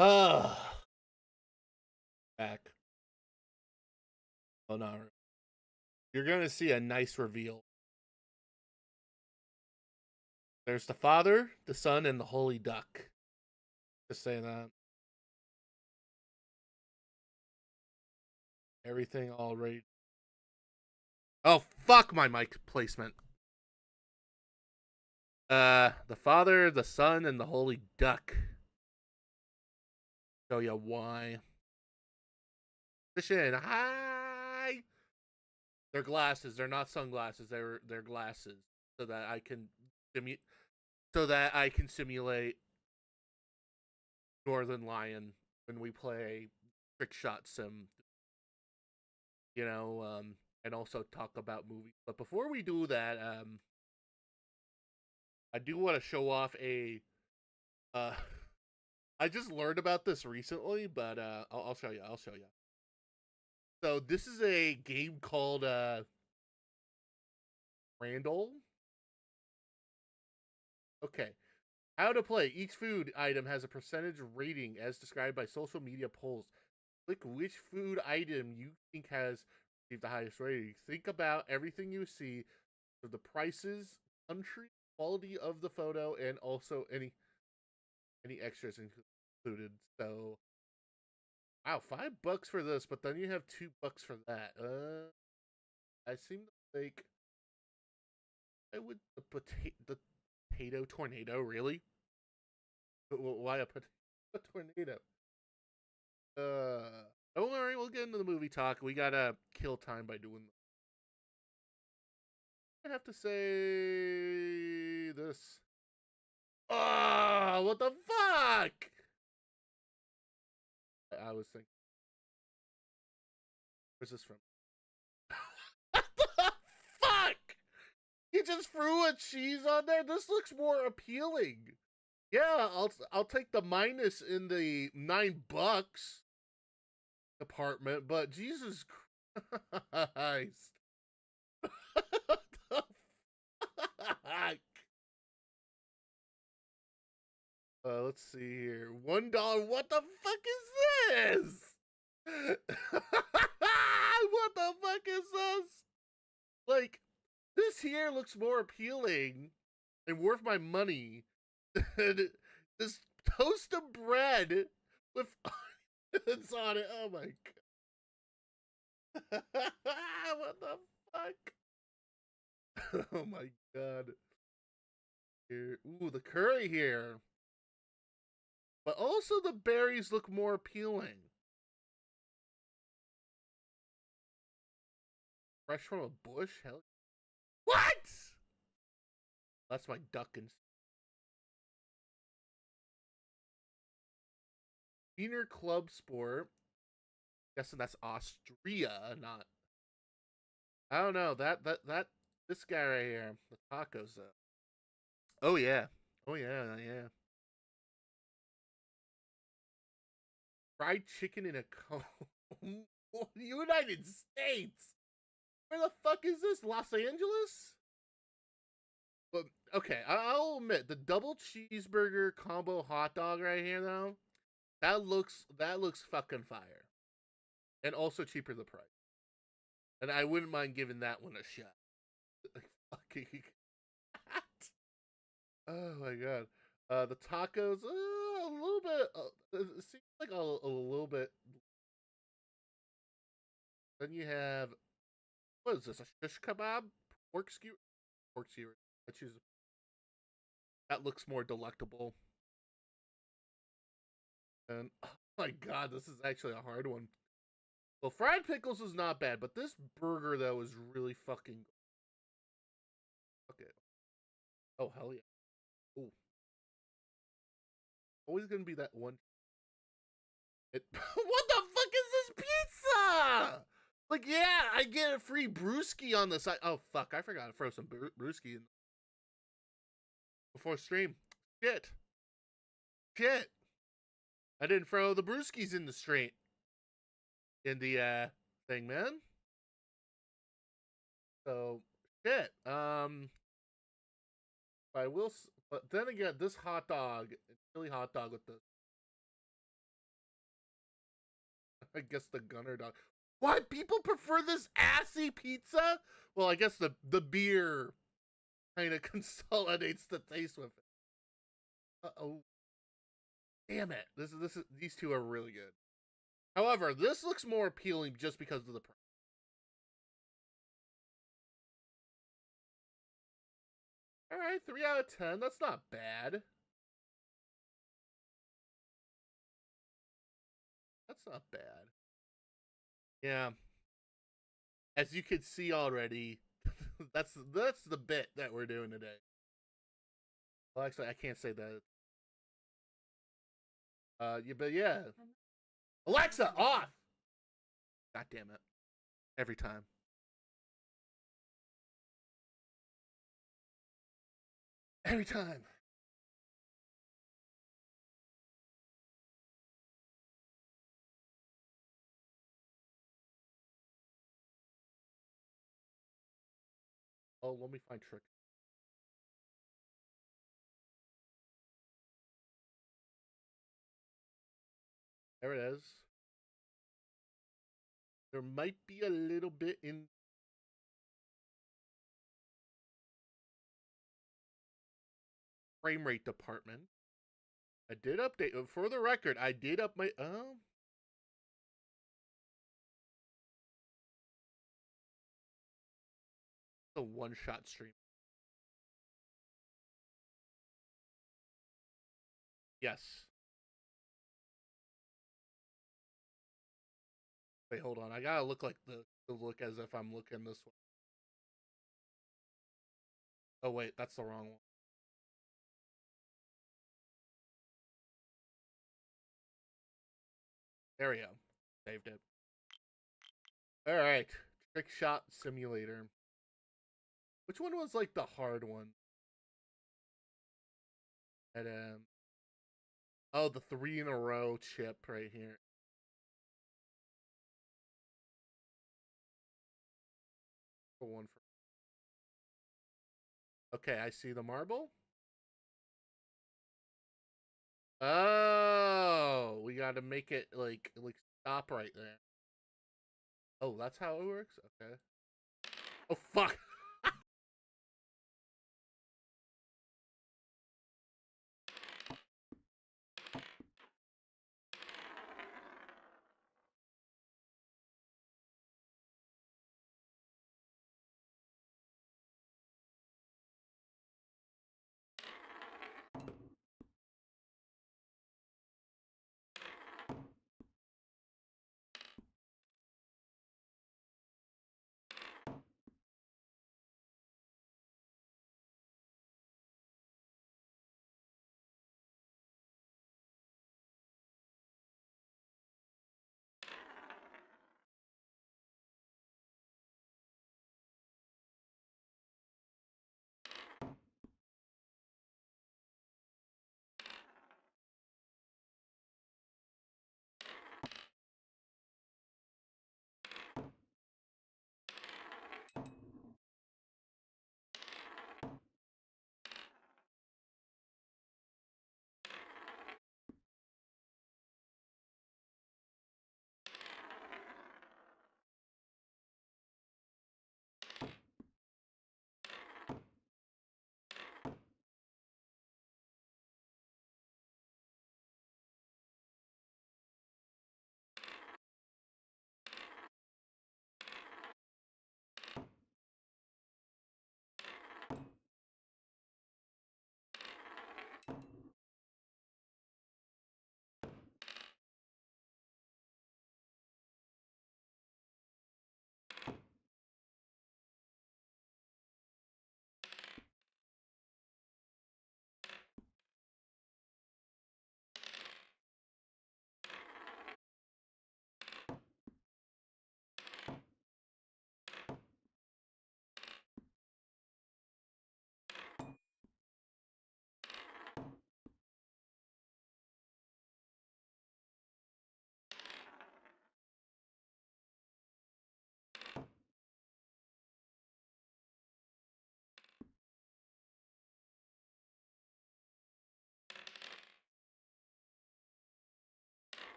Ah, back. Oh no, you're gonna see a nice reveal. There's the Father, the Son, and the Holy Duck. Just saying that. Everything already. Oh fuck my mic placement. The Father, the Son, and the Holy Duck. Show you why. Fishing. Hi. They're glasses. They're not sunglasses. They're glasses, so that I can simulate Northern Lion when we play Trickshots and also talk about movies. But before we do that, I do want to show off a. Uh, I just learned about this recently, but I'll show you. I'll show you. So this is a game called Randall. Okay, how to play. Each food item has a percentage rating as described by social media polls. Click which food item you think has received the highest rating. Think about everything you see, so the prices, country, quality of the photo, and also any extras included. So, wow, $5 for this, but then you have $2 for that. I seem to think I would the potato tornado really. Why a potato tornado? Don't worry, we'll get into the movie talk. We gotta kill time by doing. I have to say this. Oh, what the fuck? I was thinking. Where's this from? What the fuck? He just threw a cheese on there. This looks more appealing. Yeah, I'll take the minus in the $9 department, but Jesus Christ. What the fuck? Let's see here. $1. What the fuck is this? What the fuck is this? Like, this here looks more appealing and worth my money than this toast of bread with onions on it. Oh my god. What the fuck? Oh my god. Here. Ooh, the curry here. But also the berries look more appealing. Fresh from a bush? Hell. What? That's my duck and Wiener Club Sport. Guessing that's Austria, not. I don't know. This guy right here, the tacos though. Oh yeah. Oh yeah, yeah. Fried chicken in a cone. United States. Where the fuck is this? Los Angeles? But okay, I'll admit the double cheeseburger combo hot dog right here though. That looks fucking fire, and also cheaper the price. And I wouldn't mind giving that one a shot. Fucking. Oh my god. The tacos, a little bit. It seems like a little bit. Then you have, what is this? A shish kebab, pork skewer, pork skewer. I choose. That looks more delectable. And oh my god, this is actually a hard one. Well, fried pickles is not bad, but this burger though is really fucking. Okay. Oh hell yeah. Oh, always gonna be that one. What the fuck is this pizza? Like, yeah, I get a free brewski on the side. Oh fuck, I forgot to throw some brewski in before stream. Shit, shit. I didn't throw the brewskis in the straight in the thing, man. So shit. I will. But then again, this hot dog, chili hot dog with the I guess the gunner dog. Why people prefer this ASCII pizza? Well, I guess the beer kind of consolidates the taste with it. Oh, damn it! These two are really good. However, this looks more appealing just because of the price. All right, 3 out of 10. That's not bad. That's not bad. Yeah. As you can see already, that's the bit that we're doing today. Well, actually, I can't say that. Yeah, but yeah. Alexa, off! God damn it. Every time. Every time. Oh, let me find Trick. There it is. There might be a little bit in frame rate department. I did update. For the record, I did up my. The one shot stream. Yes. Wait, hold on. I gotta look like the look as if I'm looking this way. Oh wait, that's the wrong one. There we go. Saved it. All right. Trick shot simulator. Which one was like the hard one? And oh, the 3 in a row chip right here. The one for. Okay, I see the marble. Oh, we got to make it like stop right there. Oh, that's how it works. Okay. Oh fuck.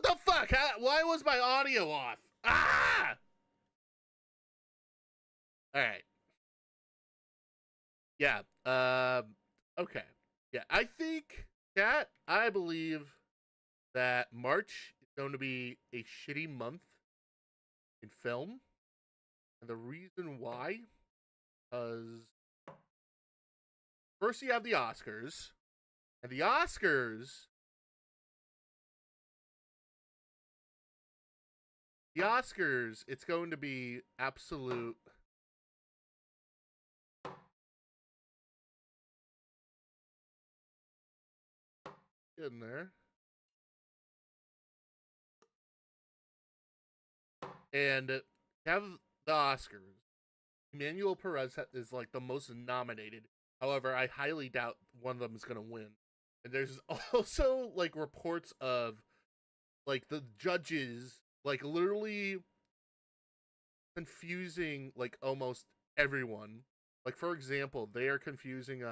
What the fuck? Why was my audio off? Ah! All right. Yeah. Okay. Yeah, I think that I believe that March is going to be a shitty month in film, and the reason why, because first you have the Oscars, and the Oscars, it's going to be absolute. In there. And have the Oscars. Emmanuel Perez is like the most nominated. However, I highly doubt one of them is going to win. And there's also like reports of like the judges like literally confusing like almost everyone. Like for example, they are confusing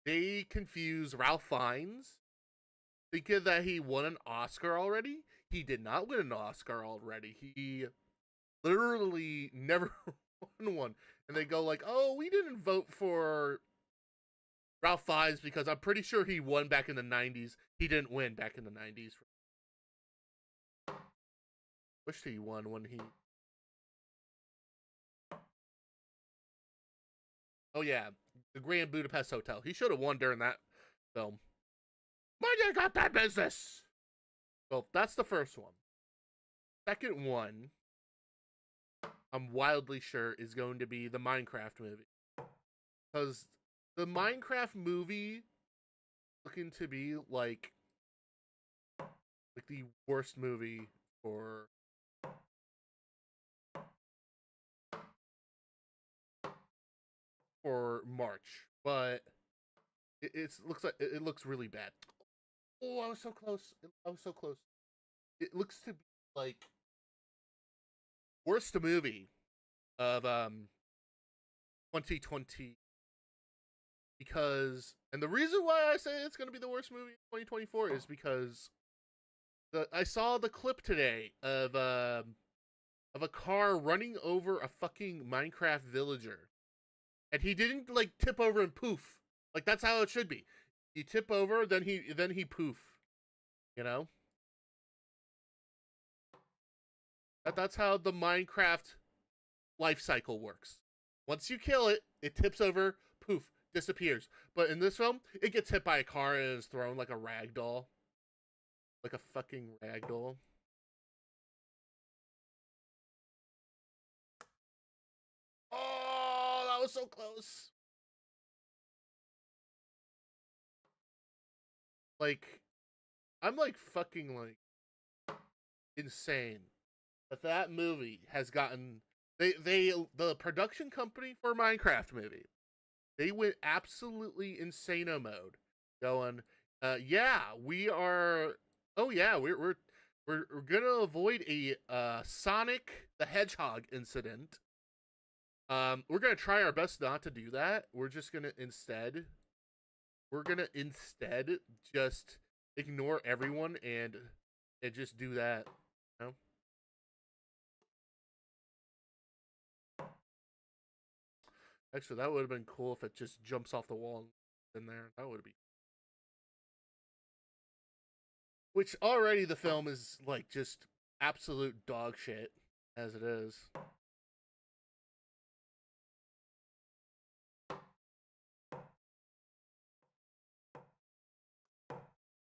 they confuse Ralph Fiennes thinking that he won an Oscar already. He did not win an Oscar already. He literally never won one. And they go like, "Oh, we didn't vote for Ralph Fiennes because I'm pretty sure he won back in the 90s. He didn't win back in the 90s. Wish he won when he... Oh yeah, the Grand Budapest Hotel. He should have won during that film. Why you got that business? Well, that's the first one. Second one, I'm wildly sure is going to be the Minecraft movie. Because the Minecraft movie looking to be like the worst movie for March, but it looks really bad. Oh, I was so close. I was so close. It looks to be like worst movie of 2020 because, and the reason why I say it's going to be the worst movie in 2024 is because I saw the clip today of a car running over a fucking Minecraft villager, and he didn't like tip over and poof. Like that's how it should be. You tip over, then he poof. You know? That's how the Minecraft life cycle works. Once you kill it, it tips over, poof, disappears. But in this film, it gets hit by a car and is thrown like a rag doll. Like a fucking rag doll. Oh, that was so close. Like, I'm like fucking like insane that movie has gotten the production company for Minecraft movie, they went absolutely insano mode, going, yeah, we are, oh yeah, we're gonna avoid a Sonic the Hedgehog incident. We're gonna try our best not to do that. We're gonna instead just ignore everyone and just do that. You know? Actually, that would have been cool if it just jumps off the wall in there. That would be. Which already the film is like just absolute dog shit as it is.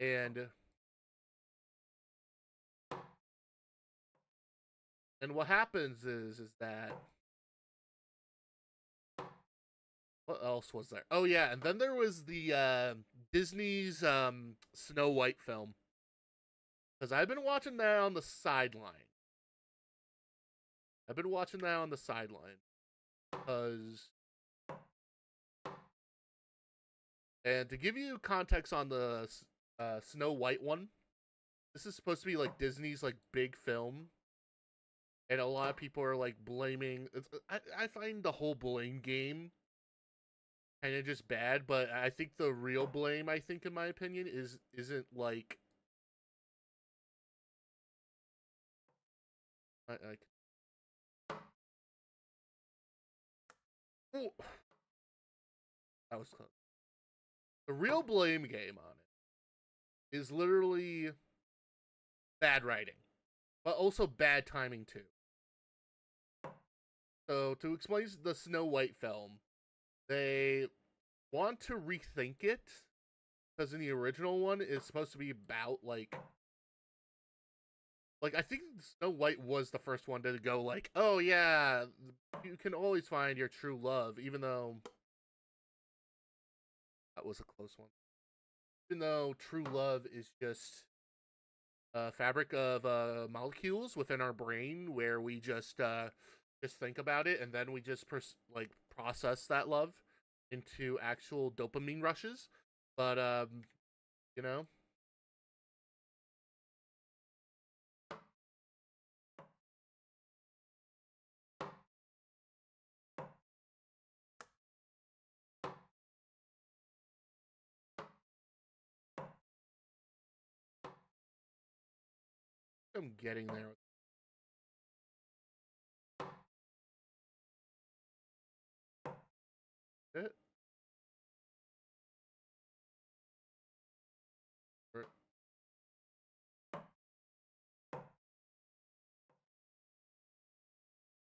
And what happens is that what else was there? Oh yeah, and then there was the Disney's Snow White film. Because I've been watching that on the sideline. Because, and to give you context on the Snow White one, this is supposed to be like Disney's like big film, and a lot of people are like blaming. I find the whole blame game kind of just bad, but I think the real blame, I think in my opinion, isn't like Ooh, that was close. The real blame game on it is literally bad writing, but also bad timing too. So to explain the Snow White film, they want to rethink it because in the original one it's supposed to be about like I think Snow White was the first one to go like, oh yeah, you can always find your true love, even though that was a close one. Even though true love is just a fabric of molecules within our brain where we just think about it and then we just process that love into actual dopamine rushes. But you know, I'm getting there. It.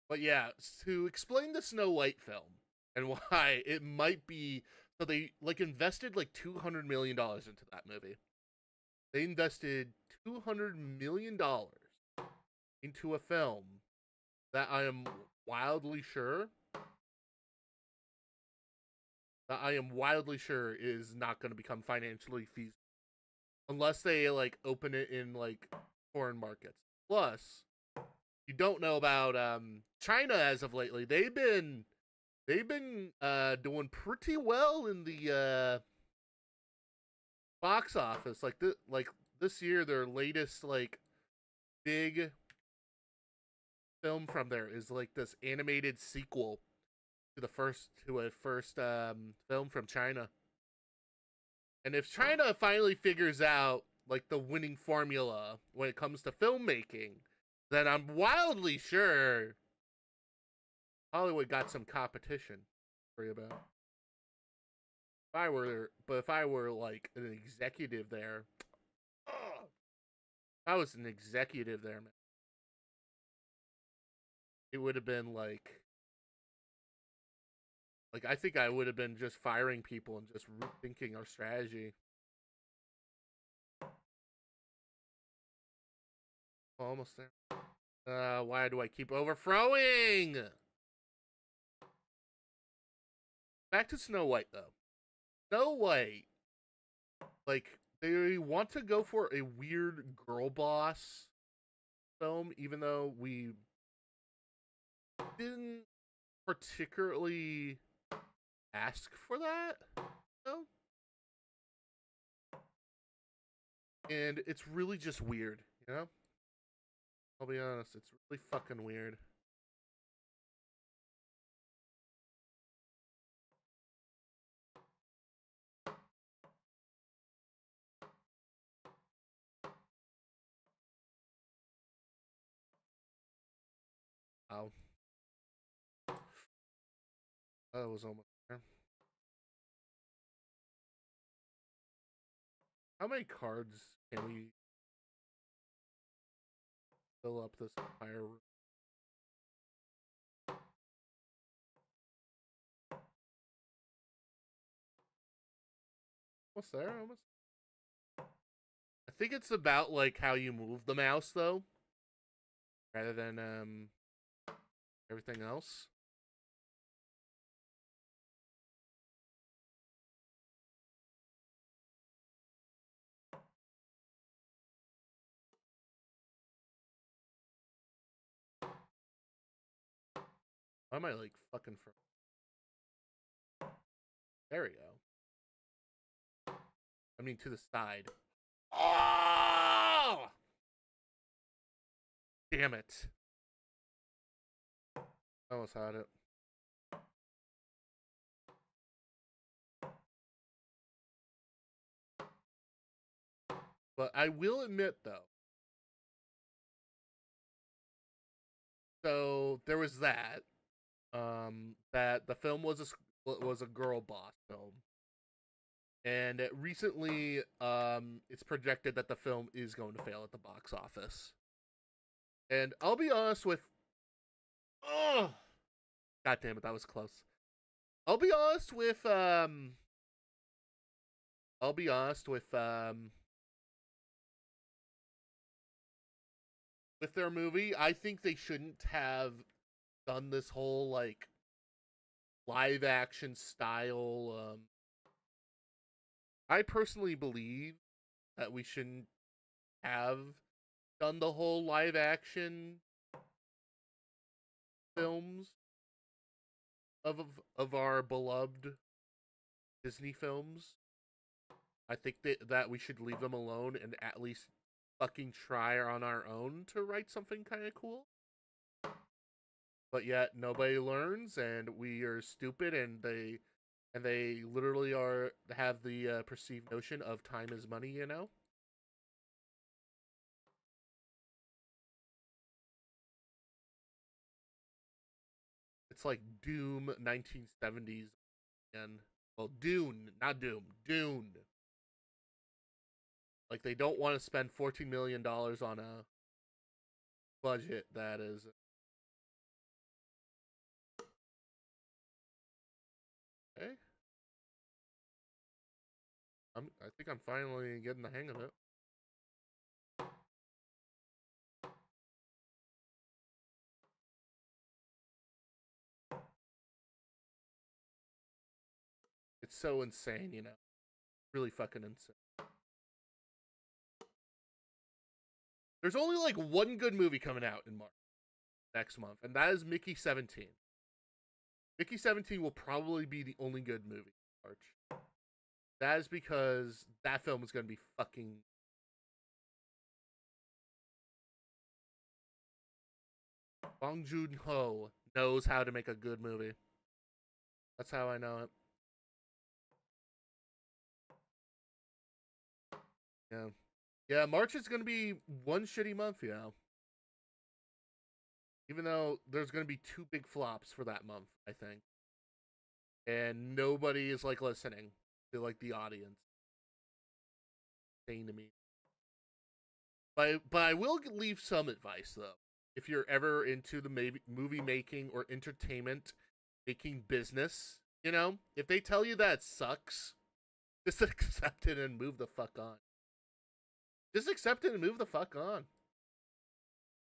But yeah, to explain the Snow White film and why it might be so they like invested like $200 million into that movie. They invested $200 million into a film that I am wildly sure is not going to become financially feasible unless they like open it in like foreign markets. Plus, you don't know about China as of lately. They've been doing pretty well in the box office. Like this year, their latest like big film from there is like this animated sequel to a first film from China. And if China finally figures out like the winning formula when it comes to filmmaking, then I'm wildly sure Hollywood got some competition for you about. If I were like an executive there, if I was an executive there, man, it would have been like I think I would have been just firing people and just rethinking our strategy. Almost there. Why do I keep overthrowing? Back to Snow White though. Snow White, like they want to go for a weird girl boss film, even though we didn't particularly ask for that. No, and it's really just weird, you know. I'll be honest, it's really fucking weird. Oh, that was almost there. How many cards can we fill up this entire room? Almost there, almost. I think it's about like how you move the mouse though, rather than everything else. Why am I like fucking for? There we go. I mean to the side. Oh! Damn it. I almost had it. But I will admit though, So there was that. That the film was a girl boss film, and recently, it's projected that the film is going to fail at the box office. And I'll be honest with, oh, god damn it, that was close. I'll be honest with, I'll be honest with their movie. I think they shouldn't have done this whole like live action style. I personally believe that we shouldn't have done the whole live action films of our beloved Disney films. I think that we should leave them alone and at least fucking try on our own to write something kind of cool. But yet nobody learns, and we are stupid, and they literally have the perceived notion of time is money, you know. It's like Doom 1970s and well, Dune, not Doom, Dune. Like they don't want to spend $14 million on a budget that is. Okay. I think I'm finally getting the hang of it. It's so insane, you know. Really fucking insane. There's only like one good movie coming out in March next month, and that is Mickey 17. Mickey 17 will probably be the only good movie in March. That is because that film is going to be fucking. Bong Joon-ho knows how to make a good movie. That's how I know it. Yeah. Yeah, March is going to be one shitty month, you know. Even though there's going to be two big flops for that month, I think. And nobody is like listening to like the audience saying to me. But I will leave some advice though. If you're ever into the movie making or entertainment making business, you know, if they tell you that it sucks, just accept it and move the fuck on. Just accept it and move the fuck on.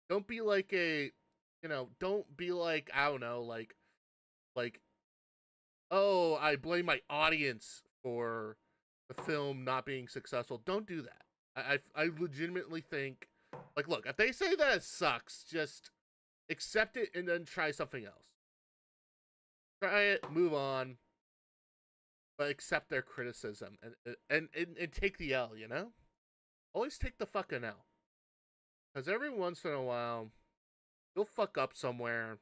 Don't be like don't be like, I don't know, like, oh, I blame my audience for the film not being successful. Don't do that. I legitimately think, like, look, if they say that it sucks, just accept it and then try something else. Try it, move on, but accept their criticism and take the L. You know, always take the fucking L, because every once in a while you'll fuck up somewhere,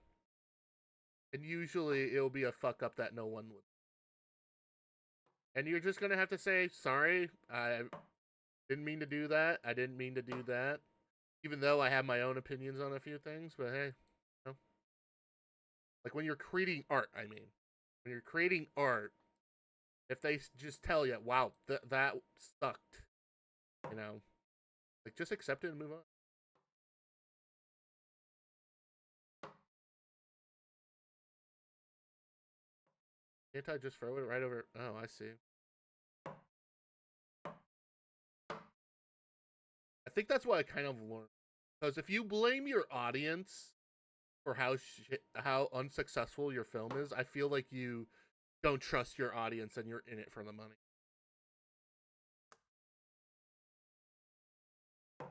and usually it'll be a fuck up that no one would. And you're just gonna have to say sorry. I didn't mean to do that. I didn't mean to do that. Even though I have my own opinions on a few things, but hey, you know. Like when you're creating art, I mean, when you're creating art, if they just tell you, "Wow, that sucked," you know, like just accept it and move on. Can't I just throw it right over? Oh, I see. I think that's what I kind of learned, because if you blame your audience for how unsuccessful your film is, I feel like you don't trust your audience and you're in it for the money.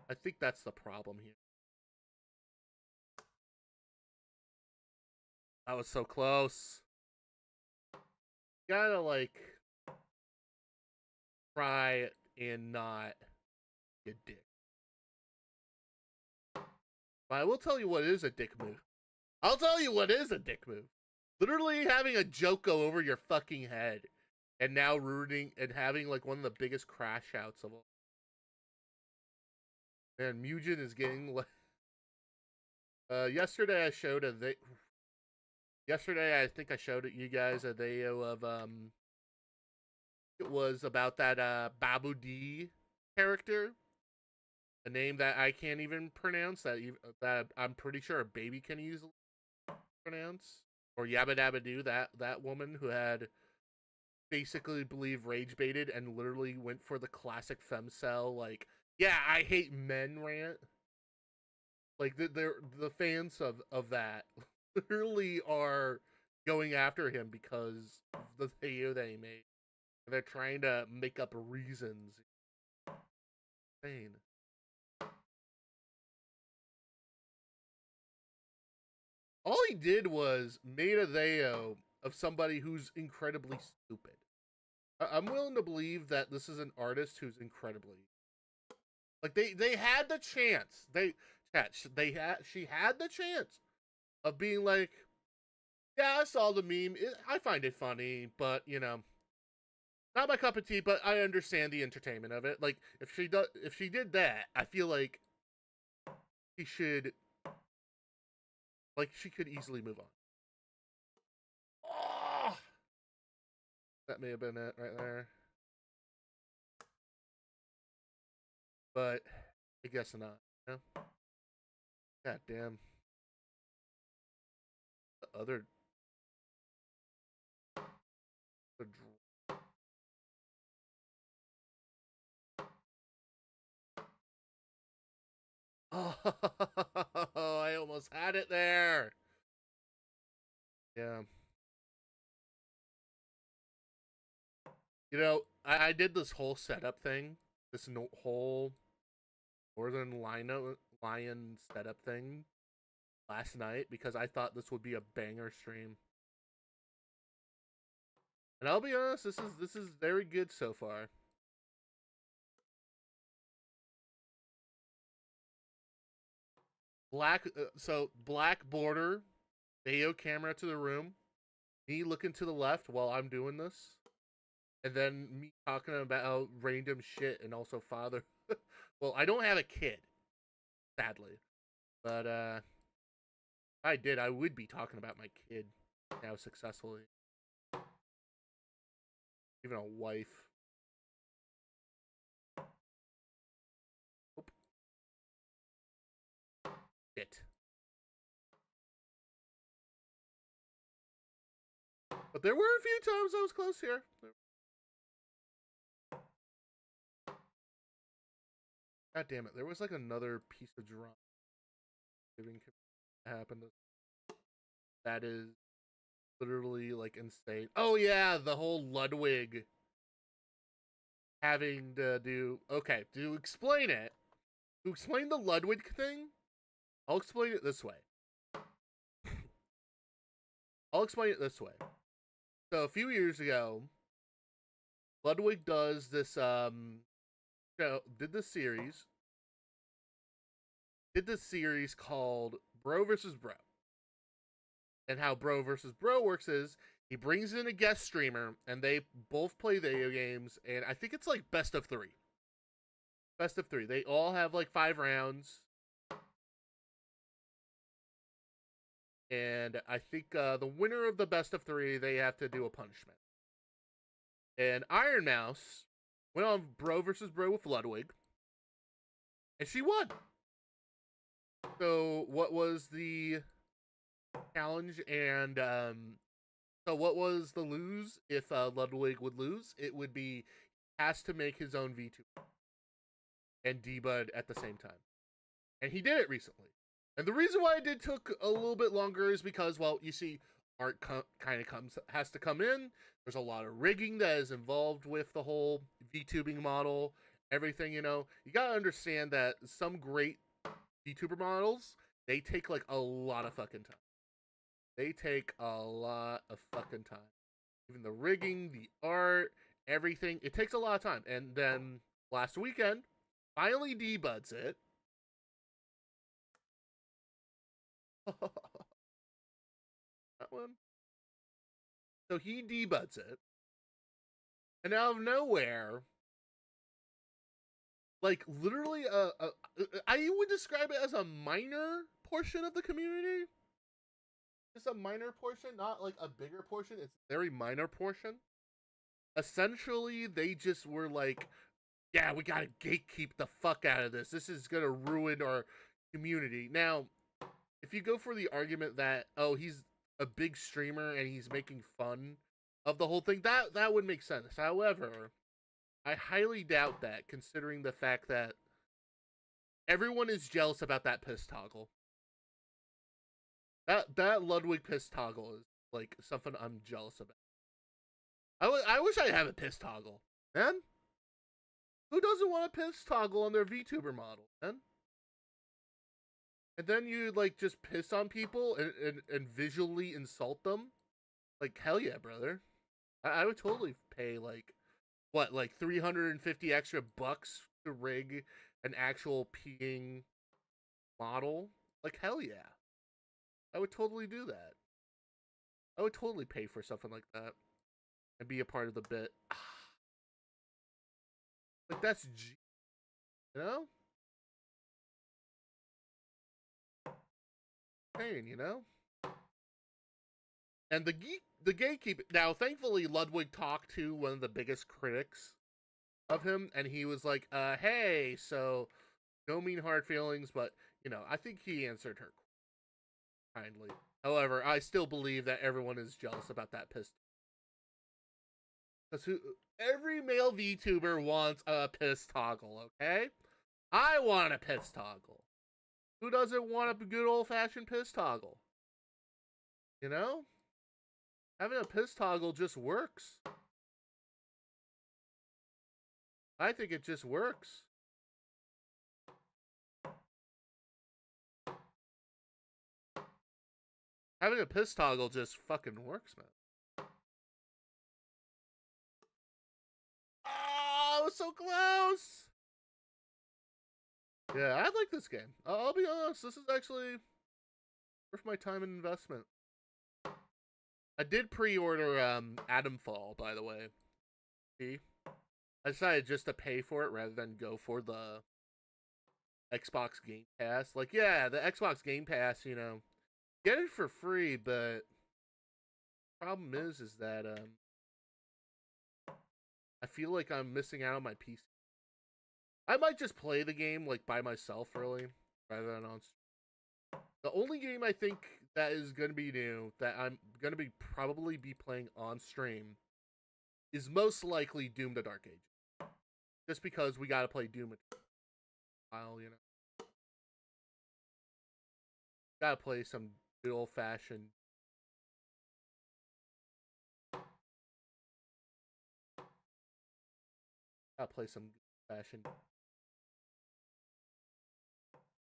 I think that's the problem here. That was so close. You gotta like try and not get dick. But I will tell you what is a dick move. I'll tell you what is a dick move. Literally having a joke go over your fucking head and now ruining and having like one of the biggest crash outs of all. Man, Mugen is getting like Yesterday I showed Yesterday I think I showed it you guys a video of it was about that Babu D character, a name that I can't even pronounce that I'm pretty sure a baby can easily pronounce, or Yabba Dabba Doo, that woman who had basically believe rage baited and literally went for the classic femcel like, yeah, I hate men rant. Like the fans of that literally are going after him because of the video they made. They're trying to make up reasons. Insane. All he did was made a video of somebody who's incredibly stupid. I'm willing to believe that this is an artist who's incredibly, like, they had the chance. She had the chance of being like, yeah, I saw the meme. I find it funny, but not my cup of tea. But I understand the entertainment of it. Like, if she did that, I feel like she should, like, she could easily move on. Oh, that may have been it right there. But I guess not. You know? God damn. The other. The oh, I almost had it there. Yeah. I did this whole setup thing, this whole Northern Lion setup thing last night because I thought this would be a banger stream. And I'll be honest, this is very good so far. Black border, video camera to the room, me looking to the left while I'm doing this, and then me talking about random shit and also father. Well, I don't have a kid, sadly, but if I did, I would be talking about my kid now successfully. Even a wife. Nope. Shit. But there were a few times I was close here. God damn it. There was like another piece of drama that happened. That is literally like insane. Oh yeah, the whole Ludwig having to do. Okay, to explain it, to explain the Ludwig thing, I'll explain it this way. I'll explain it this way. So a few years ago, Ludwig does this did this series called Bro versus Bro. And how Bro versus Bro works is he brings in a guest streamer and they both play video games, and I think it's like best of 3. Best of 3. They all have like 5 rounds. And I think the winner of the best of 3, they have to do a punishment. And Iron Mouse went on Bro versus Bro with Ludwig, and she won. So what was the challenge? And so what was the lose if Ludwig would lose? It would be has to make his own VTuber and debud at the same time. And he did it recently. And the reason why it took a little bit longer is because, well, you see, art kind of has to come in. There's a lot of rigging that is involved with the whole VTubing model. Everything, you gotta understand that some great VTuber models, they take like a lot of fucking time. They take a lot of fucking time. Even the rigging, the art, everything, it takes a lot of time. And then last weekend, finally debuds it. That one. So he debuds it. And out of nowhere, like literally I would describe it as a minor portion of the community. Just a minor portion, not like a bigger portion. It's a very minor portion. Essentially, they just were like, yeah, we gotta gatekeep the fuck out of this. This is gonna ruin our community. Now, if you go for the argument that, oh, he's a big streamer and he's making fun of the whole thing, that would make sense. However, I highly doubt that, considering the fact that everyone is jealous about that piss toggle. That Ludwig piss toggle is like something I'm jealous about. I wish I had a piss toggle, man. Who doesn't want a piss toggle on their VTuber model, man? And then you like just piss on people and visually insult them. Like, hell yeah, brother. I would totally pay like what, like 350 extra bucks to rig an actual peeing model. Like, hell yeah. I would totally do that. I would totally pay for something like that and be a part of the bit. Like, that's G, you know? Pain, you know? And the gatekeeper. Now, thankfully, Ludwig talked to one of the biggest critics of him, and he was like, hey, so no mean hard feelings, but, you know, I think he answered her kindly. However, I still believe that everyone is jealous about that piss. Because every male VTuber wants a piss toggle, okay? I want a piss toggle. Who doesn't want a good old-fashioned piss toggle? You know? Having a piss toggle just works. I think it just works. Having a piss toggle just fucking works, man. Oh, I was so close! Yeah, I like this game. I'll be honest, this is actually worth my time and investment. I did pre-order Adamfall, by the way. See? I decided just to pay for it rather than go for the Xbox Game Pass. Like, yeah, the Xbox Game Pass, you know, get it for free, but problem is that I feel like I'm missing out on my PC. I might just play the game like by myself, really, rather than on stream. The only game I think that is going to be new that I'm going to be probably be playing on stream is most likely Doom the Dark Age. Just because we got to play Doom a while, you know. Got to play some good old-fashioned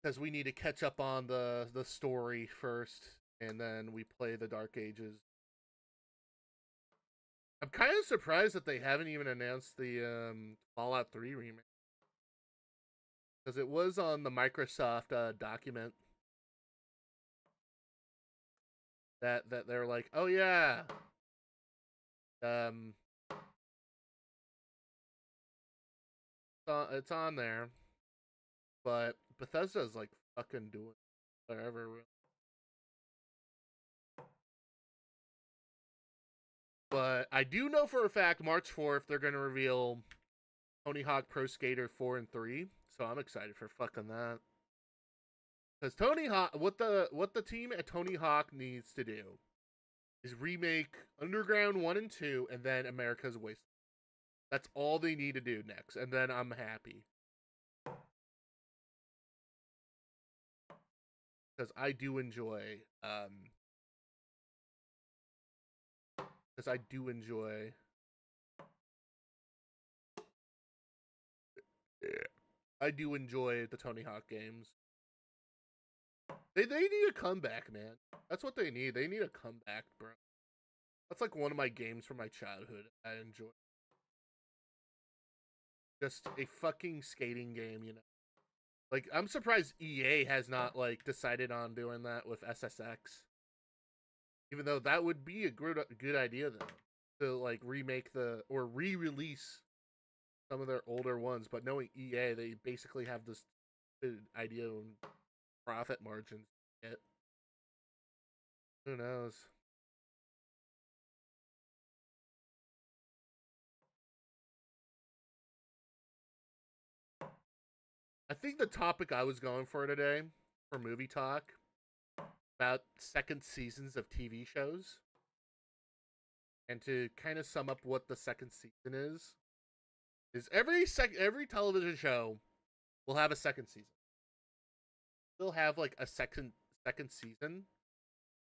because we need to catch up on the story first, and then we play the Dark Ages. I'm kind of surprised that they haven't even announced the Fallout 3 remake, because it was on the Microsoft document that they're like, oh yeah, it's on there, but Bethesda's like fucking doing whatever. But I do know for a fact March 4th they're gonna reveal Tony Hawk Pro Skater 4 and 3, so I'm excited for fucking that. Because Tony Hawk, what the team at Tony Hawk needs to do is remake Underground 1 and 2, and then America's Wasteland. That's all they need to do next, and then I'm happy. Because I do enjoy, I do enjoy the Tony Hawk games. They need a comeback, man. That's what they need. They need a comeback, bro. That's like one of my games from my childhood I enjoy. Just a fucking skating game, you know. Like, I'm surprised EA has not, like, decided on doing that with SSX. Even though that would be a good idea, though. To, like, remake or re-release some of their older ones. But knowing EA, they basically have this idea of profit margins. it. Who knows? I think the topic I was going for today for movie talk about second seasons of TV shows, and to kind of sum up what the second season is every television show will have a second season. They'll have like a second season,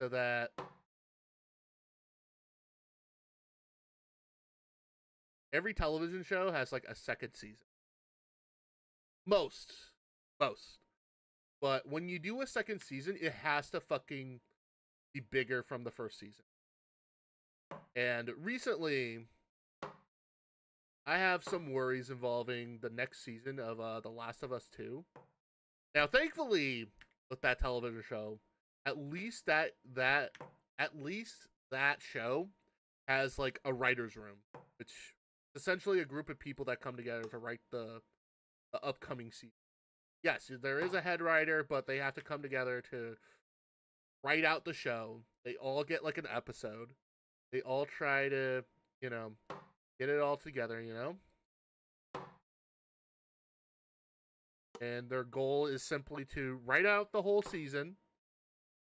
so that every television show has like a second season. Most. Most. But when you do a second season, it has to fucking be bigger from the first season. And recently, I have some worries involving the next season of The Last of Us 2. Now, thankfully, with that television show, at least that show has like a writer's room, which is essentially a group of people that come together to write the upcoming season. Yes, there is a head writer, but they have to come together to write out the show. They all get like an episode. They all try to, get it all together, And their goal is simply to write out the whole season.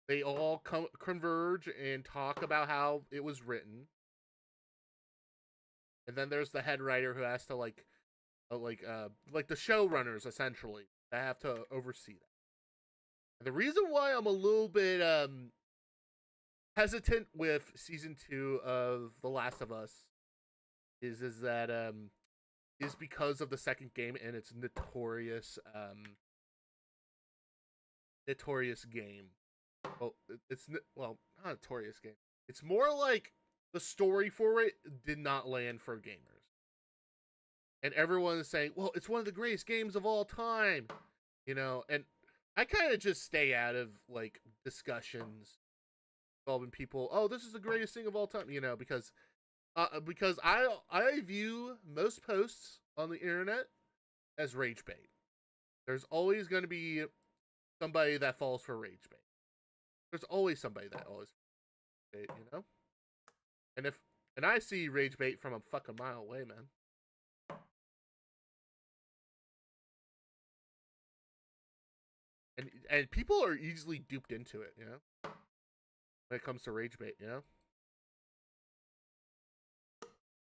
They all converge and talk about how it was written. And then there's the head writer who has to like the showrunners essentially that have to oversee that. And the reason why I'm a little bit hesitant with season 2 of The Last of Us is because of the second game and its notorious game. Well, not notorious game. It's more like the story for it did not land for gamers. And everyone is saying, well, it's one of the greatest games of all time. And I kind of just stay out of like discussions involving people, oh, this is the greatest thing of all time, because I view most posts on the internet as rage bait. There's always going to be somebody that falls for rage bait. There's always somebody that always bait, And I see rage bait from a fucking mile away, man. And people are easily duped into it, when it comes to rage bait,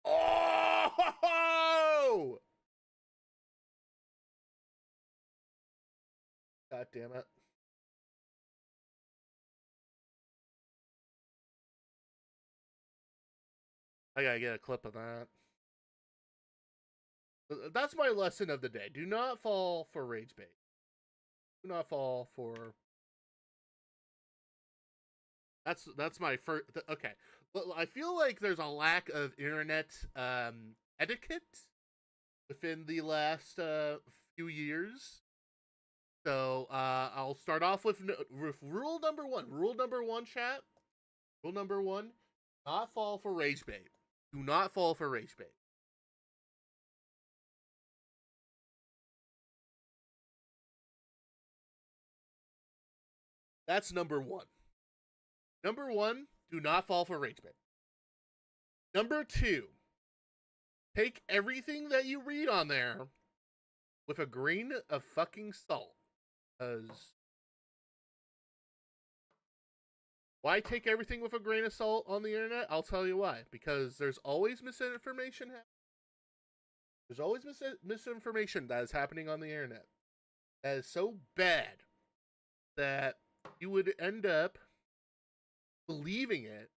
Oh! God damn it. I gotta get a clip of that. That's my lesson of the day. Do not fall for rage bait. Do not fall for... That's my first... Okay. Well, I feel like there's a lack of internet etiquette within the last few years. So I'll start off with rule number 1. Rule number 1, chat. Rule number 1: not fall for rage bait. Do not fall for rage bait. That's number 1. Number 1, do not fall for rage bait. Number 2, take everything that you read on there with a grain of fucking salt. Because why take everything with a grain of salt on the internet? I'll tell you why. Because there's always misinformation. There's always misinformation that is happening on the internet. That is so bad that you would end up believing it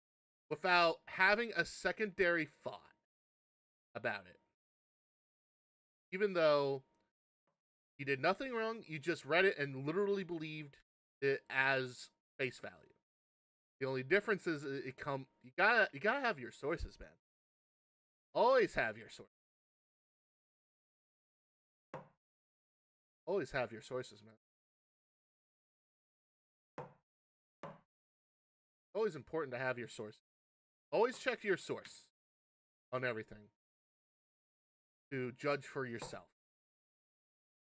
without having a secondary thought about it. Even though you did nothing wrong, you just read it and literally believed it as face value. The only difference is you gotta have your sources, man. Always have your sources. Always have your sources, man. Always important to have your source. Always check your source on everything to judge for yourself.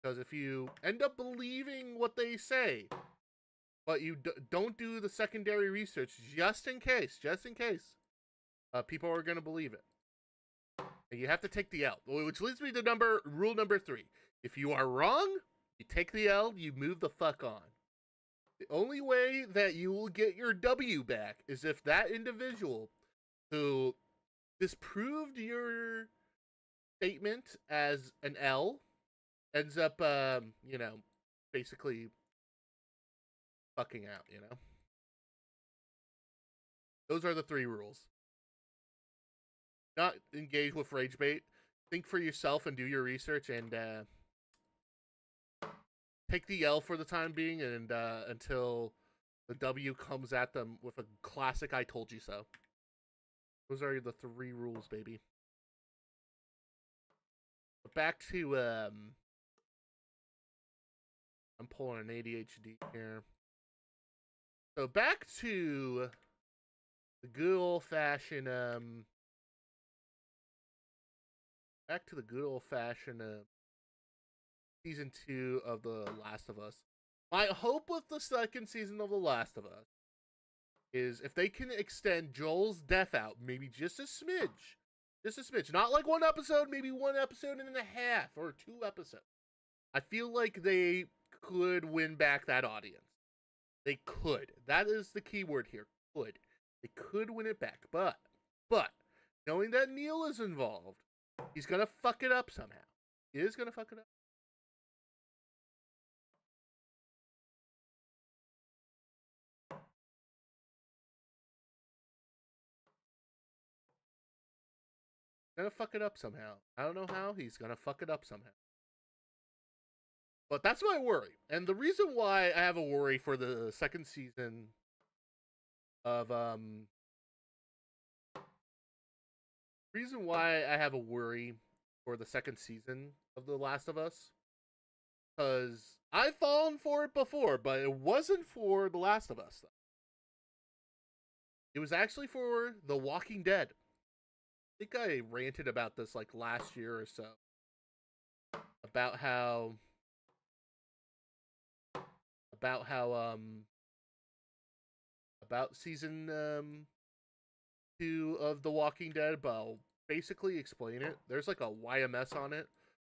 Because if you end up believing what they say, but you don't do the secondary research just in case. People are going to believe it. And you have to take the L, which leads me to rule number 3. If you are wrong, you take the L, you move the fuck on. The only way that you will get your W back is if that individual who disproved your statement as an L ends up, basically fucking out, Those are the 3 rules. Not engage with rage bait. Think for yourself and do your research, and take the L for the time being, and until the W comes at them with a classic "I told you so." Those are the 3 rules, baby. But back to I'm pulling an ADHD here. So back to the good old fashioned season 2 of The Last of Us. My hope with the second season of The Last of Us is if they can extend Joel's death out, maybe just a smidge. Not like 1 episode, maybe 1 episode and a half, or 2 episodes. I feel like they could win back that audience. They could. That is the key word here. Could. They could win it back. But, knowing that Neil is involved, he's going to fuck it up somehow. He is going to fuck it up. Gonna fuck it up somehow. I don't know how. He's gonna fuck it up somehow. But that's my worry. And the reason why I have a worry for the second season of reason why I have a worry for the second season of The Last of Us, because I've fallen for it before, but it wasn't for The Last of Us though. It was actually for The Walking Dead. I think I ranted about this like last year or so. About how season 2 of The Walking Dead, but I'll basically explain it. There's like a YMS on it.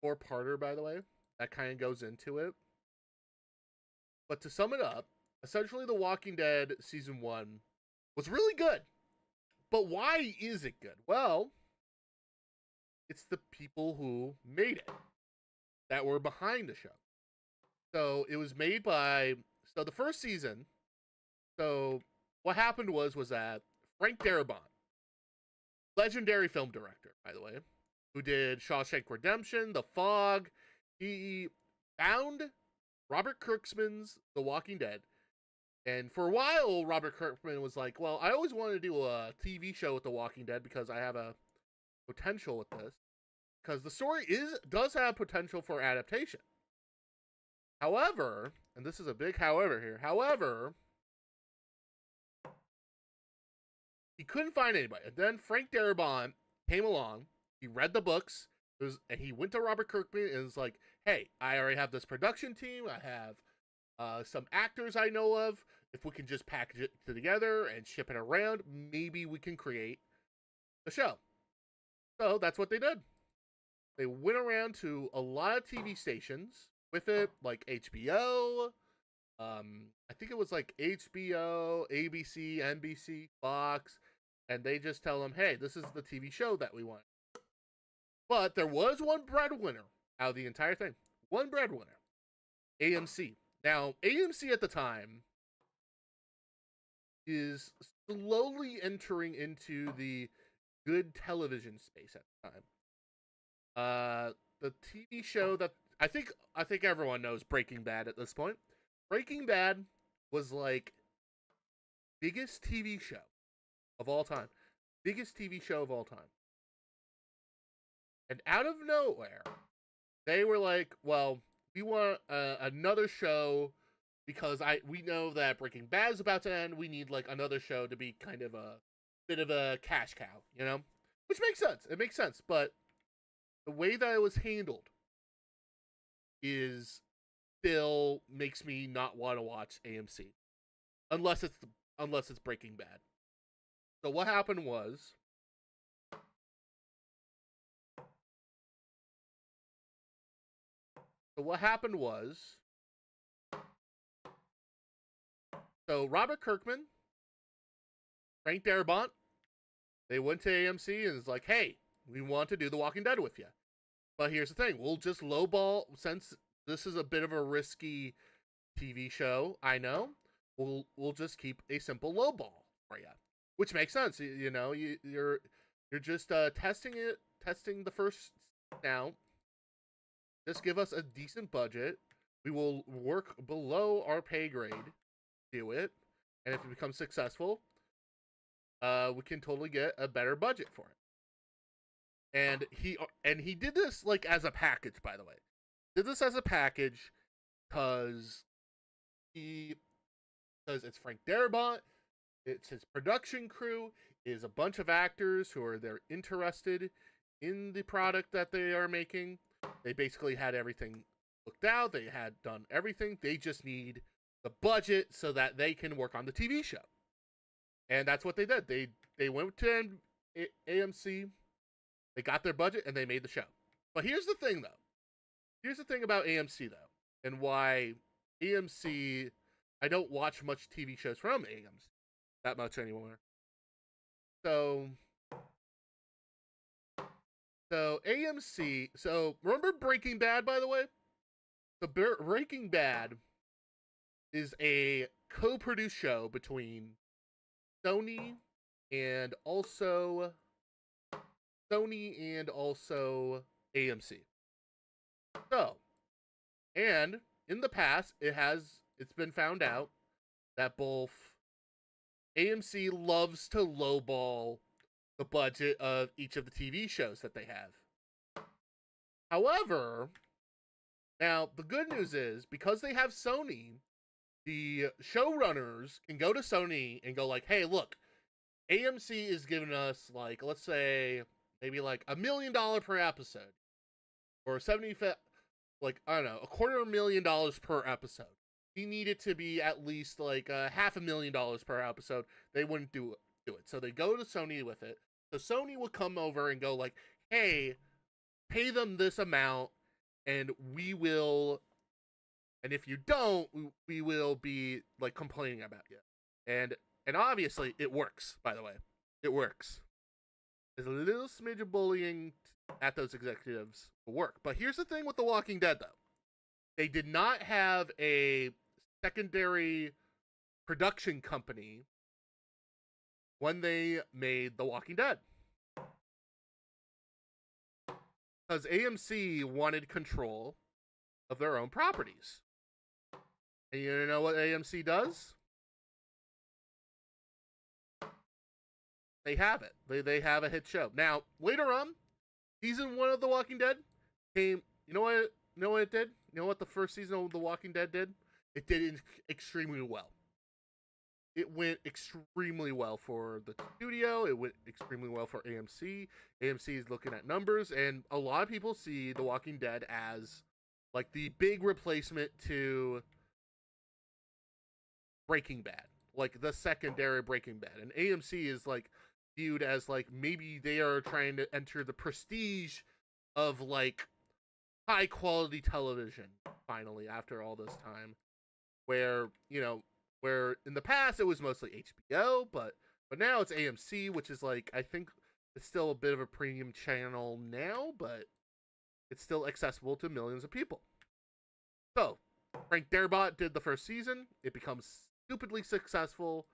4-parter, by the way. That kind of goes into it. But to sum it up, essentially The Walking Dead season 1 was really good. But why is it good? Well, it's the people who made it that were behind the show. So it was made by... So the first season... So what happened was that Frank Darabont, legendary film director, by the way, who did Shawshank Redemption, The Fog, he found Robert Kirkman's The Walking Dead. And for a while, Robert Kirkman was like, well, I always wanted to do a TV show with The Walking Dead because I have a potential with this. Because the story does have potential for adaptation. However, and this is a big however here, he couldn't find anybody. And then Frank Darabont came along, he read the books, and he went to Robert Kirkman and was like, hey, I already have this production team, I have some actors I know of. If we can just package it together and ship it around, maybe we can create a show. So that's what they did. They went around to a lot of TV stations with it, like HBO. I think it was like HBO, ABC, NBC, Fox, and they just tell them, hey, this is the TV show that we want. But there was one breadwinner out of the entire thing. One breadwinner. AMC. Now, AMC at the time is slowly entering into the good television space at the time. The TV show that I think everyone knows, Breaking Bad at this point. Breaking Bad was like biggest TV show of all time. Biggest TV show of all time. And out of nowhere, they were like, well, we want another show because we know that Breaking Bad is about to end. We need like another show to be kind of a bit of a cash cow, you know? Which makes sense. It makes sense. But the way that it was handled still makes me not want to watch AMC. unless it's Breaking Bad. So what happened was, so Robert Kirkman, Frank Darabont, they went to AMC and it's like, hey, we want to do The Walking Dead with you. But here's the thing, we'll just lowball, since this is a bit of a risky TV show, I know, we'll just keep a simple lowball for you. Which makes sense. You know, you're just testing the first now. Just give us a decent budget. We will work below our pay grade, do it, and if it becomes successful, we can totally get a better budget for it. And he did this like as a package, by the way. Did this as a package because it's Frank Darabont, it's his production crew, is a bunch of actors who are they're interested in the product that they are making. They basically had everything looked out. They had done everything. They just need the budget so that they can work on the TV show. And that's what they did. They went to AMC, they got their budget, and they made the show. But here's the thing, though. Here's the thing about AMC, though, and why AMC, I don't watch much TV shows from AMC that much anymore. So AMC, so remember Breaking Bad, by the way? The Breaking Bad is a co-produced show between Sony and also AMC. So, and in the past, it's been found out that both AMC loves to lowball the budget of each of the TV shows that they have. However, now the good news is because they have Sony, the showrunners can go to Sony and go like, hey, look, AMC is giving us like, let's say maybe like $1 million per episode, or like, I don't know, $250,000 per episode. We need it to be at least like $500,000 per episode. They wouldn't do it. So they go to Sony with it. So Sony will come over and go like, hey, pay them this amount, and we will, and if you don't, we will be like complaining about you. And obviously it works, by the way. It works. There's a little smidge of bullying at those executives will work. But here's the thing with The Walking Dead, though. They did not have a secondary production company when they made The Walking Dead. Because AMC wanted control of their own properties. And you know what AMC does? They have it. They have a hit show. Now, later on, season 1 of The Walking Dead came. You know what it did? You know what the first season of The Walking Dead did? It did extremely well. It went extremely well for the studio. It went extremely well for AMC. AMC is looking at numbers, and a lot of people see The Walking Dead as like the big replacement to Breaking Bad, like the secondary Breaking Bad. And AMC is like viewed as like maybe they are trying to enter the prestige of like high quality television finally after all this time, where where in the past it was mostly HBO, but now it's AMC, which is like, I think it's still a bit of a premium channel now, but it's still accessible to millions of people. So Frank Darabont did the first season. It becomes stupidly successful.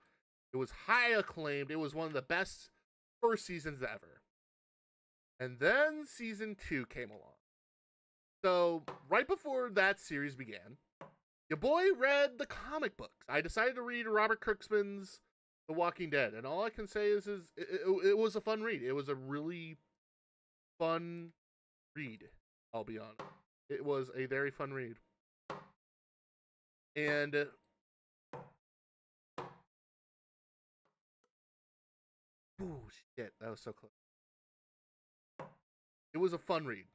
It was high acclaimed. It was one of the best first seasons ever. And then season 2 came along. So right before that series began, your boy read the comic books. I decided to read Robert Kirkman's The Walking Dead, and all I can say is it was a fun read. It was a really fun read, I'll be honest. It was a very fun read. And oh shit, that was so close. It was a fun read.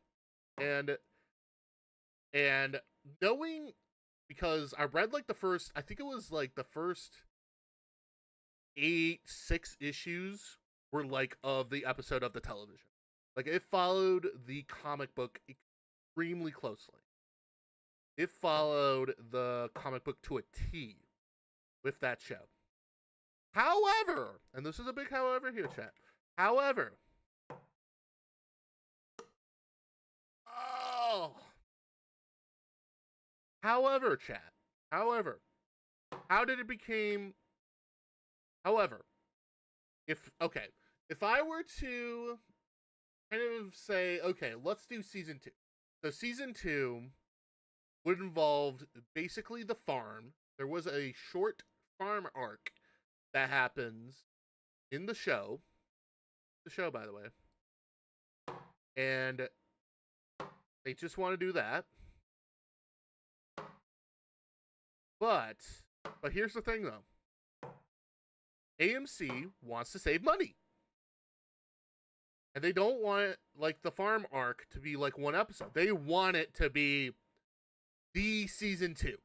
And knowing, because I read like the first, I think it was like the first 6 issues were like of the episode of the television. Like it followed the comic book extremely closely. It followed the comic book to a T with that show. However, and this is a big however here, chat. However, however, chat. However, how did it become? However, if I were to kind of say, okay, let's do season 2. So season 2 would involve basically the farm. There was a short farm arc that happens in the show. The show, by the way. And they just want to do that. But here's the thing, though. AMC wants to save money. And they don't want, like, the farm arc to be, like, one episode. They want it to be the season 2.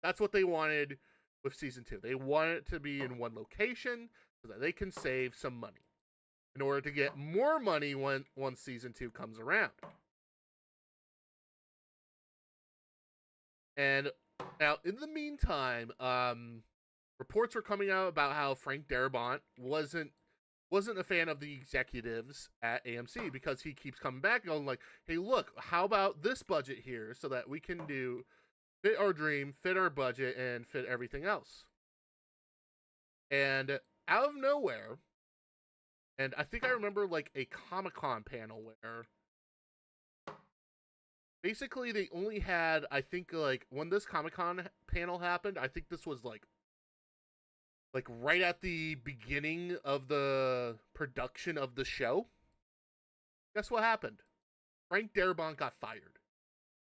That's what they wanted with season 2. They want it to be in one location so that they can save some money in order to get more money once season 2 comes around. And now, in the meantime, reports were coming out about how Frank Darabont wasn't a fan of the executives at AMC because he keeps coming back going like, hey, look, how about this budget here so that we can fit our dream, fit our budget, and fit everything else. And out of nowhere, and I think I remember like a Comic-Con panel where basically they only had, I think like when this Comic-Con panel happened, I think this was like right at the beginning of the production of the show. Guess what happened? Frank Darabont got fired.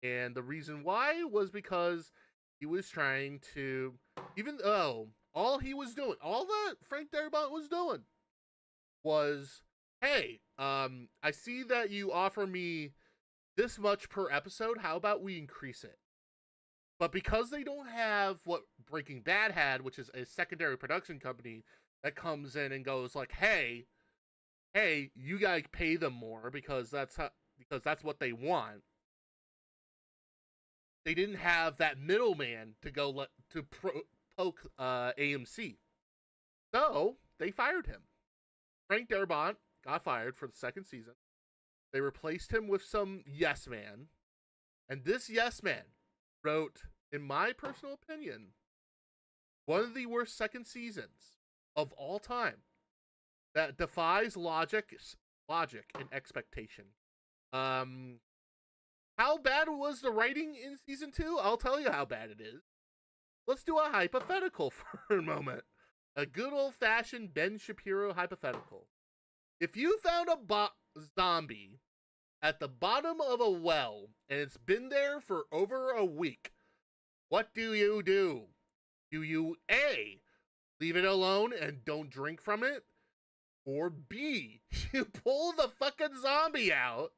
And the reason why was because he was trying to, even though all that Frank Darabont was doing was, hey, I see that you offer me this much per episode. How about we increase it? But because they don't have what Breaking Bad had, which is a secondary production company that comes in and goes like, hey, you gotta pay them more because that's what they want. They didn't have that middleman to go poke AMC, so they fired him. Frank Darabont got fired for the second season. They replaced him with some yes man, and this yes man wrote, in my personal opinion, one of the worst second seasons of all time that defies logic and expectation. How bad was the writing in season 2? I'll tell you how bad it is. Let's do a hypothetical for a moment. A good old-fashioned Ben Shapiro hypothetical. If you found a zombie at the bottom of a well and it's been there for over a week, what do? Do you A, leave it alone and don't drink from it? Or B, you pull the fucking zombie out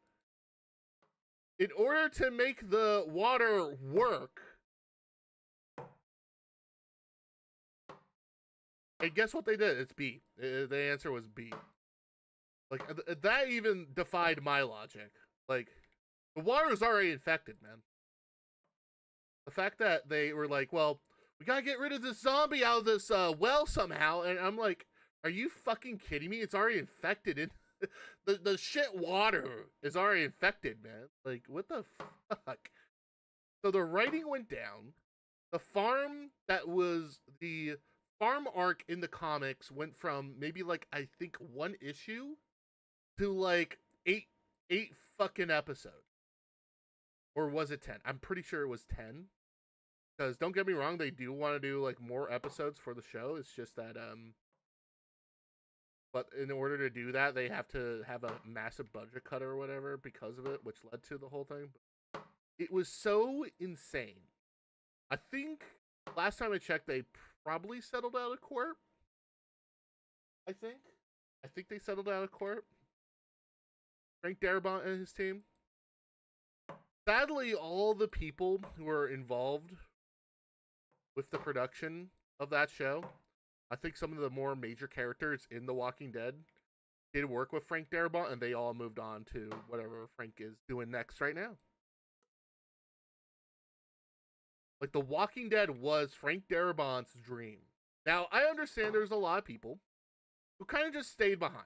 in order to make the water work? And guess what they did? It's B. The answer was B. Like, that even defied my logic. Like, the water's already infected, man. The fact that they were like, well, we gotta get rid of this zombie out of this well somehow. And I'm like, are you fucking kidding me? It's already infected. In the shit water is already infected, man. Like, what the fuck? So the writing went down. The farm arc in the comics went from maybe like, I think 1 issue to like 8 fucking episodes. Or was it 10? I'm pretty sure it was 10. Because don't get me wrong, they do want to do like more episodes for the show. It's just that but in order to do that, they have to have a massive budget cut or whatever because of it, which led to the whole thing. It was so insane. I think last time I checked, they probably settled out of court. I think they settled out of court. Frank Darabont and his team. Sadly, all the people who were involved with the production of that show I think some of the more major characters in The Walking Dead did work with Frank Darabont, and they all moved on to whatever Frank is doing next right now. Like, The Walking Dead was Frank Darabont's dream. Now, I understand there's a lot of people who kind of just stayed behind.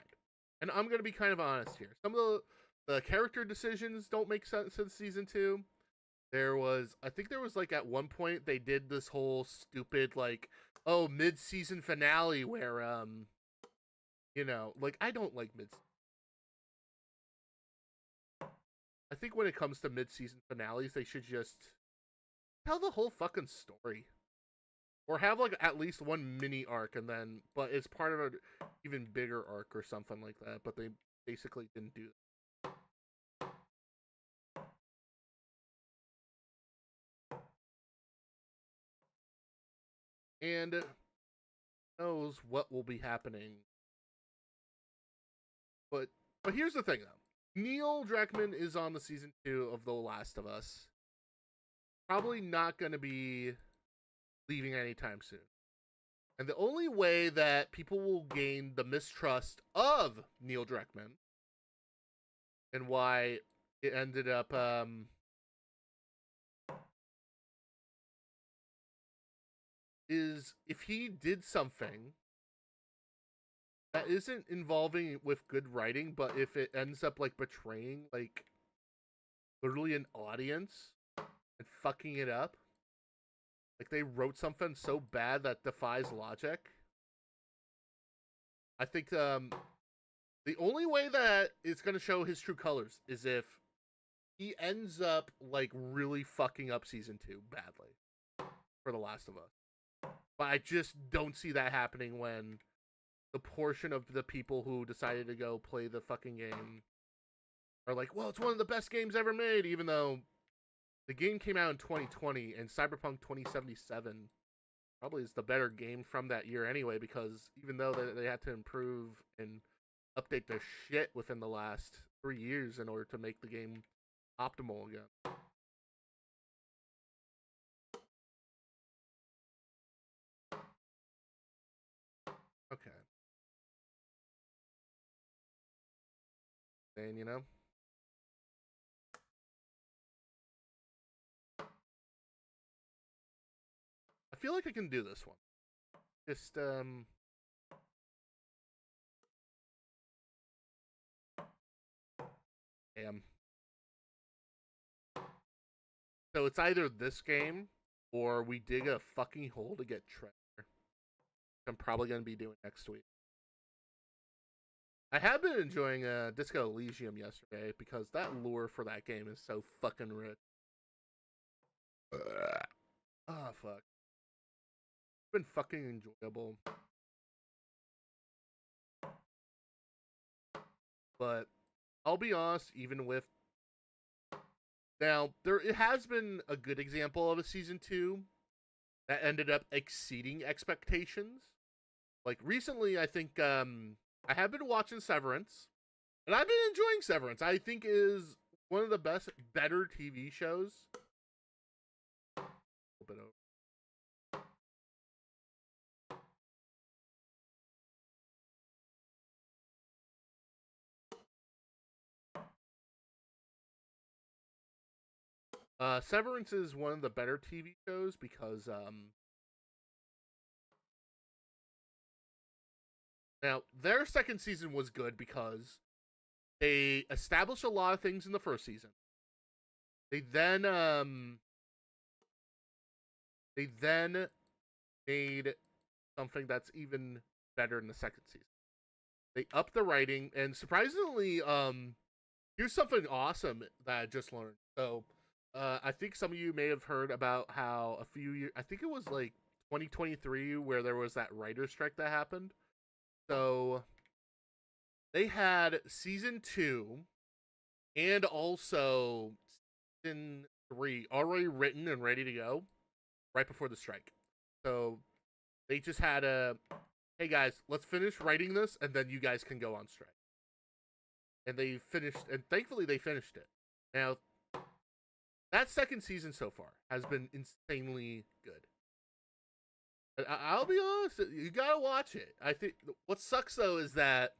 And I'm going to be kind of honest here. Some of the character decisions don't make sense in season 2. I think there was like at one point they did this whole stupid like, oh, mid-season finale where like I don't like mid. I think when it comes to mid-season finales, they should just tell the whole fucking story, or have like at least one mini arc, and then but it's part of an even bigger arc or something like that. But they basically didn't do that. And knows what will be happening. But here's the thing though. Neil Druckmann is on the season 2 of The Last of Us. Probably not going to be leaving anytime soon. And the only way that people will gain the mistrust of Neil Druckmann and why it ended up is if he did something that isn't involving with good writing, but if it ends up like betraying like literally an audience and fucking it up, like they wrote something so bad that defies logic. I think the only way that it's going to show his true colors is if he ends up like really fucking up season 2 badly for The Last of Us. But I just don't see that happening when the portion of the people who decided to go play the fucking game are like, well, it's one of the best games ever made, even though the game came out in 2020 and Cyberpunk 2077 probably is the better game from that year anyway, because even though they had to improve and update their shit within the last 3 years in order to make the game optimal again. Okay. And I feel like I can do this one. Just damn. So it's either this game or we dig a fucking hole to get treasure. I'm probably going to be doing next week. I have been enjoying Disco Elysium yesterday because that lure for that game is so fucking rich. Ah, fuck. It's been fucking enjoyable. But I'll be honest, even with now, it has been a good example of a season 2 that ended up exceeding expectations. Like recently, I think I have been watching Severance, and I've been enjoying Severance. I think is one of the better TV shows. A little bit over. Severance is one of the better TV shows because now their second season was good because they established a lot of things in the first season. They then made something that's even better in the second season. They upped the writing, and surprisingly, here's something awesome that I just learned. So, I think some of you may have heard about how a few years, I think it was like 2023, where there was that writer's strike that happened. So, they had season 2 and also season 3 already written and ready to go right before the strike. So, they just had hey guys, let's finish writing this, and then you guys can go on strike. And they finished, and thankfully they finished it. Now, that second season so far has been insanely good. I'll be honest, you gotta watch it. I think what sucks though is that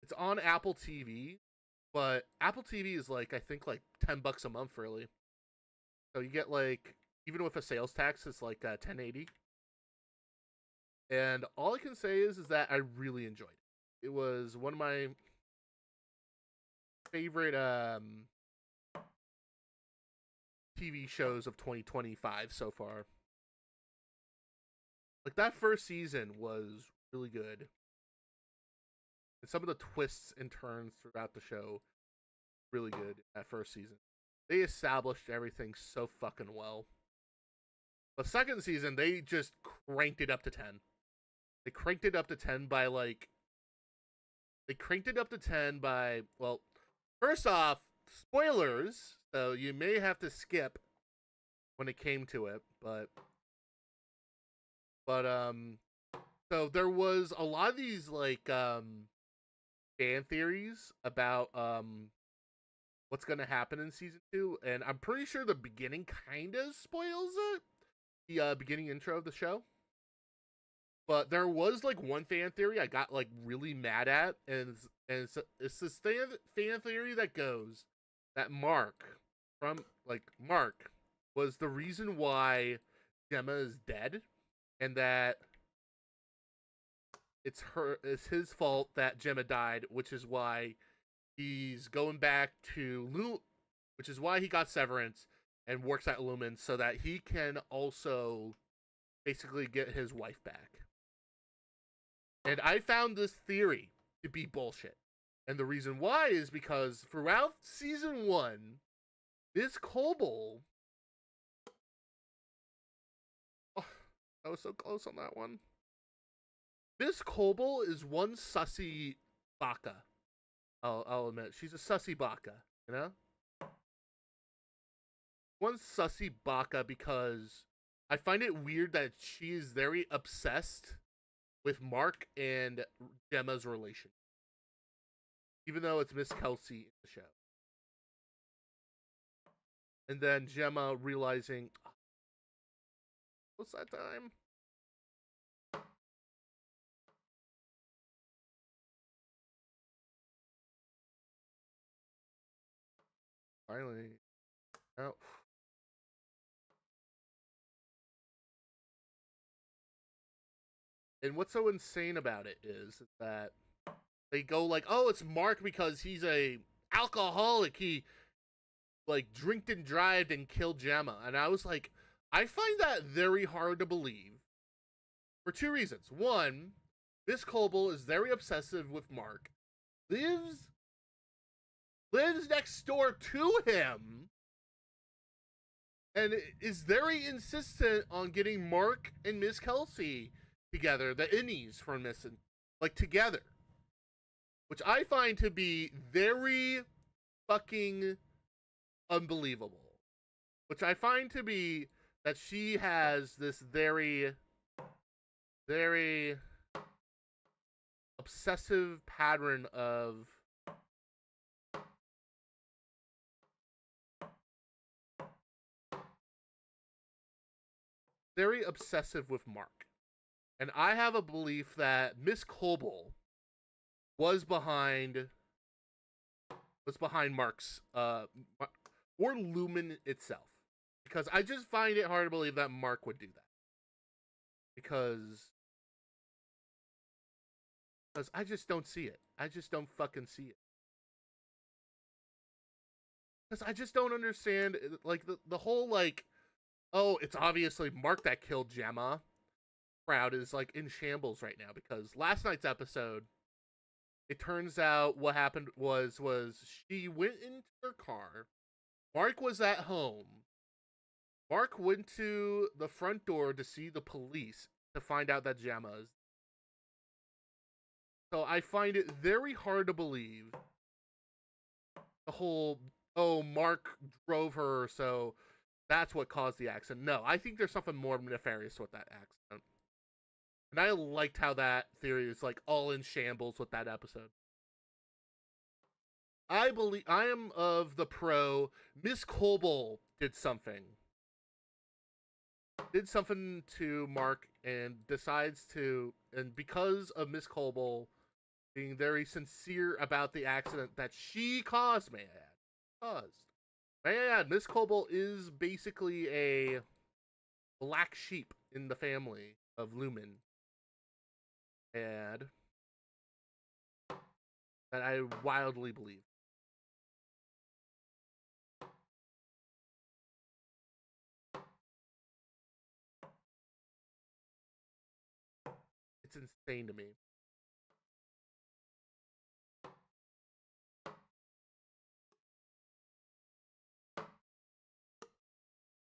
it's on Apple TV, but Apple TV is like I think like $10 a month really. So you get like even with a sales tax, it's like 1080. And all I can say is that I really enjoyed it. It was one of my favorite TV shows of 2025 so far. Like that first season was really good. And some of the twists and turns throughout the show really good that first season. They established everything so fucking well. But second season, they just cranked it up to 10. They cranked it up to 10 by like they cranked it up to 10 by well, first off, spoilers, so you may have to skip when it came to it, but so there was a lot of these like fan theories about what's going to happen in season 2, and I'm pretty sure the beginning kind of spoils it, the beginning intro of the show. But there was like one fan theory I got like really mad at, and it's this fan theory that goes that Mark was the reason why Gemma is dead, and that it's his fault that Gemma died, which is why he's going back to which is why he got severance and works at Lumen so that he can also basically get his wife back. And I found this theory to be bullshit. And the reason why is because throughout season 1, Miss Coble... Oh, I was so close on that one. Miss Coble is one sussy baka. I'll admit, she's a sussy baka, you know? One sussy baka because I find it weird that she is very obsessed with Mark and Gemma's relation. Even though it's Miss Kelsey in the show. And then Gemma realizing, oh, what's that time? Finally. Oh. And what's so insane about it is that they go like, oh, it's Mark because he's a alcoholic. He like drinked and drived and killed Gemma. And I was like, I find that very hard to believe for two reasons. One, Miss Coble is very obsessive with Mark, lives next door to him, and is very insistent on getting Mark and Miss Kelsey together, the innies from Missing, like together, which I find to be very fucking unbelievable. Which I find to be that she has this very, very obsessive pattern of very obsessive with Mark. And I have a belief that Miss Coble was behind Mark's or Lumen itself. Because I just find it hard to believe that Mark would do that. Because I just don't see it. I just don't fucking see it. Because I just don't understand, like, the whole, like, oh, it's obviously Mark that killed Gemma crowd is, like, in shambles right now. Because last night's episode, it turns out what happened was she went into her car. Mark was at home. Mark went to the front door to see the police to find out that Gemma is. So I find it very hard to believe the whole, oh, Mark drove her, so that's what caused the accident. No, I think there's something more nefarious with that accident. And I liked how that theory is like all in shambles with that episode. I am of the pro Miss Coble did something. did something to Mark and decides to, and because of Miss Coble being very sincere about the accident that she caused, may I add, Miss Coble is basically a black sheep in the family of Lumen, and that I wildly believe. It's insane to me.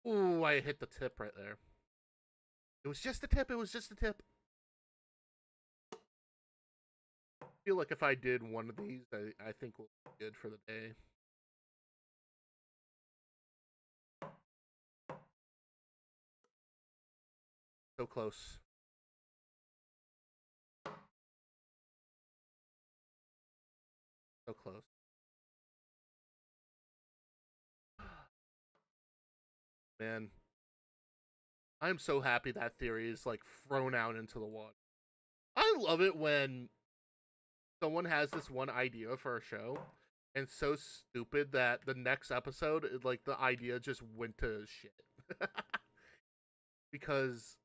Ooh, I hit the tip right there. It was just a tip. It was just a tip. I feel like if I did one of these, I think we'll be good for the day. So close. So close. Man, I'm so happy that theory is like thrown out into the water. I love it when someone has this one idea for a show and so stupid that the next episode, like the idea just went to shit. Because,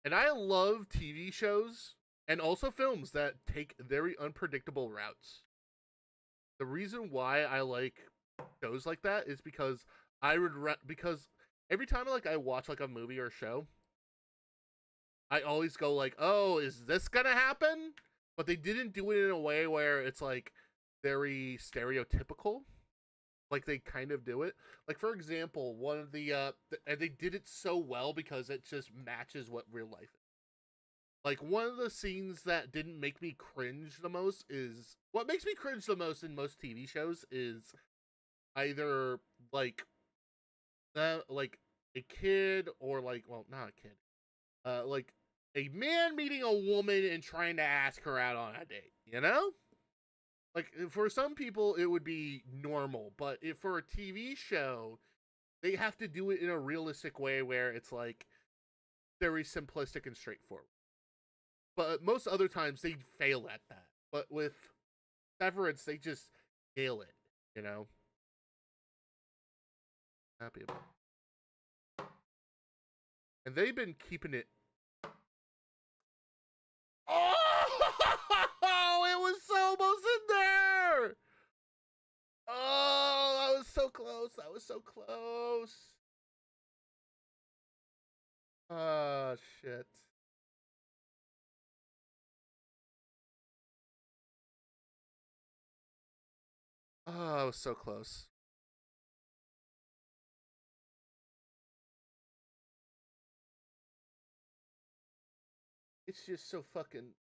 and I love TV shows and also films that take very unpredictable routes. The reason why I like shows like that is because because every time I watch like a movie or a show, I always go like, "Oh, is this gonna happen?" But they didn't do it in a way where it's like very stereotypical. Like they kind of do it. Like for example, one of and they did it so well because it just matches what real life is. Like one of the scenes that didn't make me cringe the most is what makes me cringe the most in most TV shows is either like a kid or like, well, not a kid, like a man meeting a woman and trying to ask her out on a date, you know? Like for some people it would be normal, but if for a TV show, they have to do it in a realistic way where it's like very simplistic and straightforward. But most other times they fail at that. But with Severance, they just nail it, you know? Happy about it. And they've been keeping it. Oh, it was so almost in there. Oh, that was so close. That was so close. Oh, shit. Oh, it was so close. It's just so fucking.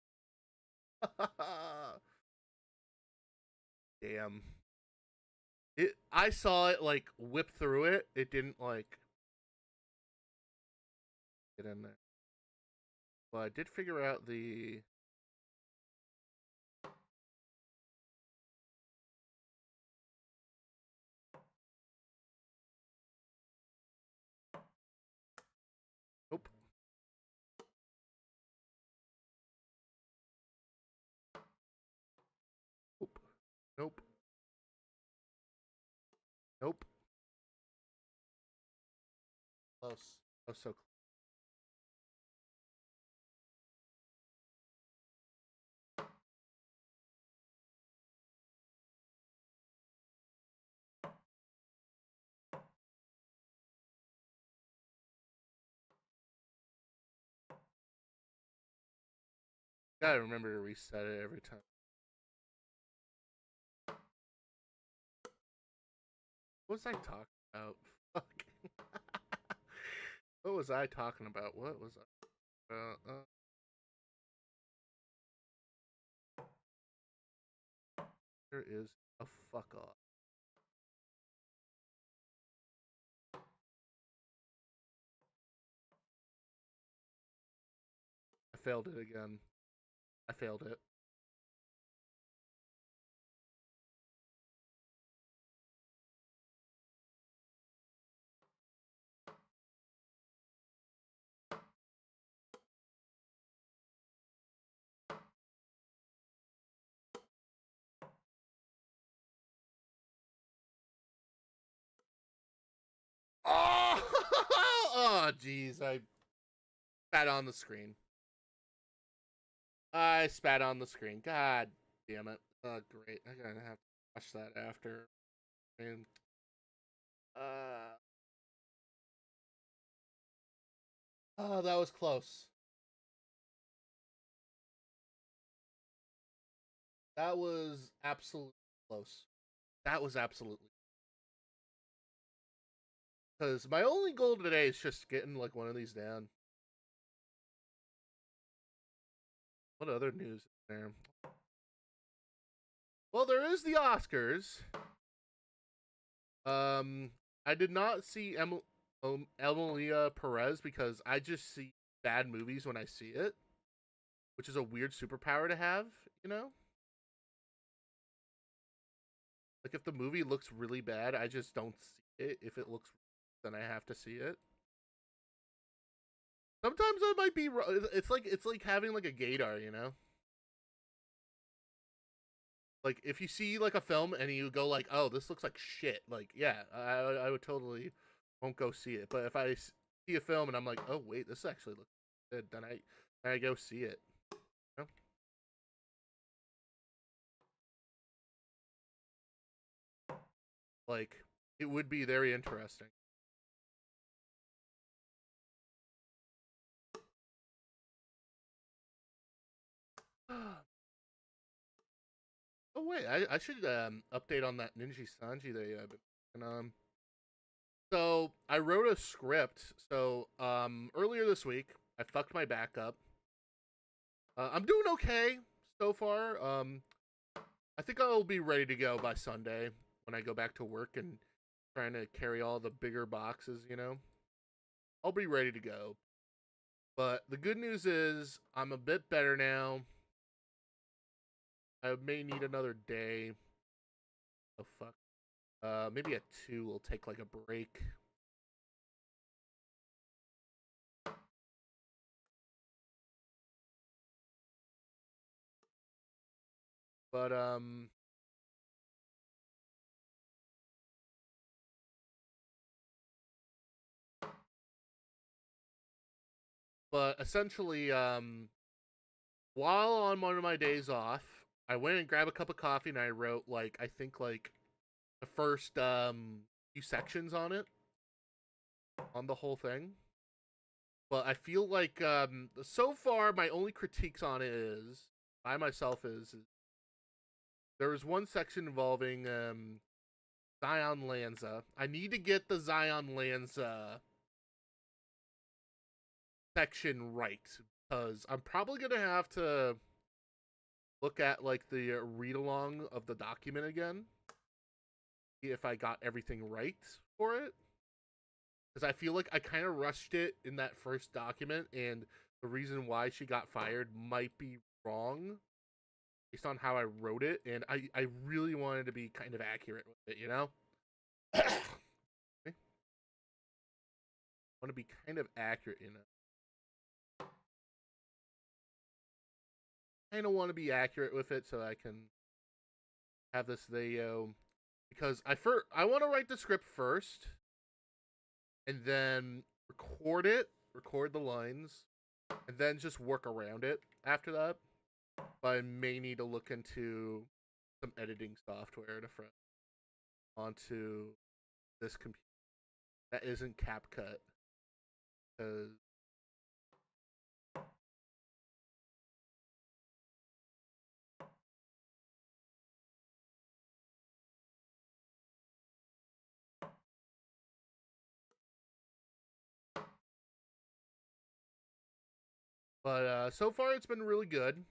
Damn. I saw it like whip through it. It didn't like get in there. Well, I did figure out the. Nope. Nope. Nope. Nope. Close. Oh, so close. Gotta remember to reset it every time. What was I talking about? Fuck. What was I talking about? What was I? There is a fuck off. I failed it again. I failed it. Oh, jeez. I spat on the screen. I spat on the screen. God damn it. Oh, great. I'm going to have to watch that after. And, uh, oh, that was close. That was absolutely close. That was absolutely. Because my only goal today is just getting like one of these down. What other news is there? Well, there is the Oscars. I did not see Emilia Perez because I just see bad movies when I see it, which is a weird superpower to have, you know? Like if the movie looks really bad, I just don't see it. If it looks, then I have to see it. Sometimes I might be. It's like having like a gaydar, you know. Like if you see like a film and you go like, "Oh, this looks like shit," like yeah, I would totally won't go see it. But if I see a film and I'm like, "Oh wait, this actually looks good," then I go see it. You know? Like it would be very interesting. Oh wait, I should update on that Ninja Sanji that I've been working on. So I wrote a script. So earlier this week I fucked my back up. I'm doing okay so far. I think I'll be ready to go by Sunday when I go back to work and trying to carry all the bigger boxes. You know, I'll be ready to go. But the good news is I'm a bit better now. I may need another day. Oh fuck. Maybe at 2 we'll take like a break. But essentially while on one of my days off, I went and grabbed a cup of coffee and I wrote like I think like the first few sections on it, on the whole thing. But I feel like so far my only critiques on it is by myself is there was one section involving Zion Lanza. I need to get the Zion Lanza section right because I'm probably gonna have to look at like the read along of the document again, see if I got everything right for it. Because I feel like I kind of rushed it in that first document, and the reason why she got fired might be wrong based on how I wrote it, and I really wanted to be kind of accurate with it, you know? I want to be kind of accurate, you know? Kind of want to be accurate with it so I can have this video because I want to write the script first and then record the lines, and then just work around it after that. But I may need to look into some editing software to front onto this computer that isn't CapCut. Because but so far it's been really good.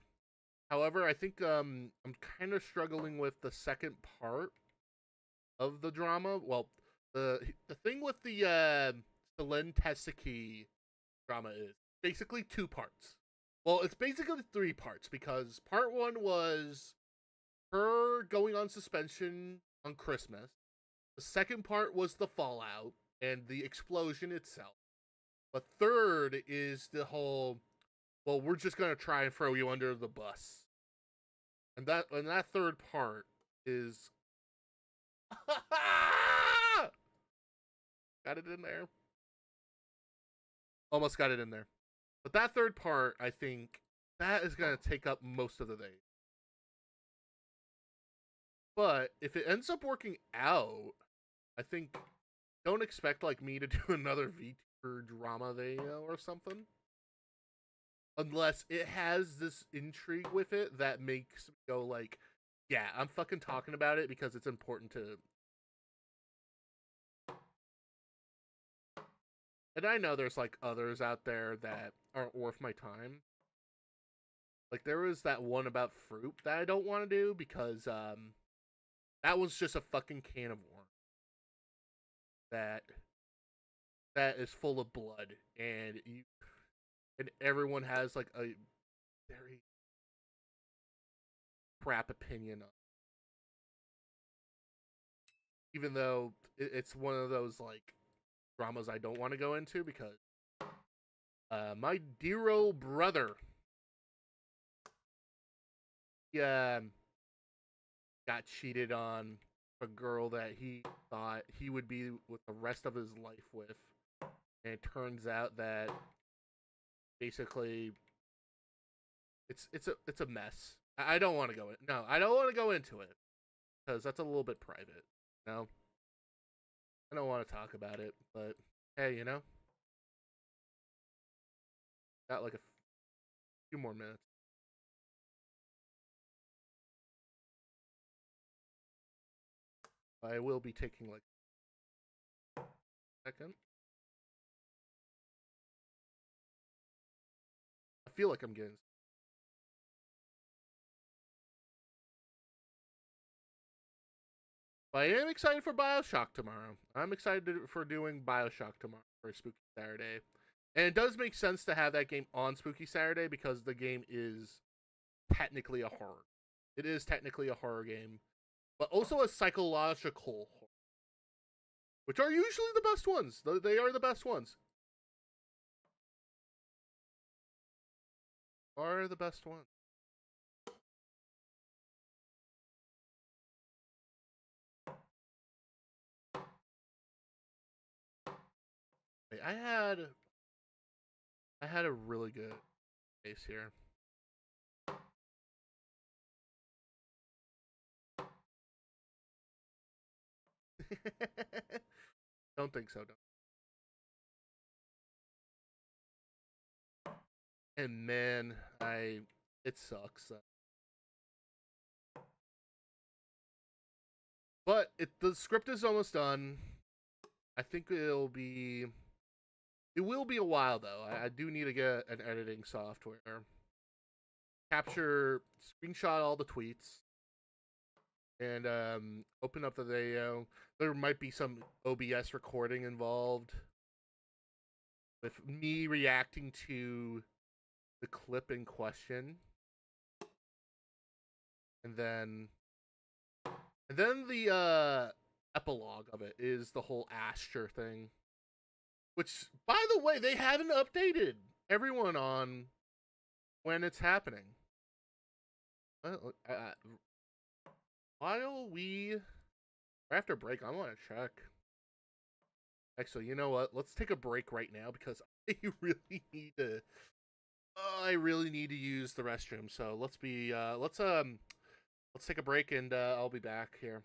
However, I think I'm kind of struggling with the second part of the drama. Well, the thing with the Selene Tesiki drama is basically 2 parts. Well, it's basically 3 parts because part 1 was her going on suspension on Christmas. The second part was the fallout and the explosion itself. The third is the whole, well, we're just gonna try and throw you under the bus. And that third part is got it in there. Almost got it in there. But that third part, I think, that is going to take up most of the day. But if it ends up working out, I think don't expect like me to do another VTuber drama video or something. Unless it has this intrigue with it that makes me go like, yeah, I'm fucking talking about it because it's important to. And I know there's like others out there that aren't worth my time. Like there was that one about fruit that I don't want to do because that was just a fucking can of worms that is full of blood and everyone has like a very crap opinion on it. Even though it's one of those like dramas I don't want to go into because my dear old brother he, got cheated on a girl that he thought he would be with the rest of his life with, and it turns out that basically it's a mess. I don't want to go in. No, I don't want to go into it because that's a little bit private. No, I don't want to talk about it. But hey, got like a few more minutes. I will be taking like a second. I feel like I'm getting. But I am excited for Bioshock tomorrow. I'm excited for doing Bioshock tomorrow for Spooky Saturday. And it does make sense to have that game on Spooky Saturday because the game is technically a horror. It is technically a horror game, but also a psychological horror, which are usually the best ones. They are the best ones. Are the best ones. I had a really good case here. Don't think so. Don't. And man, it sucks. But the script is almost done. I think it will be a while though. I do need to get an editing software. Capture, screenshot all the tweets, and open up the video. There might be some OBS recording involved with me reacting to the clip in question, and then the epilogue of it is the whole Asher thing. Which, by the way, they haven't updated everyone on when it's happening. While we after break, I want to check. Actually, you know what? Let's take a break right now because I really need to. I really need to use the restroom. So let's take a break and I'll be back here.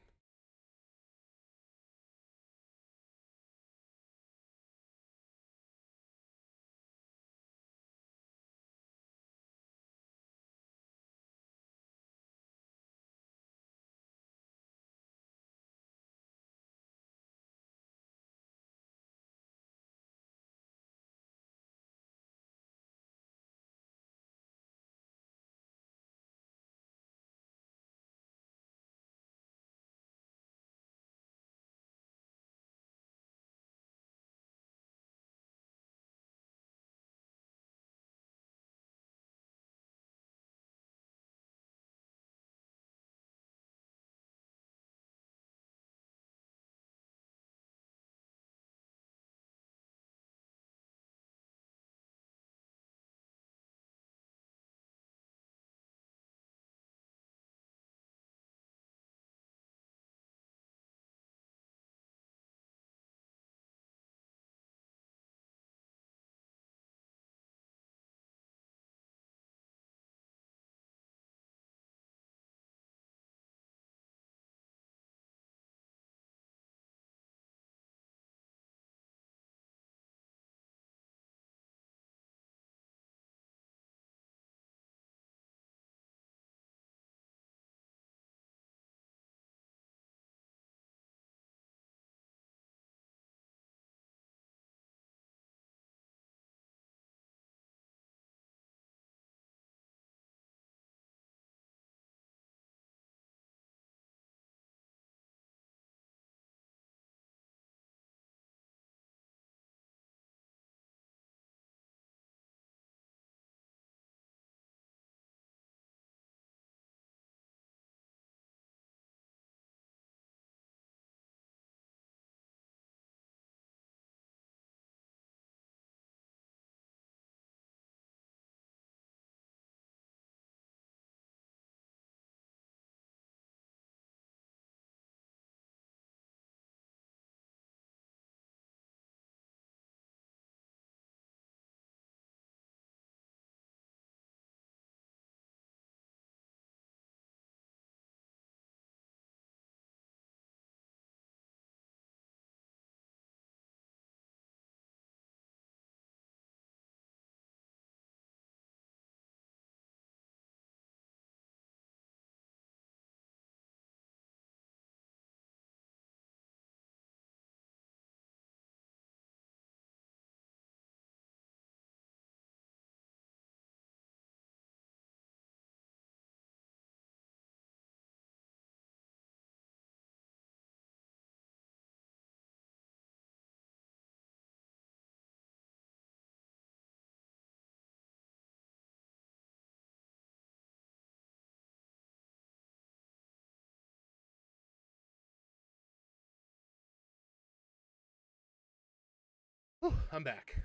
Whew, I'm back.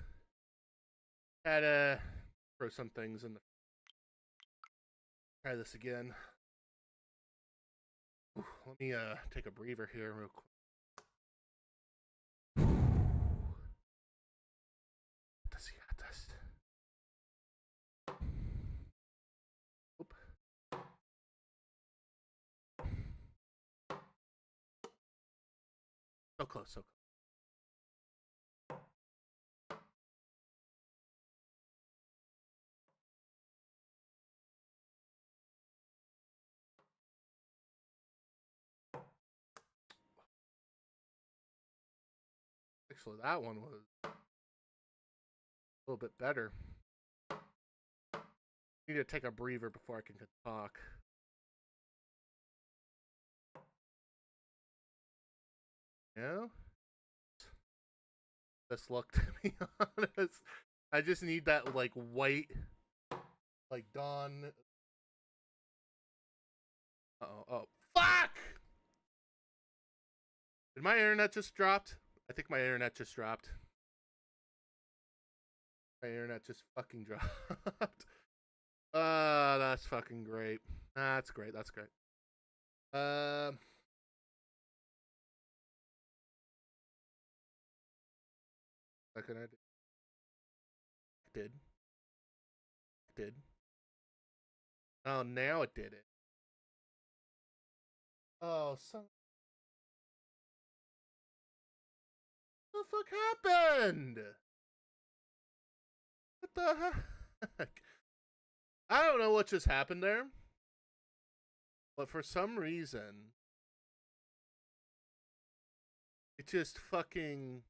Had to throw some things in the. Try this again. Whew, let me take a breather here real quick. Does he got this? Oop. So close, so close. Actually, that one was a little bit better. Need to take a breather before I can talk. Yeah? This look, to be honest. I just need that, like, white, like, dawn. Uh-oh. Oh, fuck! Did my internet just dropped? I think my internet just dropped. My internet just fucking dropped. That's fucking great. That's great. That's great. What can I do? Did. Oh, now it did it. Oh, what the fuck happened? What the heck? I don't know what just happened there, but for some reason, it just fucking,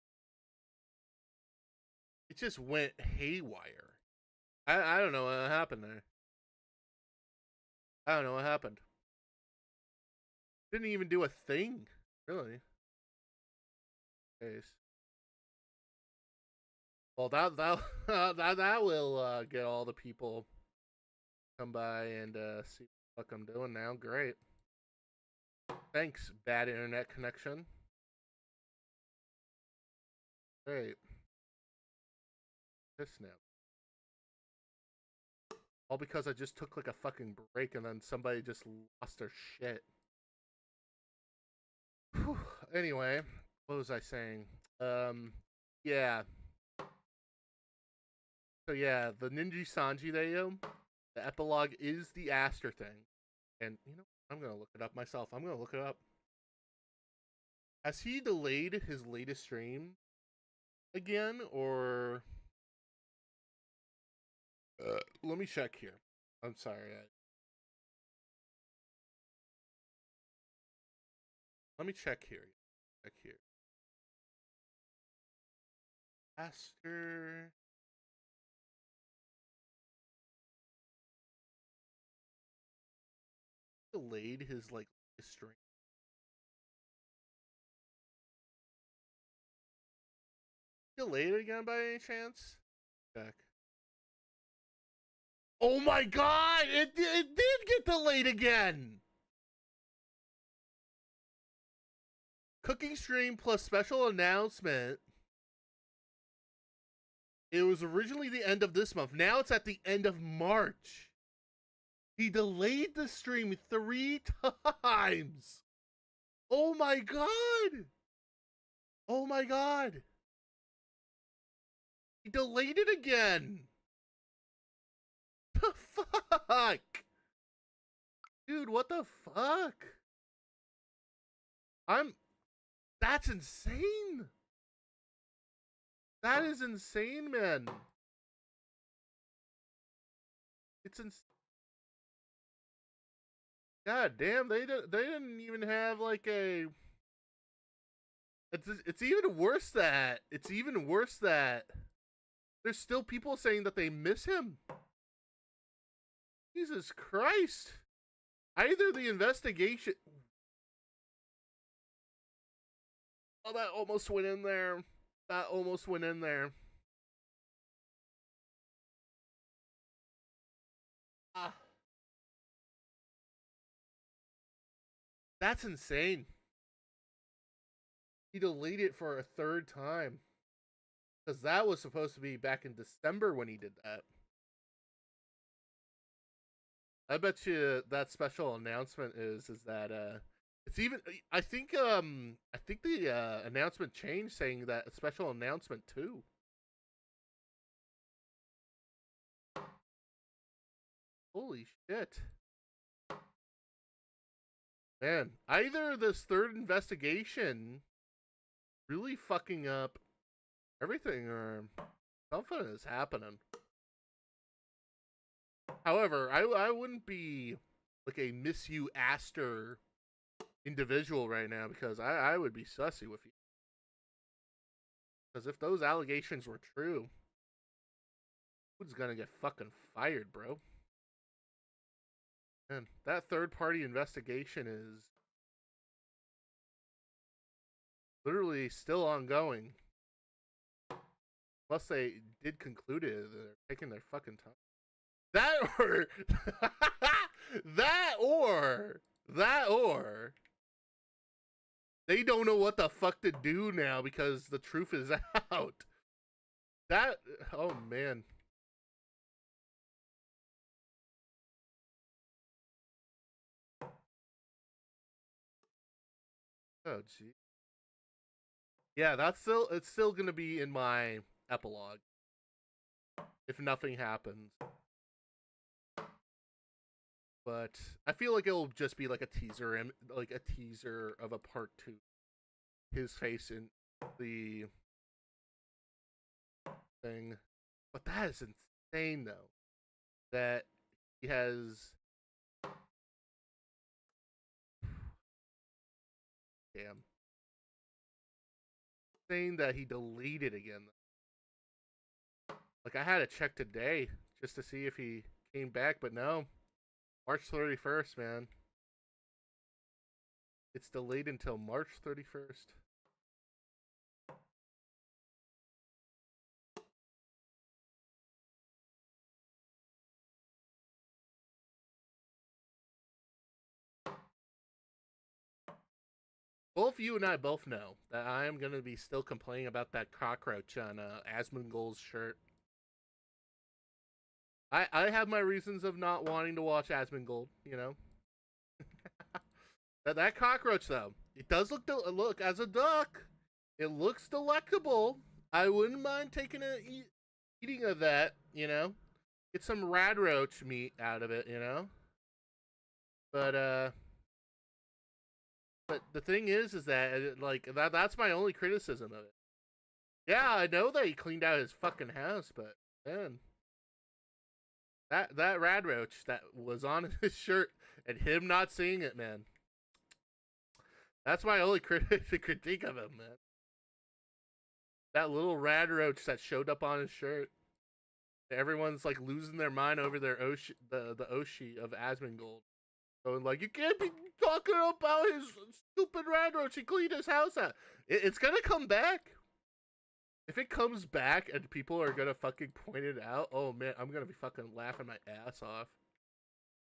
it just went haywire. I don't know what happened there. I don't know what happened. Didn't even do a thing, really. Case. Well, that will get all the people come by and see what I'm doing now. Great. Thanks, bad internet connection. Great. This now. All because I just took like a fucking break and then somebody just lost their shit. Whew. Anyway, what was I saying? Yeah. So yeah, the Ninja Sanji video, the epilogue is the Aster thing. And you know, I'm gonna look it up myself. I'm gonna look it up. Has he delayed his latest stream again, or let me check here. I'm sorry. Let me check here. Check here. Aster. Delayed his like stream. Delayed it again by any chance? Check. Oh my god! It did get delayed again! Cooking stream plus special announcement. It was originally the end of this month. Now it's at the end of March. He delayed the stream 3 times. Oh my god! Oh my god! He delayed it again! The fuck? Dude, what the fuck? That's insane! That is insane, man. It's God damn, they didn't even have like a. It's even worse that there's still people saying that they miss him. Jesus Christ! Either the investigation. Oh, that almost went in there. That almost went in there. Ah. That's insane. He deleted it for a third time. Because that was supposed to be back in December when he did that. I bet you that special announcement is that it's even I think the announcement changed saying that a special announcement too. Holy shit. Man, either this third investigation really fucking up everything or something is happening. However, I wouldn't be like a miss you Aster individual right now because I would be sussy with you. Because if those allegations were true, who's gonna get fucking fired, bro? And that third party investigation is literally still ongoing. Plus, they did conclude it. They're taking their fucking time. That or that or they don't know what the fuck to do now because the truth is out. That, oh man. Oh gee. Yeah, it's still gonna be in my epilogue if nothing happens. But I feel like it'll just be like a teaser, like a teaser of a part 2. His face in the thing. But that is insane, though. That he has. Damn. Saying that he deleted again. Like, I had to check today just to see if he came back, but no. March 31st, man. It's delayed until March 31st. Both you and I both know that I am going to be still complaining about that cockroach on Asmongold's shirt. I have my reasons of not wanting to watch Asmongold, you know. that cockroach, though, it does look as a duck. It looks delectable. I wouldn't mind taking eating of that, you know. Get some radroach meat out of it, you know. But the thing is that like that's my only criticism of it. Yeah, I know that he cleaned out his fucking house, but man, that radroach that was on his shirt and him not seeing it, man. That's my only critique of him, man. That little radroach that showed up on his shirt. Everyone's like losing their mind over their the Oshi of Asmongold. Going like, you can't be talking about his stupid radroach. He cleaned his house out. It's gonna come back. If it comes back and people are gonna fucking point it out, oh man, I'm gonna be fucking laughing my ass off.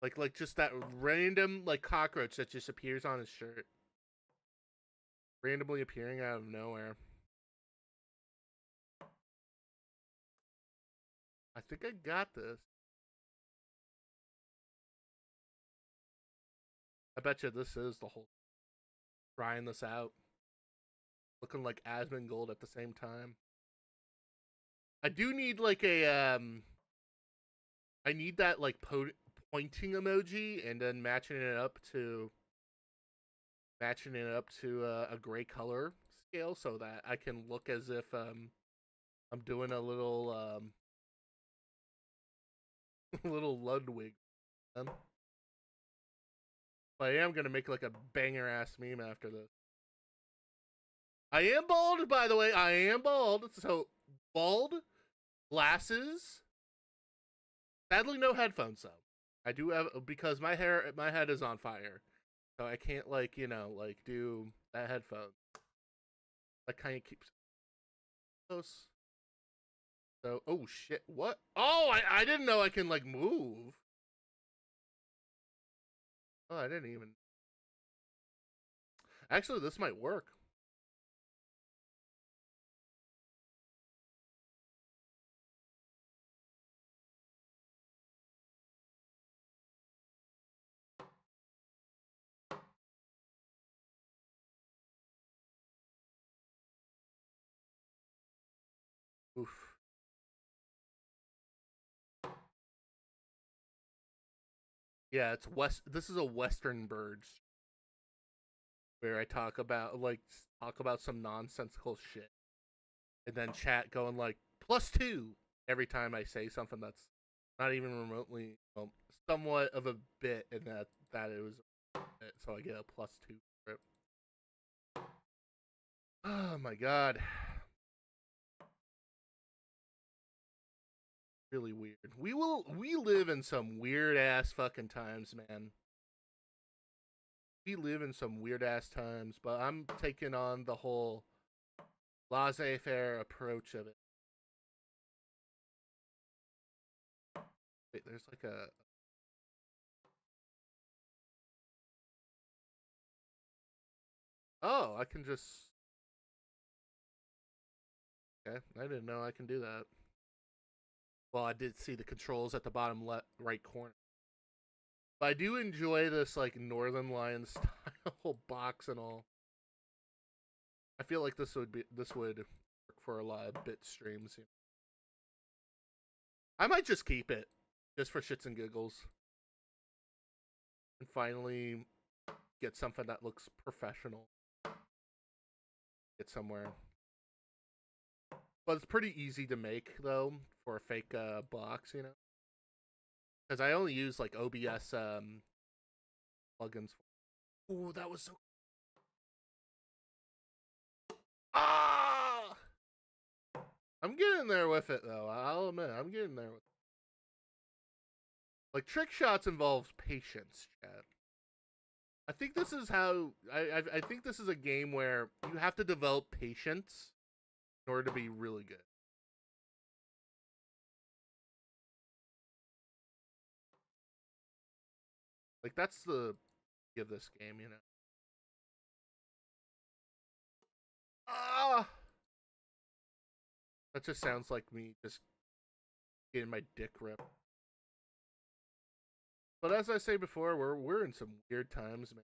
Like just that random like cockroach that just appears on his shirt, randomly appearing out of nowhere. I think I got this. I bet you this is the whole trying this out, looking like Asmongold at the same time. I do need like a I need that like pointing emoji and then matching it up to a gray color scale so that I can look as if I'm doing a little little Ludwig. But I am gonna make like a banger ass meme after this. I am bald, by the way. I am bald. So bald, glasses. Sadly, no headphones though. I do have because my head is on fire, so I can't like like do that headphone. That kind of keeps close. So oh shit, what? Oh, I didn't know I can like move. Oh, I didn't even. Actually, this might work. Yeah, it's West. This is a Western Birds where I talk about some nonsensical shit, and then chat going like +2 every time I say something that's not even remotely somewhat of a bit, and that it was a bit, so I get a +2 for it. Oh my god. Really weird. We live in some weird ass fucking times, man. We live in some weird ass times, but I'm taking on the whole laissez-faire approach of it. Wait, there's like a oh, I can just okay. I didn't know I can do that. Well, I did see the controls at the bottom left right corner. But I do enjoy this like Northern Lion style box and all. I feel like this would work for a lot of bit streams. You know? I might just keep it just for shits and giggles, and finally get something that looks professional. Get somewhere, but it's pretty easy to make though for a fake box, you know, because I only use like OBS plugins. Ooh, that was so. Ah! I'm getting there with it though. I'll admit, I'm getting there with it. Like trick shots involves patience, Chad. I think this is how I think this is a game where you have to develop patience in order to be really good. Like that's the of this game, you know. Ah, that just sounds like me just getting my dick ripped. But as I say before, we're in some weird times, man.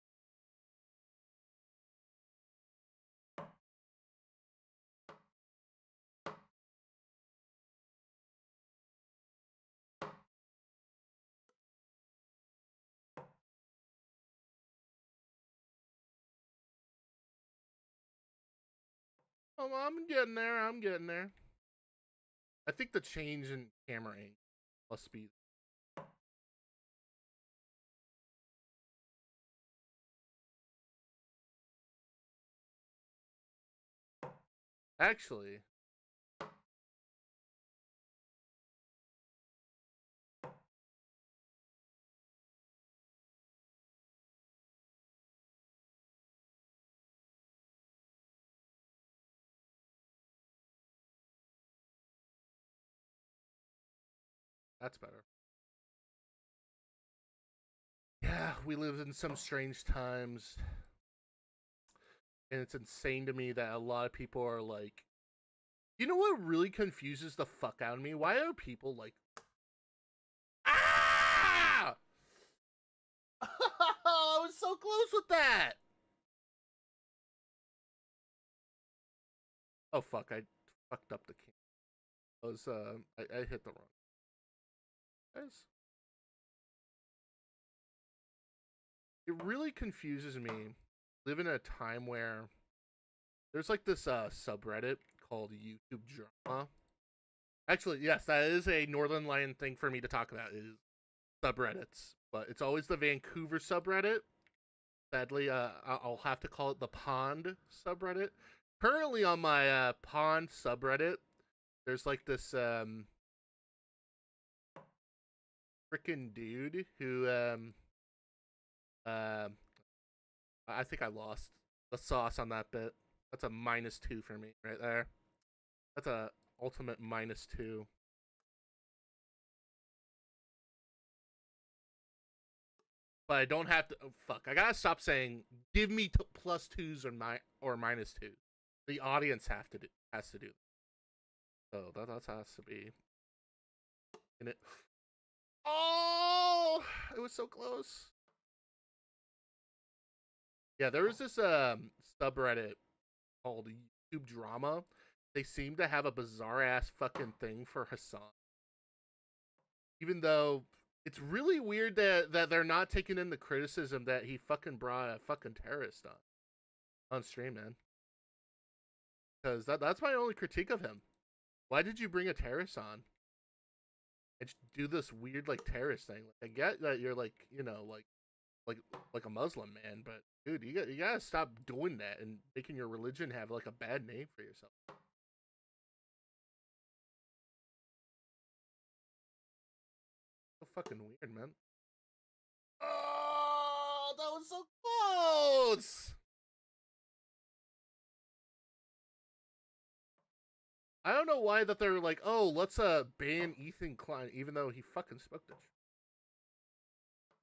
Oh, I'm getting there. I'm getting there. I think the change in camera angle must be. Actually, that's better. Yeah, we live in some strange times. And it's insane to me that a lot of people are like, you know what really confuses the fuck out of me? Why are people like, ah! I was so close with that. Oh fuck! I fucked up the camera. I was I hit the wrong. Guys, it really confuses me. Live in a time where there's like this subreddit called YouTube Drama. Actually, yes, that is a Northern Lion thing for me to talk about. Is subreddits, but it's always the Vancouver subreddit. Sadly, I'll have to call it the Pond subreddit. Currently on my Pond subreddit, there's like this freaking dude who uh, I think I lost the sauce on that bit. That's a -2 for me right there. That's a ultimate -2. But I don't have to. Oh, fuck! I gotta stop saying give me +2s or -2s. The audience has to do. So that has to be in it. Oh, it was so close. Yeah, there was this subreddit called YouTube Drama. They seem to have a bizarre ass fucking thing for Hassan. Even though It's really weird that they're not taking in the criticism that he fucking brought a fucking terrorist on stream, man. Because that's my only critique of him. Why did you bring a terrorist on and do this weird like terrorist thing? Like, I get that you're like, you know, like like a Muslim man, but dude, you gotta stop doing that and making your religion have like a bad name for yourself. So fucking weird, man. Oh, that was so close. I don't know why that they're like, oh, let's ban Ethan Klein, even though he fucking spoke this.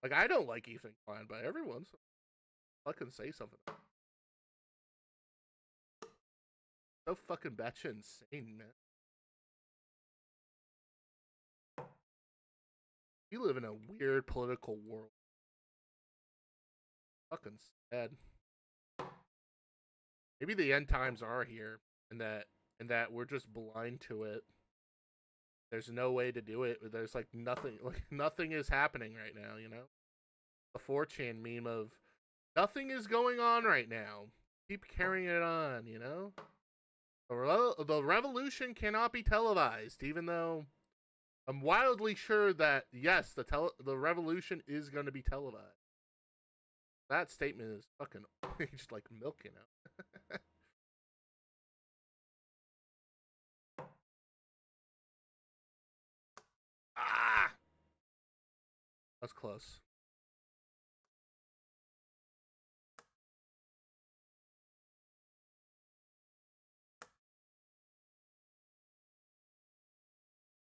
Like, I don't like Ethan Klein, but everyone's fucking say something. So fucking batshit insane, man. We live in a weird political world. Fucking sad. Maybe the end times are here, and that we're just blind to it. There's no way to do it. There's like nothing is happening right now, you know? The 4chan meme of nothing is going on right now. Keep carrying it on, you know? The revolution cannot be televised, even though I'm wildly sure that yes, the revolution is going to be televised. That statement is fucking just like milk, you know. Ah, that's close.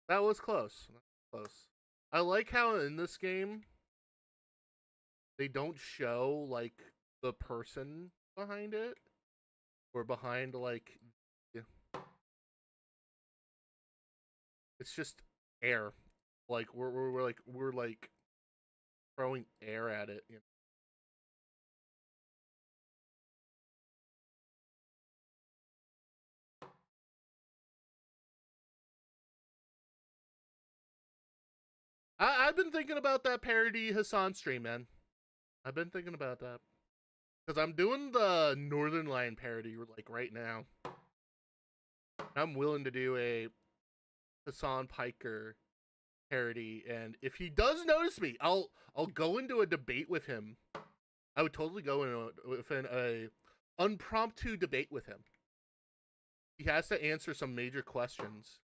That was close. Close. I like how in this game they don't show like the person behind it or behind like yeah. It's just air. Like we're like throwing air at it. You know? I've been thinking about that parody Hassan stream, man. I've been thinking about that because I'm doing the Northern Lion parody like right now. I'm willing to do a Hassan Piker parody, and if he does notice me, I'll go into a debate with him. I would totally go in a unpromptu debate with him. He has to answer some major questions.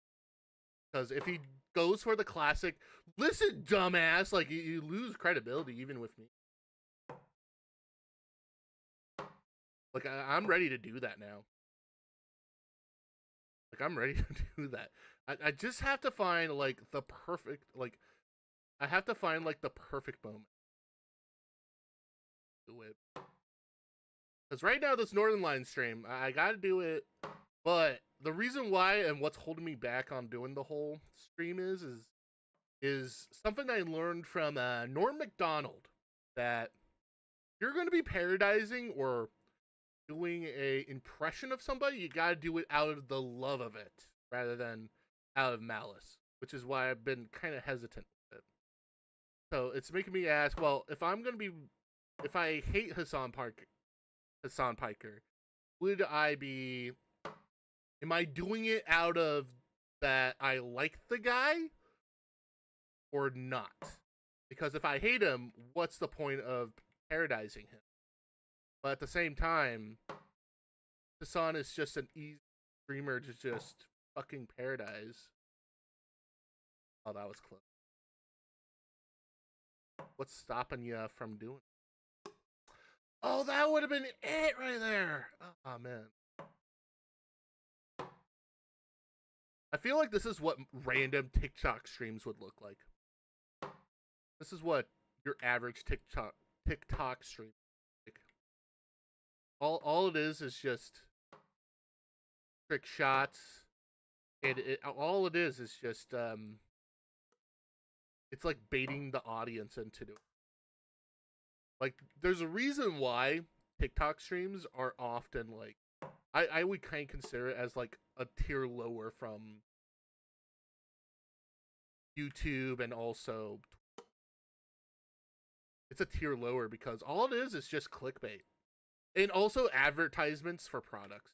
Because if he goes for the classic, listen, dumbass, like you lose credibility even with me. Like I'm ready to do that now. Like I'm ready to do that. I just have to find like the perfect like I have to find like the perfect moment. Do it. Because right now this Northern Line stream, I gotta do it. But the reason why and what's holding me back on doing the whole stream is something I learned from Norm Macdonald, that you're going to be parodizing or doing a impression of somebody, you got to do it out of the love of it rather than out of malice, which is why I've been kind of hesitant with it. So it's making me ask, well, if I hate Hassan Piker, would I be? Am I doing it out of that I like the guy or not? Because if I hate him, what's the point of parodizing him? But at the same time, Hassan is just an easy streamer to just fucking parodize. Oh, that was close. What's stopping you from doing it? Oh, that would have been it right there. Oh, man. I feel like this is what random TikTok streams would look like. This is what your average TikTok stream. Like. All it is just trick shots. All it is just it's like baiting the audience into it. Like there's a reason why TikTok streams are often like I would kind of consider it as like a tier lower from YouTube and also it's a tier lower because all it is just clickbait. And also advertisements for products.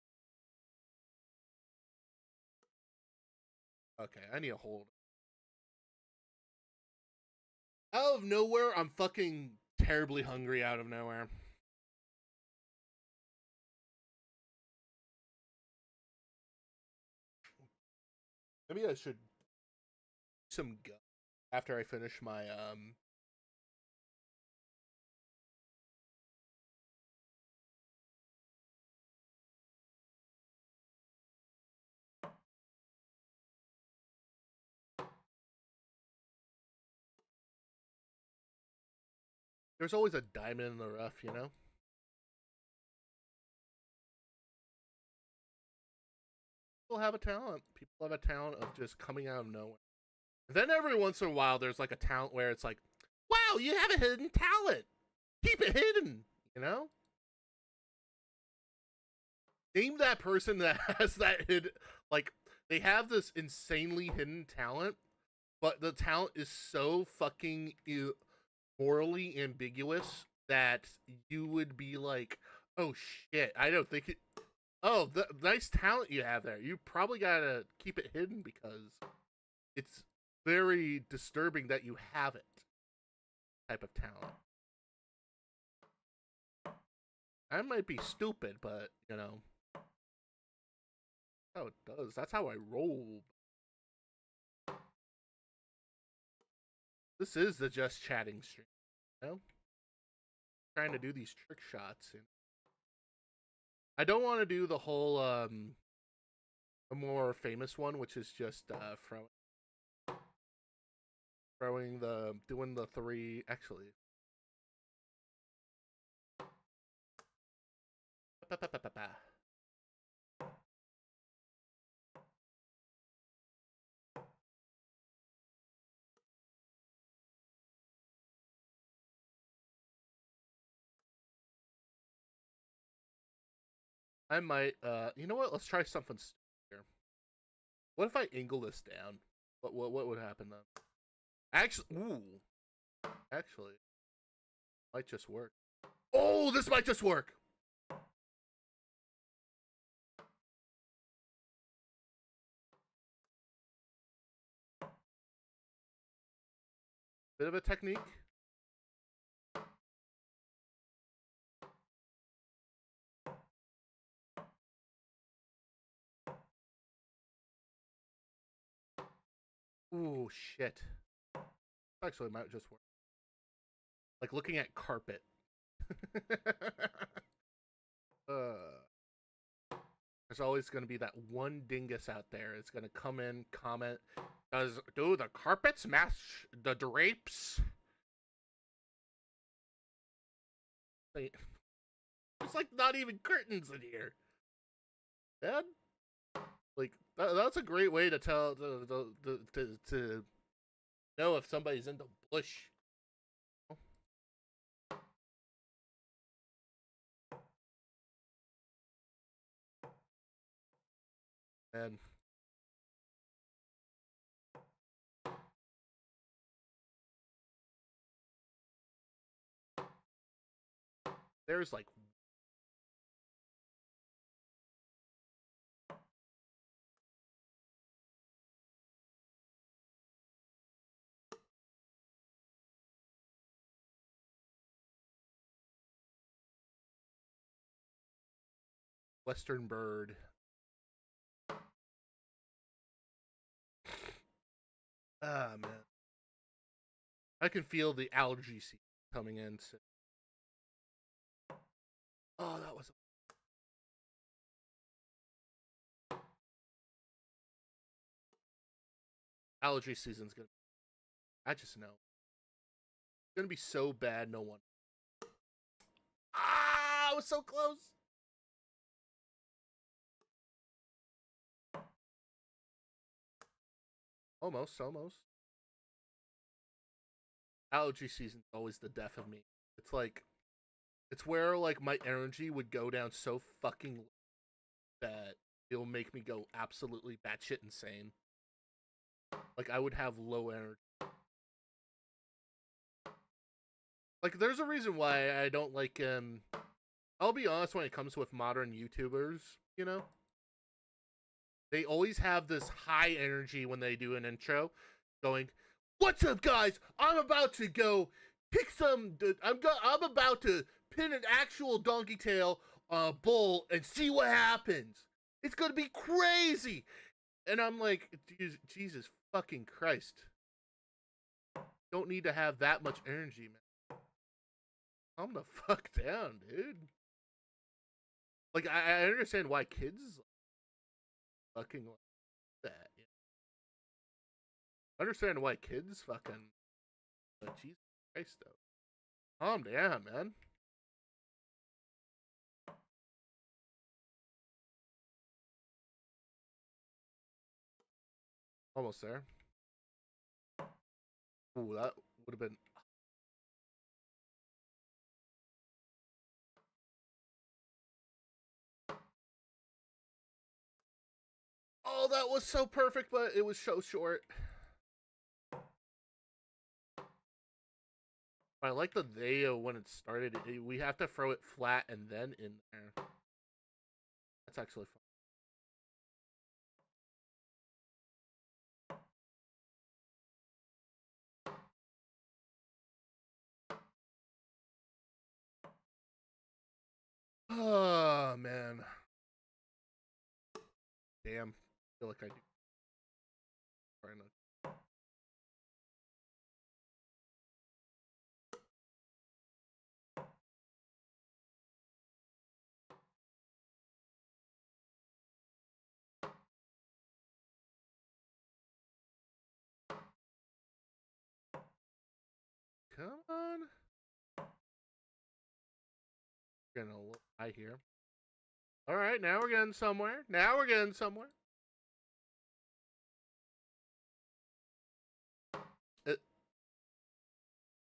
Okay, I need a hold. Out of nowhere, I'm fucking terribly hungry out of nowhere. Maybe I should some gum after I finish my there's always a diamond in the rough, you know? People have a talent. People have a talent of just coming out of nowhere. And then every once in a while, there's like a talent where it's like, wow, you have a hidden talent. Keep it hidden, you know? Name that person that has that hidden, like, they have this insanely hidden talent, but the talent is so fucking morally ambiguous that you would be like, oh shit, I don't think it. Oh, the nice talent you have there. You probably gotta keep it hidden because it's very disturbing that you have it. Type of talent. I might be stupid, but you know, that's how it does. That's how I roll. This is the just chatting stream. You know? Trying to do these trick shots. And I don't want to do the whole a more famous one, which is just doing the three. Actually, I might. You know what? Let's try something here. What if I angle this down? What would happen then? Actually, might just work. Oh, this might just work. Bit of a technique. Ooh, shit. Actually, might just work. Like looking at carpet. There's always going to be that one dingus out there. It's going to come in, comment. Do the carpets match the drapes? There's like not even curtains in here. Man, like that's a great way to tell to know if somebody's into bush. And there's like Western bird. Ah, man. I can feel the allergy season coming in. Oh, that was. Allergy season's gonna. I just know. It's gonna be so bad, no one. Ah, I was so close. Almost. Allergy season's always the death of me. It's like, it's where like my energy would go down so fucking that it'll make me go absolutely batshit insane. Like I would have low energy. Like, there's a reason why I don't like. I'll be honest, when it comes with modern YouTubers, you know, they always have this high energy when they do an intro, going, "What's up, guys? I'm about to go pick some. I'm about to pin an actual donkey tail bull and see what happens. It's gonna be crazy." And I'm like, Jesus fucking Christ! Don't need to have that much energy, man. Calm the fuck down, dude. Like, I understand why kids fucking like that. You know? I understand why kids fucking. But Jesus Christ, though. Calm down, man. Almost there. Ooh, that would have been. Oh, that was so perfect, but it was so short. I like the video when it started. We have to throw it flat and then in there. That's actually fun. Oh, man. Damn. I feel like I do. Trying to. Come on. Getting a little high here. All right, now we're getting somewhere. Now we're getting somewhere. It,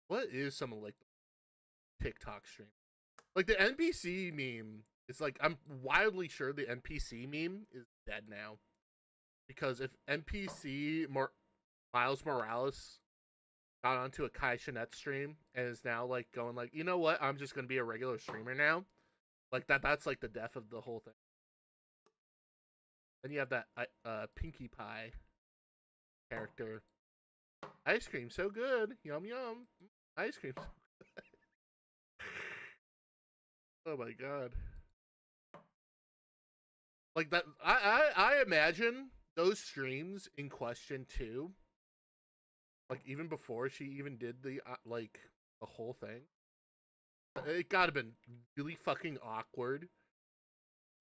what is some of like the TikTok stream? Like the NPC meme is like, I'm wildly sure the NPC meme is dead now, because if Miles Morales got onto a Kai Cenat stream and is now like going like, you know what, I'm just gonna be a regular streamer now. Like that's like the death of the whole thing. Then you have that Pinkie Pie character. Ice cream so good, yum yum. Ice cream. Oh my god. Like that, I imagine those streams in question too. Like even before she even did the like the whole thing, it gotta been really fucking awkward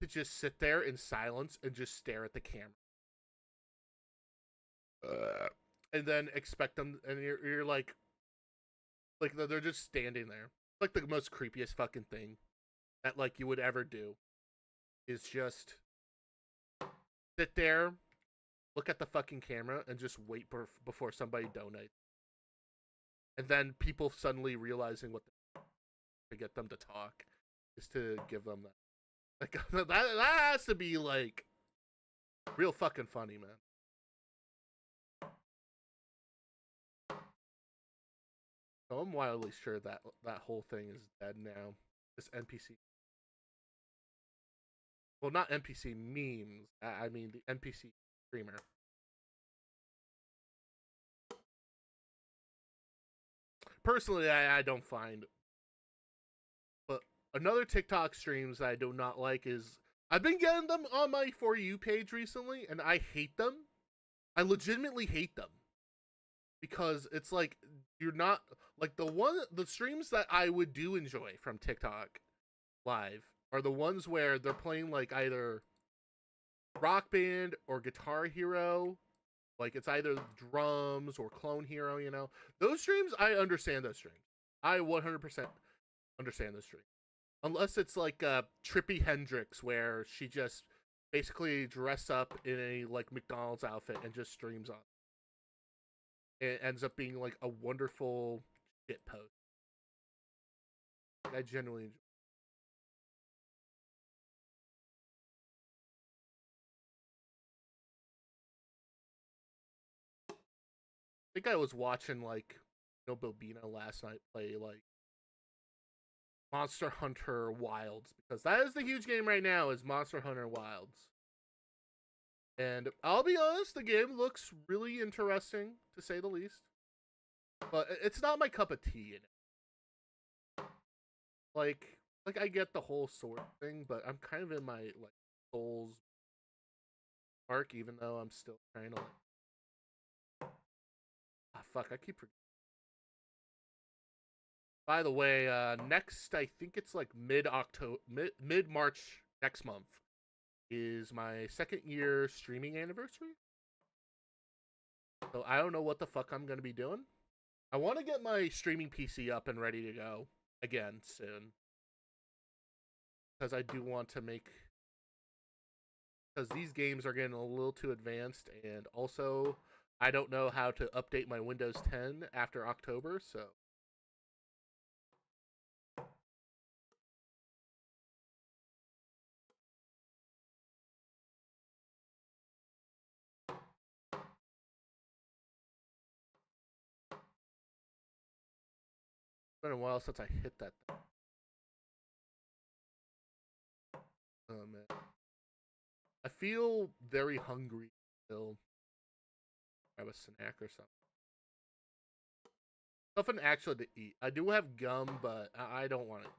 to just sit there in silence and just stare at the camera, and then expect them, and you're like they're just standing there. Like the most creepiest fucking thing that like you would ever do is just sit there, look at the fucking camera, and just wait before somebody donates, and then people suddenly realizing what to get them to talk is to give them that. Like that has to be like real fucking funny, man. So I'm wildly sure that that whole thing is dead now. This NPC, well, not NPC memes. I mean the NPC streamer. Personally, I don't find. But another TikTok streams that I do not like is, I've been getting them on my For You page recently, and I hate them. I legitimately hate them because it's like you're not like the streams that I would do enjoy from TikTok live are the ones where they're playing like either Rock Band or Guitar Hero. Like it's either drums or Clone Hero, you know. Those streams, I understand those streams. I 100% understand those streams. Unless it's like Trippy Hendrix, where she just basically dress up in a like McDonald's outfit and just streams on. It ends up being like a wonderful shit post. I genuinely enjoy. I think I was watching like No Bobina last night play like Monster Hunter Wilds, because that is the huge game right now, is Monster Hunter Wilds. And I'll be honest, the game looks really interesting, to say the least. But it's not my cup of tea in it. Like I get the whole sword thing, but I'm kind of in my like Souls arc, even though I'm still trying to like. Ah, fuck! I keep forgetting. By the way, next I think it's like mid March next month is my 2nd year streaming anniversary. So I don't know what the fuck I'm gonna be doing. I want to get my streaming PC up and ready to go again soon, because I do want to make, because these games are getting a little too advanced, and also I don't know how to update my Windows 10 after October, so it's been a while since I hit that thing. Oh man, I feel very hungry still. Grab a snack or something. Something actually to eat. I do have gum, but I don't want it.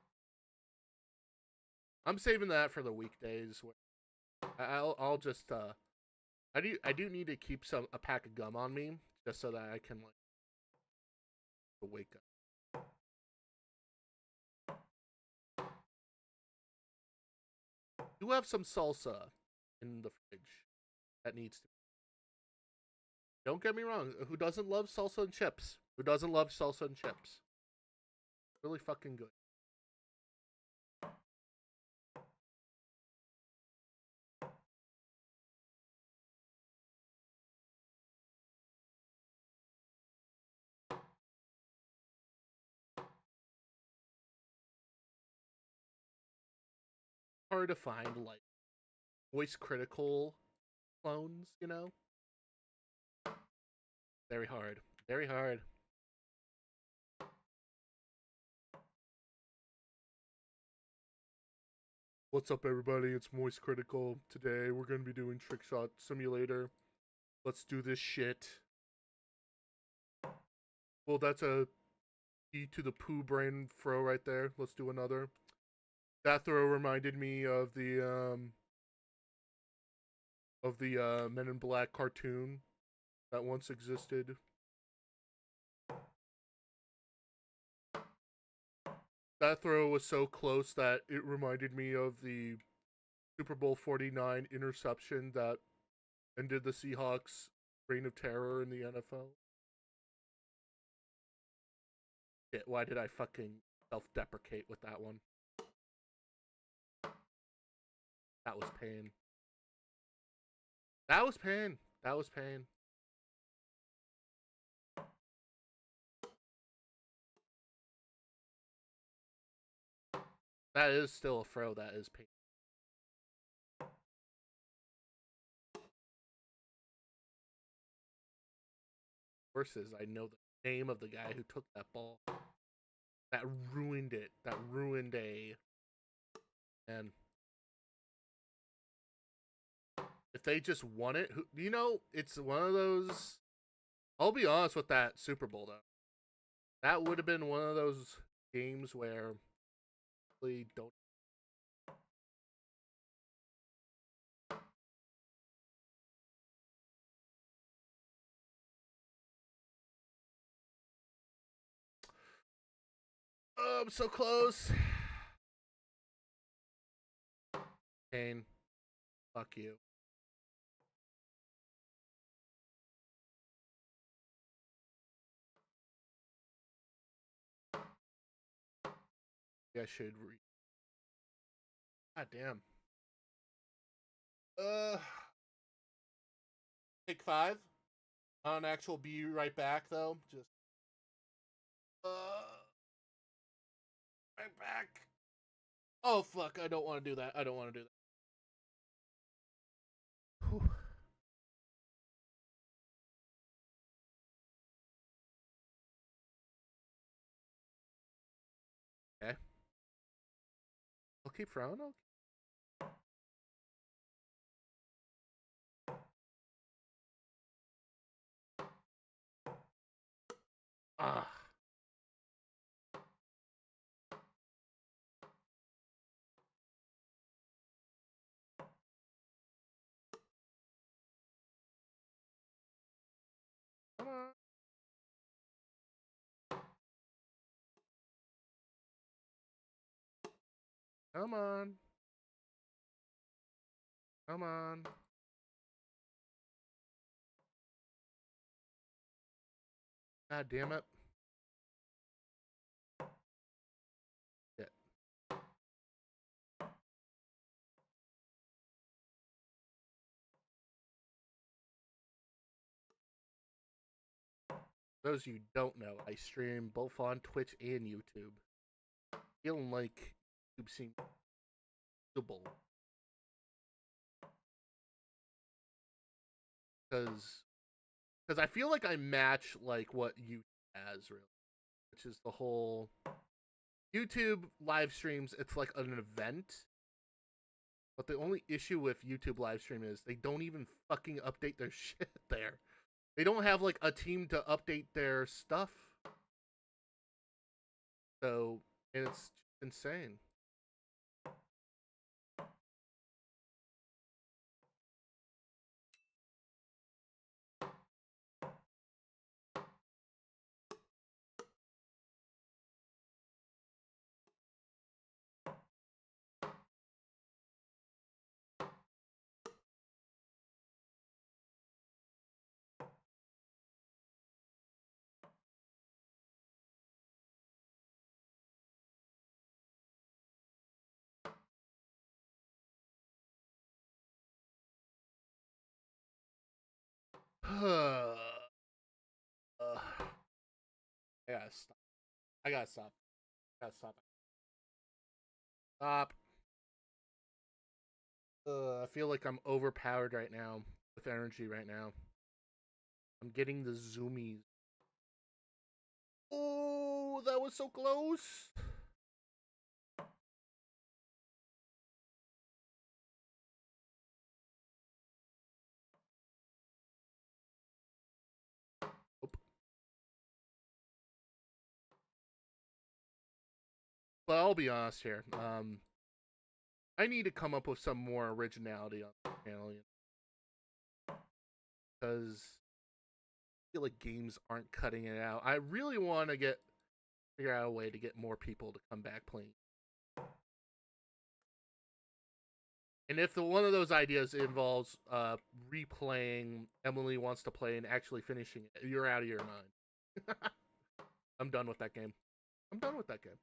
I'm saving that for the weekdays. I'll just I do need to keep a pack of gum on me just so that I can like wake up. You have some salsa in the fridge that needs to. Don't get me wrong. Who doesn't love salsa and chips? Who doesn't love salsa and chips? Really fucking good. Hard to find like voice critical clones, you know? Very hard. Very hard. What's up, everybody? It's Moist Critical. Today we're going to be doing Trickshot Simulator. Let's do this shit. Well, that's a E to the poo brain throw right there. Let's do another. That throw reminded me of the Men in Black cartoon that once existed. That throw was so close that it reminded me of the Super Bowl 49 interception that ended the Seahawks' reign of terror in the NFL. Shit, why did I fucking self-deprecate with that one? That was pain. That was pain. That was pain. That is still a throw. That is pain. Versus, I know the name of the guy who took that ball. That ruined it. That ruined a. And if they just won it, you know, it's one of those. I'll be honest with that Super Bowl though. That would have been one of those games where really don't. Oh, I'm so close. Kane, fuck you. I should read. God damn. Uh, Take 5. On actual be right back though. Just right back. Oh fuck! I don't want to do that. I don't want to do that. Whew. Okay. keep throwing? Ah. Come on. Come on. Come on. God damn it. Shit. Those you don't know, I stream both on Twitch and YouTube. Feeling like YouTube seems usable. Because I feel like I match like what YouTube has, really, which is the whole YouTube live streams. It's like an event, but the only issue with YouTube live stream is they don't even fucking update their shit there. They don't have like a team to update their stuff. So, and it's insane. I gotta stop. I gotta stop. I gotta stop. Stop. I feel like I'm overpowered right now with energy right now. I'm getting the zoomies. Oh, that was so close. Nope. But I'll be honest here. I need to come up with some more originality on the channel, because I feel like games aren't cutting it out. I really want to figure out a way to get more people to come back playing. And if one of those ideas involves replaying Emily Wants to Play and actually finishing it, you're out of your mind. I'm done with that game. I'm done with that game.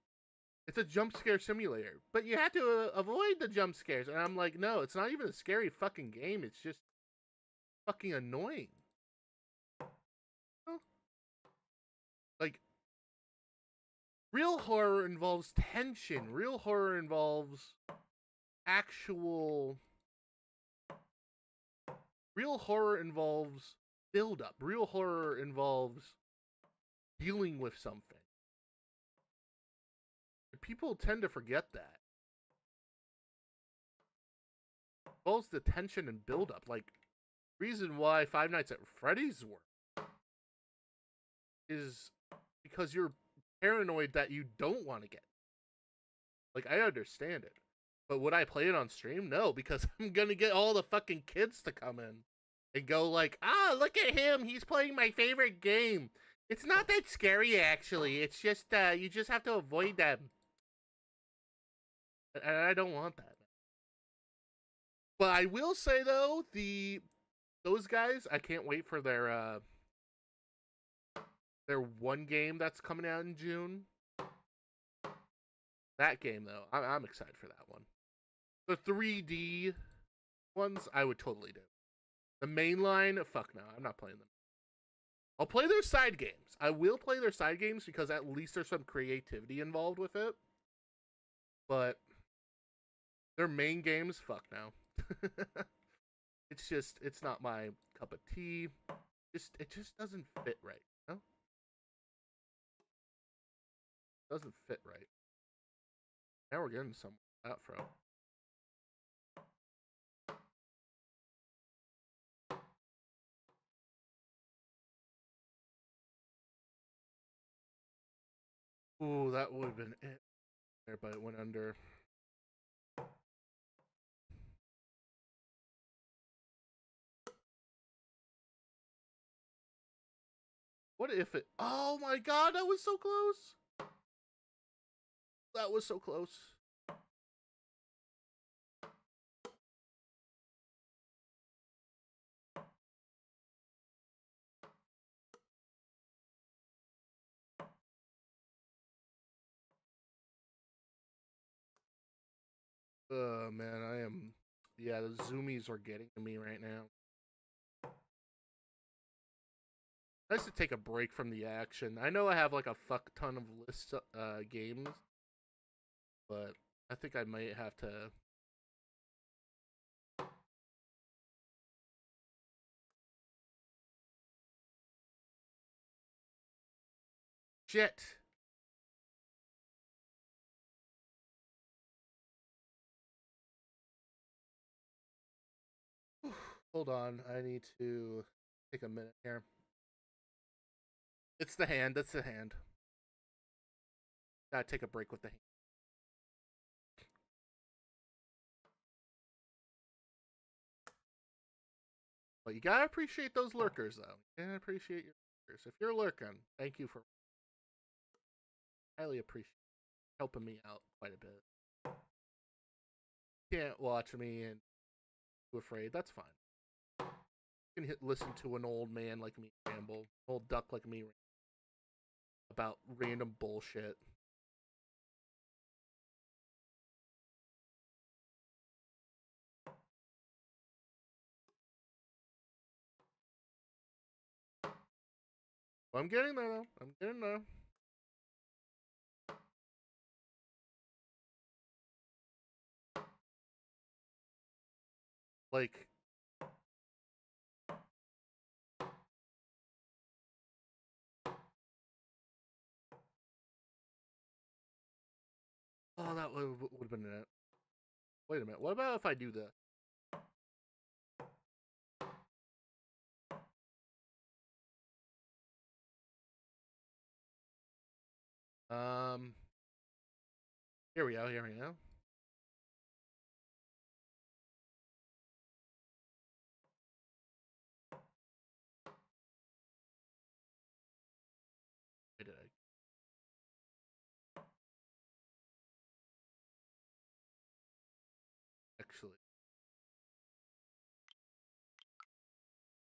It's a jump scare simulator, but you have to avoid the jump scares. And I'm like, no, it's not even a scary fucking game. It's just fucking annoying. Like, real horror involves tension. Real horror involves actual... Real horror involves build-up. Real horror involves dealing with something. People tend to forget that. Both the tension and build-up. Like, reason why Five Nights at Freddy's work is because you're paranoid that you don't want to get. Like, I understand it. But would I play it on stream? No, because I'm gonna get all the fucking kids to come in and go like, look at him, he's playing my favorite game. It's not that scary, actually. It's just, you just have to avoid them. And I don't want that. But I will say, though, those guys, I can't wait for their one game that's coming out in June. That game, though, I'm excited for that one. The 3D ones, I would totally do. The mainline, fuck no, I'm not playing them. I'll play their side games. I will play their side games because at least there's some creativity involved with it. But their main games, fuck no. It's not my cup of tea. It just doesn't fit right, you know? Doesn't fit right. Now we're getting somewhere. that from? Ooh, that would have been it there, but it went under. What if it... Oh my god, that was so close! That was so close. Man, I am... Yeah, the zoomies are getting to me right now. Nice to take a break from the action. I know I have like a fuck ton of lists games, but I think I might have to... Shit! Hold on, I need to take a minute here. It's the hand, that's the hand. Gotta take a break with the hand. But you gotta appreciate those lurkers, though. You gotta appreciate your lurkers. If you're lurking, thank you for... Highly appreciate helping me out quite a bit. Can't watch me and be afraid, that's fine. You can listen to an old man like me ramble, old duck like me ramble about random bullshit. But I'm getting there, though. I'm getting there. Like... Oh, that would have been it. Wait a minute. What about if I do this? Here we go. Here we go. Wait, did I? Actually,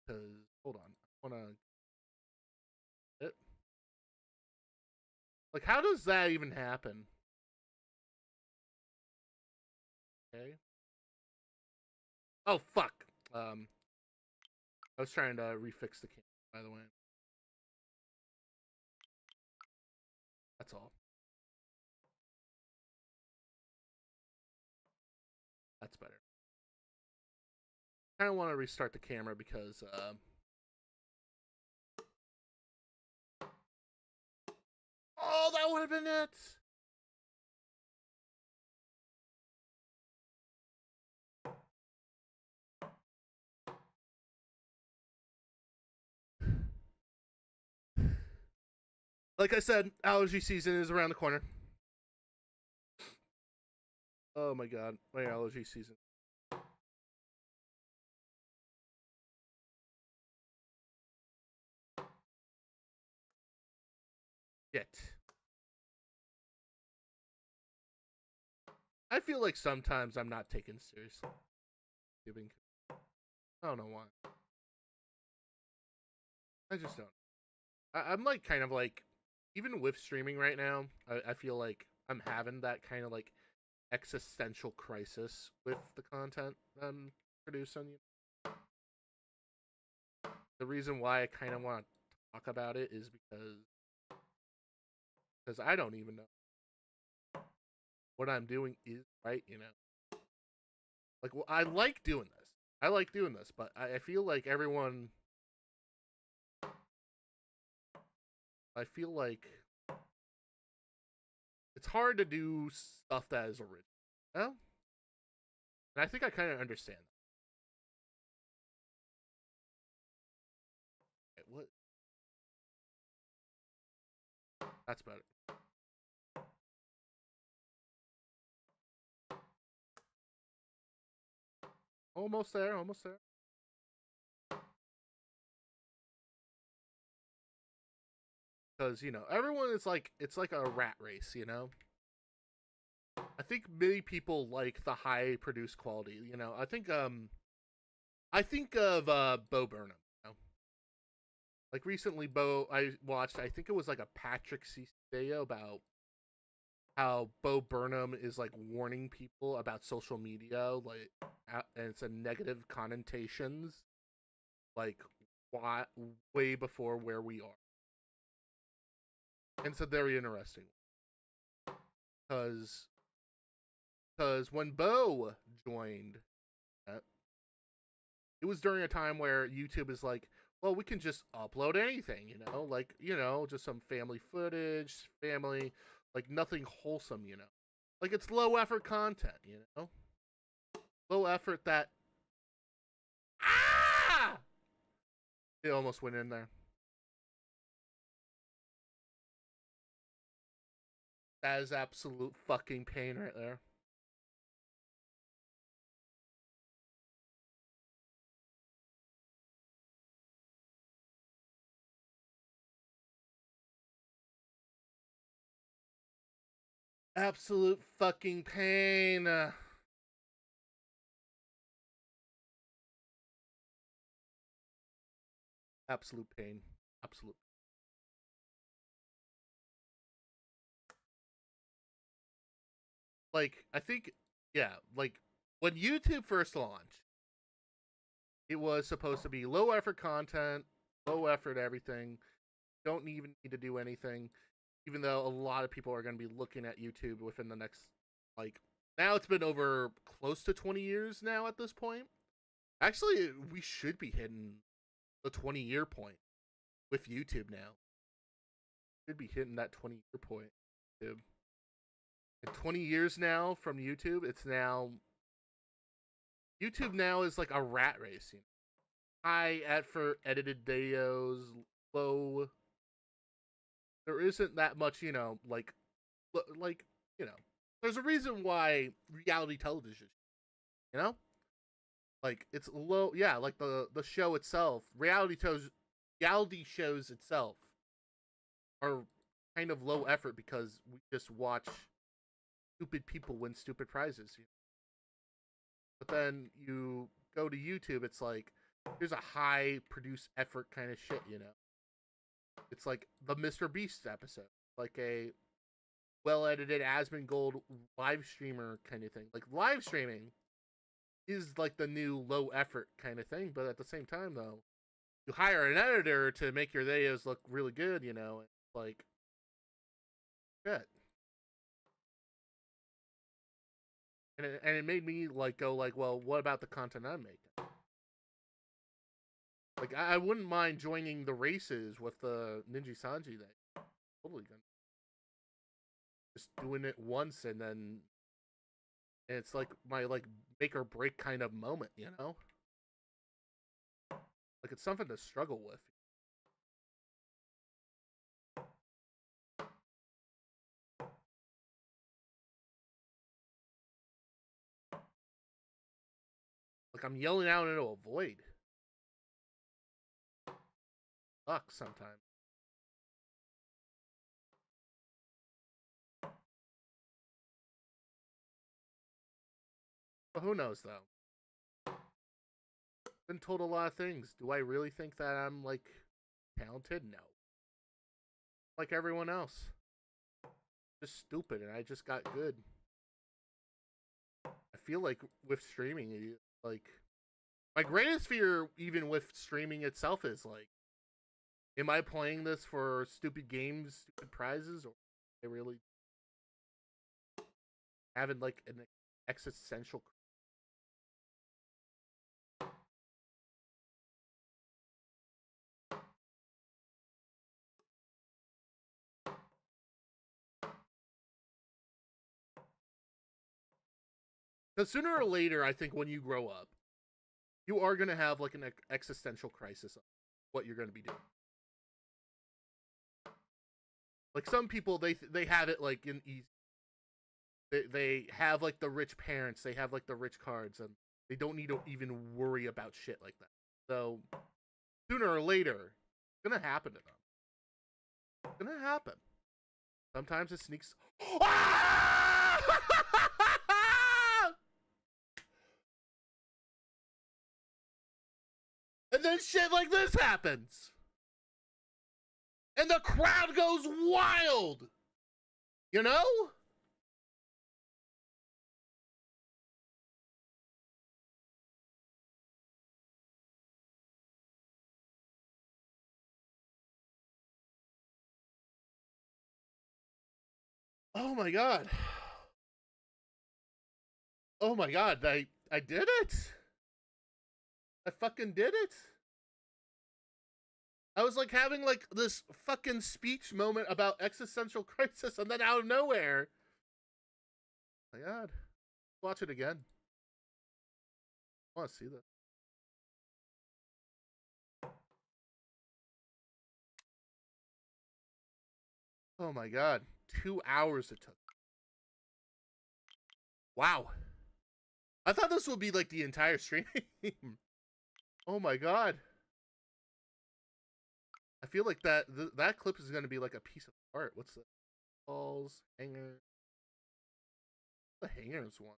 because hold on, I wanna. It. Like, how does that even happen? Okay. Oh fuck. I was trying to refix the camera, by the way. That's all. That's better. I kind of want to restart the camera because oh, that would have been it. Like I said, allergy season is around the corner. Oh my god, my allergy season. Shit. I feel like sometimes I'm not taken seriously. I don't know why. I just don't. I'm like kind of like, even with streaming right now, I feel like I'm having that kind of like existential crisis with the content I'm producing. The reason why I kind of want to talk about it is because I don't even know what I'm doing is right. Like, well, I like doing this. I like doing this, but I feel like everyone. I feel like it's hard to do stuff that is original. Well, and I think I kind of understand that. What? That's better. Almost there. Almost there. Because everyone is like, it's like a rat race. I think many people like the high produced quality. I think of Bo Burnham. Like recently, I watched. I think it was like a Patrick C video about how Bo Burnham is like warning people about social media, like, and it's a negative connotations, like, why, way before where we are. And it's a very interesting because when Bo joined, uh, it was during a time where YouTube is like, well, we can just upload anything, like, just some family footage, like nothing wholesome, like it's low effort content, low effort that, ah, it almost went in there. That is absolute fucking pain right there. Absolute fucking pain. Absolute pain. Absolute. Like, I think, yeah, like when YouTube first launched, it was supposed to be low effort content, low effort everything. Don't even need to do anything, even though a lot of people are going to be looking at YouTube within the next, like, now it's been over close to 20 years now at this point. Actually, we should be hitting the 20-year point with YouTube now. Should be hitting that 20-year point. YouTube. And 20 years now from YouTube, it's now YouTube now is like a rat race. High effort edited videos, low. There isn't that much, like There's a reason why reality television, you know, like it's low. Yeah, like the show itself, reality shows itself are kind of low effort because we just watch stupid people win stupid prizes. But then you go to YouTube, it's like here's a high produced effort kind of shit. It's like the Mr. Beast episode, like a well edited Asmongold live streamer kind of thing. Like live streaming is like the new low effort kind of thing, but at the same time though, you hire an editor to make your videos look really good, It's like shit. And it made me like go like, well, what about the content I'm making? Like I wouldn't mind joining the races with the Ninja Sanji that totally gonna just doing it once and it's like my like make or break kind of moment. Like it's something to struggle with. Like I'm yelling out into a void. Fuck sometimes. But who knows though? Been told a lot of things. Do I really think that I'm like talented? No. Like everyone else. Just stupid and I just got good. I feel like with streaming, like my greatest fear even with streaming itself is like, am I playing this for stupid games, stupid prizes, or I really having like an existential Because sooner or later, I think when you grow up, you are going to have like an existential crisis of what you're going to be doing. Like some people, they have it like in easy. They have like the rich parents, they have like the rich cards, and they don't need to even worry about shit like that. So sooner or later, it's gonna happen to them. It's gonna happen. Sometimes it sneaks. And then shit like this happens. And the crowd goes wild. You know? Oh my god. Oh my god, I did it. I fucking did it. I was like having like this fucking speech moment about existential crisis, and then out of nowhere. Oh my god. Watch it again. I want to see this. Oh my god. 2 hours it took. Wow. I thought this would be like the entire stream. Oh my god. I feel like that clip is going to be like a piece of art. What's the balls, hanger? The hangers one.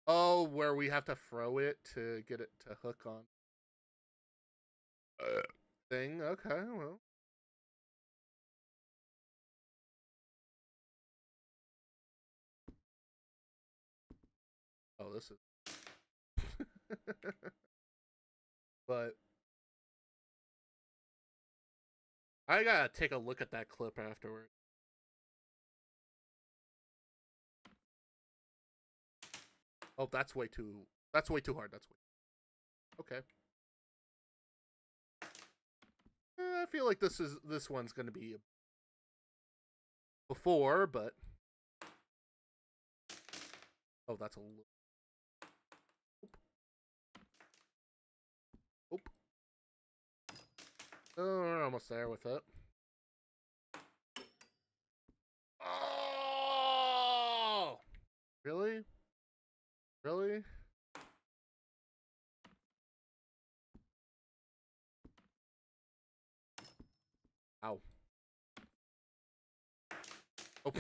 Oh, where we have to throw it to get it to hook on. Thing. Okay, well. Oh, this is. But I gotta take a look at that clip afterward. Oh, that's way too. That's way too hard. That's way. Okay. I feel like this one's gonna be before, but oh, that's a little. Oh, we're almost there with it. Oh, really? Really? Ow. Oh.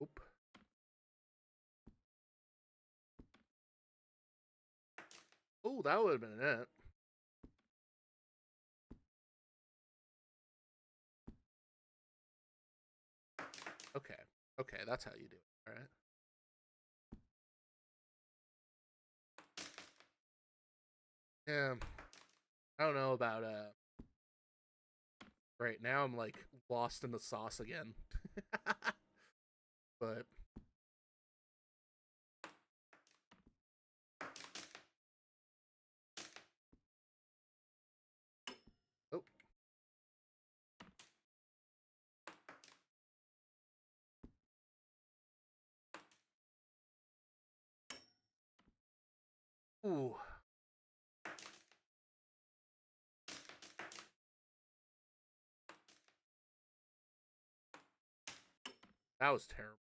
Oop. Oh, that would have been it. Okay. Okay, that's how you do it. All right. Yeah. I don't know about right now I'm like lost in the sauce again. But oh. Ooh. That was terrible.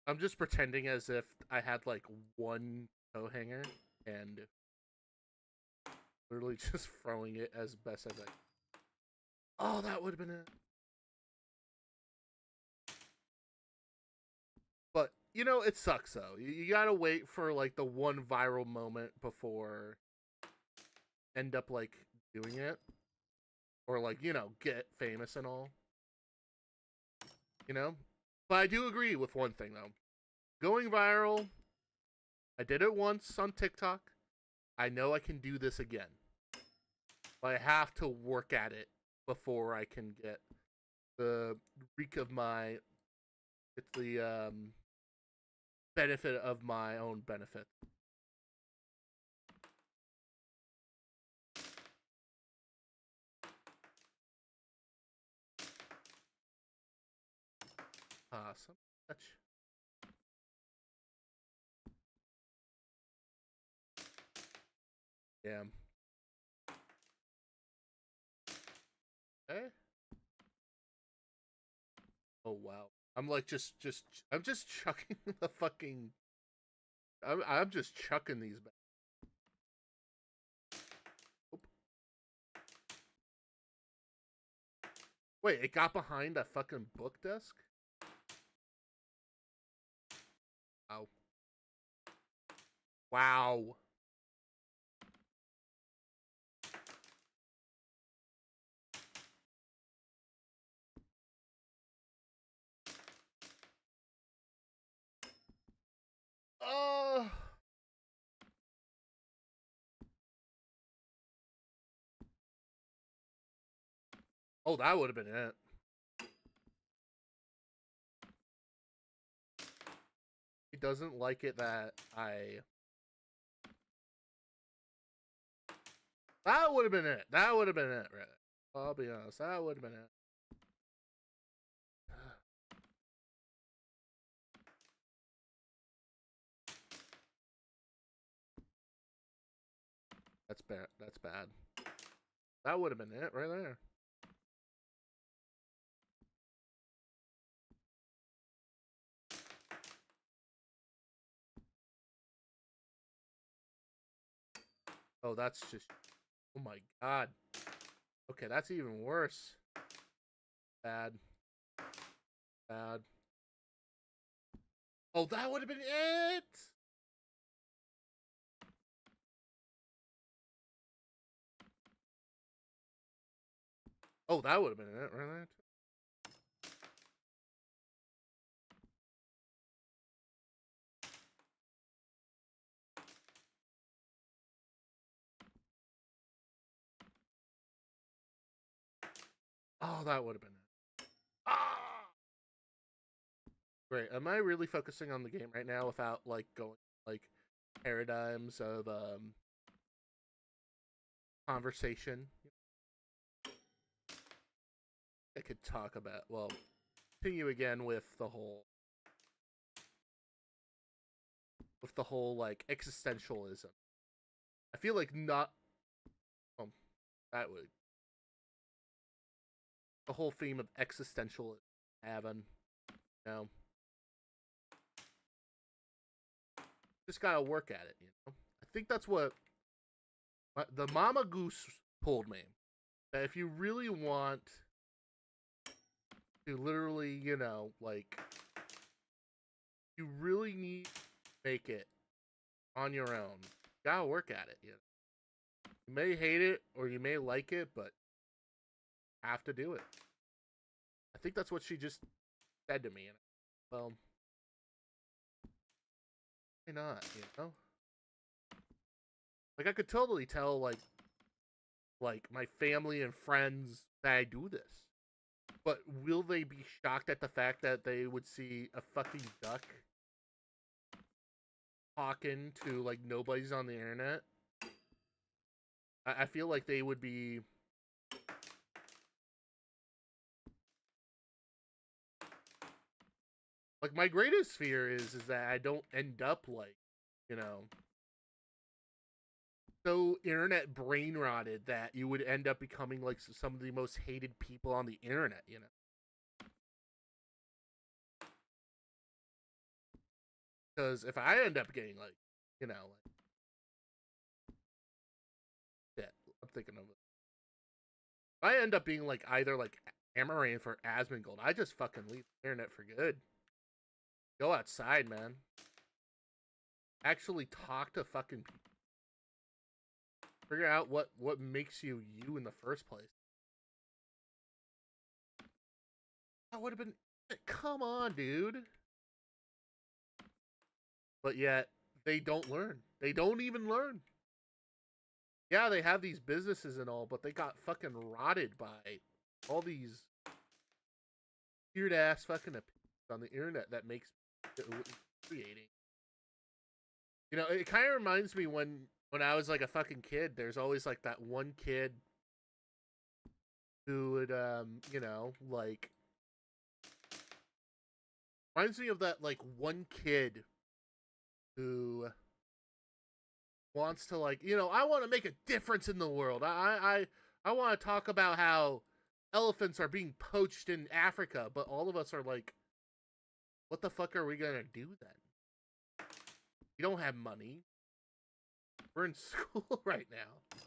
I'm just pretending as if I had like one toe hanger and literally just throwing it as best as I. Oh, that would have been it. But you know, it sucks though. You gotta wait for like the one viral moment before end up like doing it, or like get famous and all. You know, but I do agree with one thing though. Going viral, I did it once on TikTok. I know I can do this again. I have to work at it before I can get the reek of my. It's the benefit of my own benefit. Awesome. Touch. Damn. Okay. Oh wow. I'm like I'm just chucking the fucking. I'm just chucking these back. Wait, it got behind a fucking book desk? Wow. Wow. Oh. Oh, that would have been it. He doesn't like it that I. That would have been it. That would have been it, right? I'll be honest. That would have been it. That's bad. That's bad. That would have been it right there. Oh, that's just. Oh my god. Okay, that's even worse. Bad. Bad. Oh, that would have been it! Oh, that would have been it right there. Oh, that would have been it. Ah! Great. Am I really focusing on the game right now without like going like paradigms of conversation? I could talk about continue again with the whole like existentialism. I feel like not that would the whole theme of existentialism having, you know. Just gotta work at it, you know. I think that's what the Mama Goose told me. That if you really want to literally, you know, like, you really need to make it on your own. You gotta work at it, you know. You may hate it or you may like it, but you have to do it. I think that's what she just said to me. And well, why not, you know? Like I could totally tell like my family and friends that I do this. But will they be shocked at the fact that they would see a fucking duck talking to like nobody's on the internet? I feel like they would be. Like my greatest fear is that I don't end up like, you know, so internet brain rotted that you would end up becoming like some of the most hated people on the internet, you know. Because if I end up getting like, you know, like, yeah, I'm thinking of it. If I end up being like either like Amaranth or Asmongold, I just fucking leave the internet for good. Go outside, man. Actually talk to fucking people. Figure out what makes you you in the first place. That would have been. Come on, dude. But yet they don't learn. They don't even learn. yeah, they have these businesses and all, but they got fucking rotted by all these weird ass fucking opinions on the internet that makes creating. You know, it kind of reminds me when I was like a fucking kid. There's always like that one kid who would you know, like reminds me of that like one kid who wants to, like, you know, I want to make a difference in the world. I want to talk about how elephants are being poached in Africa, but all of us are like, what the fuck are we gonna do then? We don't have money. We're in school right now.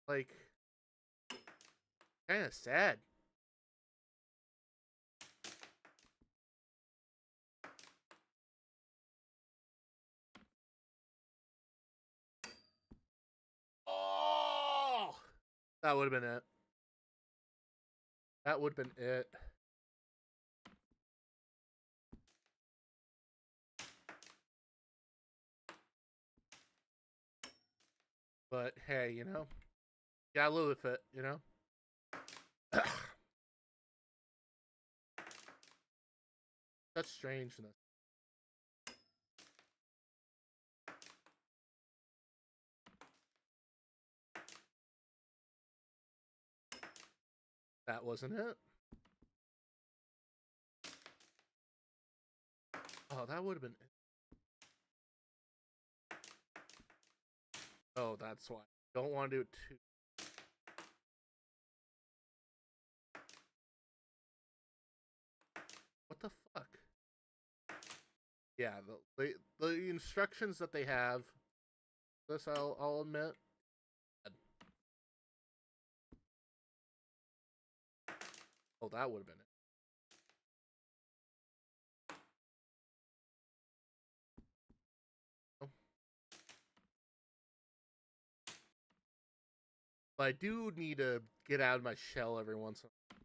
Like, kind of sad. Oh, that would have been it. That would have been it. But hey, you know, gotta live with it, you know? That's strangeness. That wasn't it. Oh, that would have been it. Oh, that's why. Don't want to do it too. What the fuck? Yeah, the instructions that they have. This I'll admit. Oh, that would have been it. Oh. But I do need to get out of my shell every once in a while.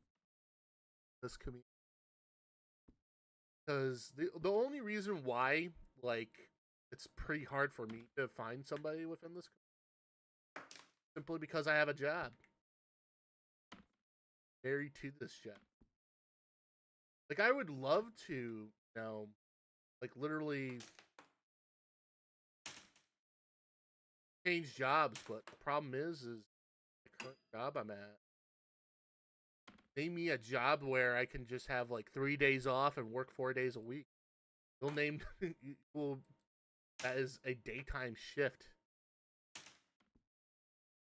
This community, because the only reason why, like, it's pretty hard for me to find somebody within this simply because I have a job. Married to this job. Like, I would love to, you know, like, literally change jobs, but the problem is the current job I'm at. Name me a job where I can just have like 3 days off and work 4 days a week. You'll name well, that is a daytime shift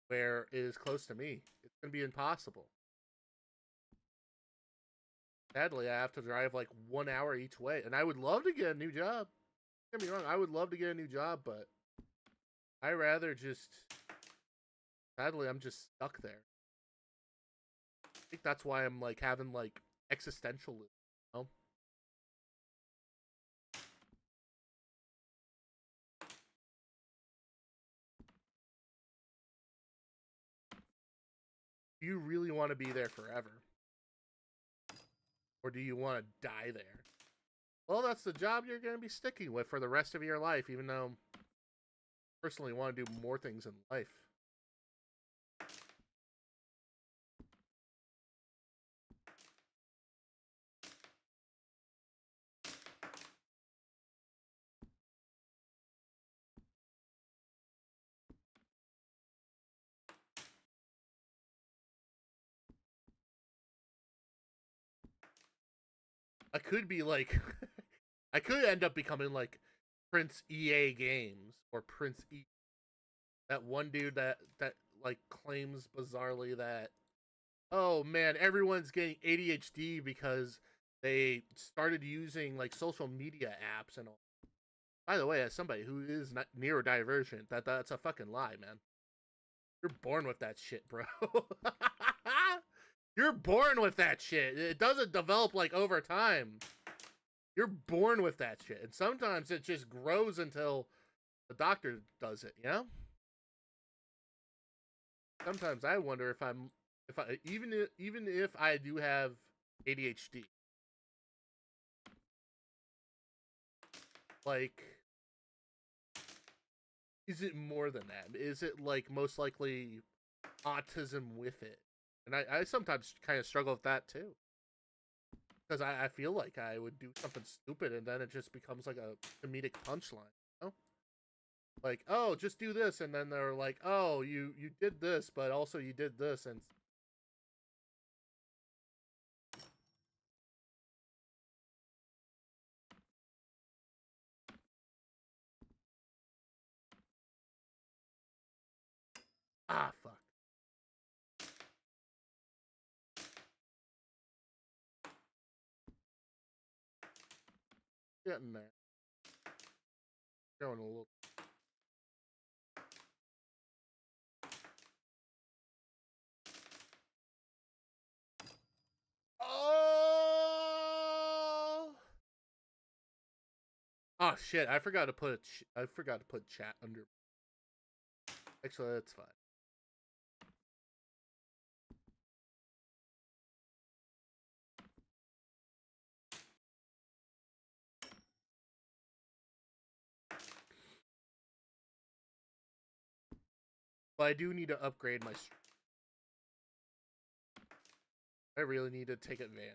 where it is close to me. It's gonna be impossible. Sadly, I have to drive like 1 hour each way, and I would love to get a new job. Don't get me wrong, I would love to get a new job, but I rather just. Sadly, I'm just stuck there. I think that's why I'm like having like existential. You know? Do you really want to be there forever? Or do you want to die there? Well, that's the job you're going to be sticking with for the rest of your life, even though I personally want to do more things in life. I could be like, I could end up becoming like Prince EA Games or Prince E. That one dude that like claims bizarrely that, oh man, everyone's getting ADHD because they started using like social media apps and all. By the way, as somebody who is not neurodivergent, that's a fucking lie, man. You're born with that shit, bro. You're born with that shit. It doesn't develop like over time. You're born with that shit. And sometimes it just grows until the doctor does it, you know? Sometimes I wonder if even if I do have ADHD. Like, is it more than that? Is it like most likely autism with it? And I sometimes kind of struggle with that too. Because I feel like I would do something stupid and then it just becomes like a comedic punchline. You know? Like, oh, just do this. And then they're like, oh, you did this, but also you did this. And ah, fuck. Getting there. Going a little. Oh! Oh shit! I forgot to put chat under. Actually, that's fine. But I do need to upgrade my. I really need to take advantage.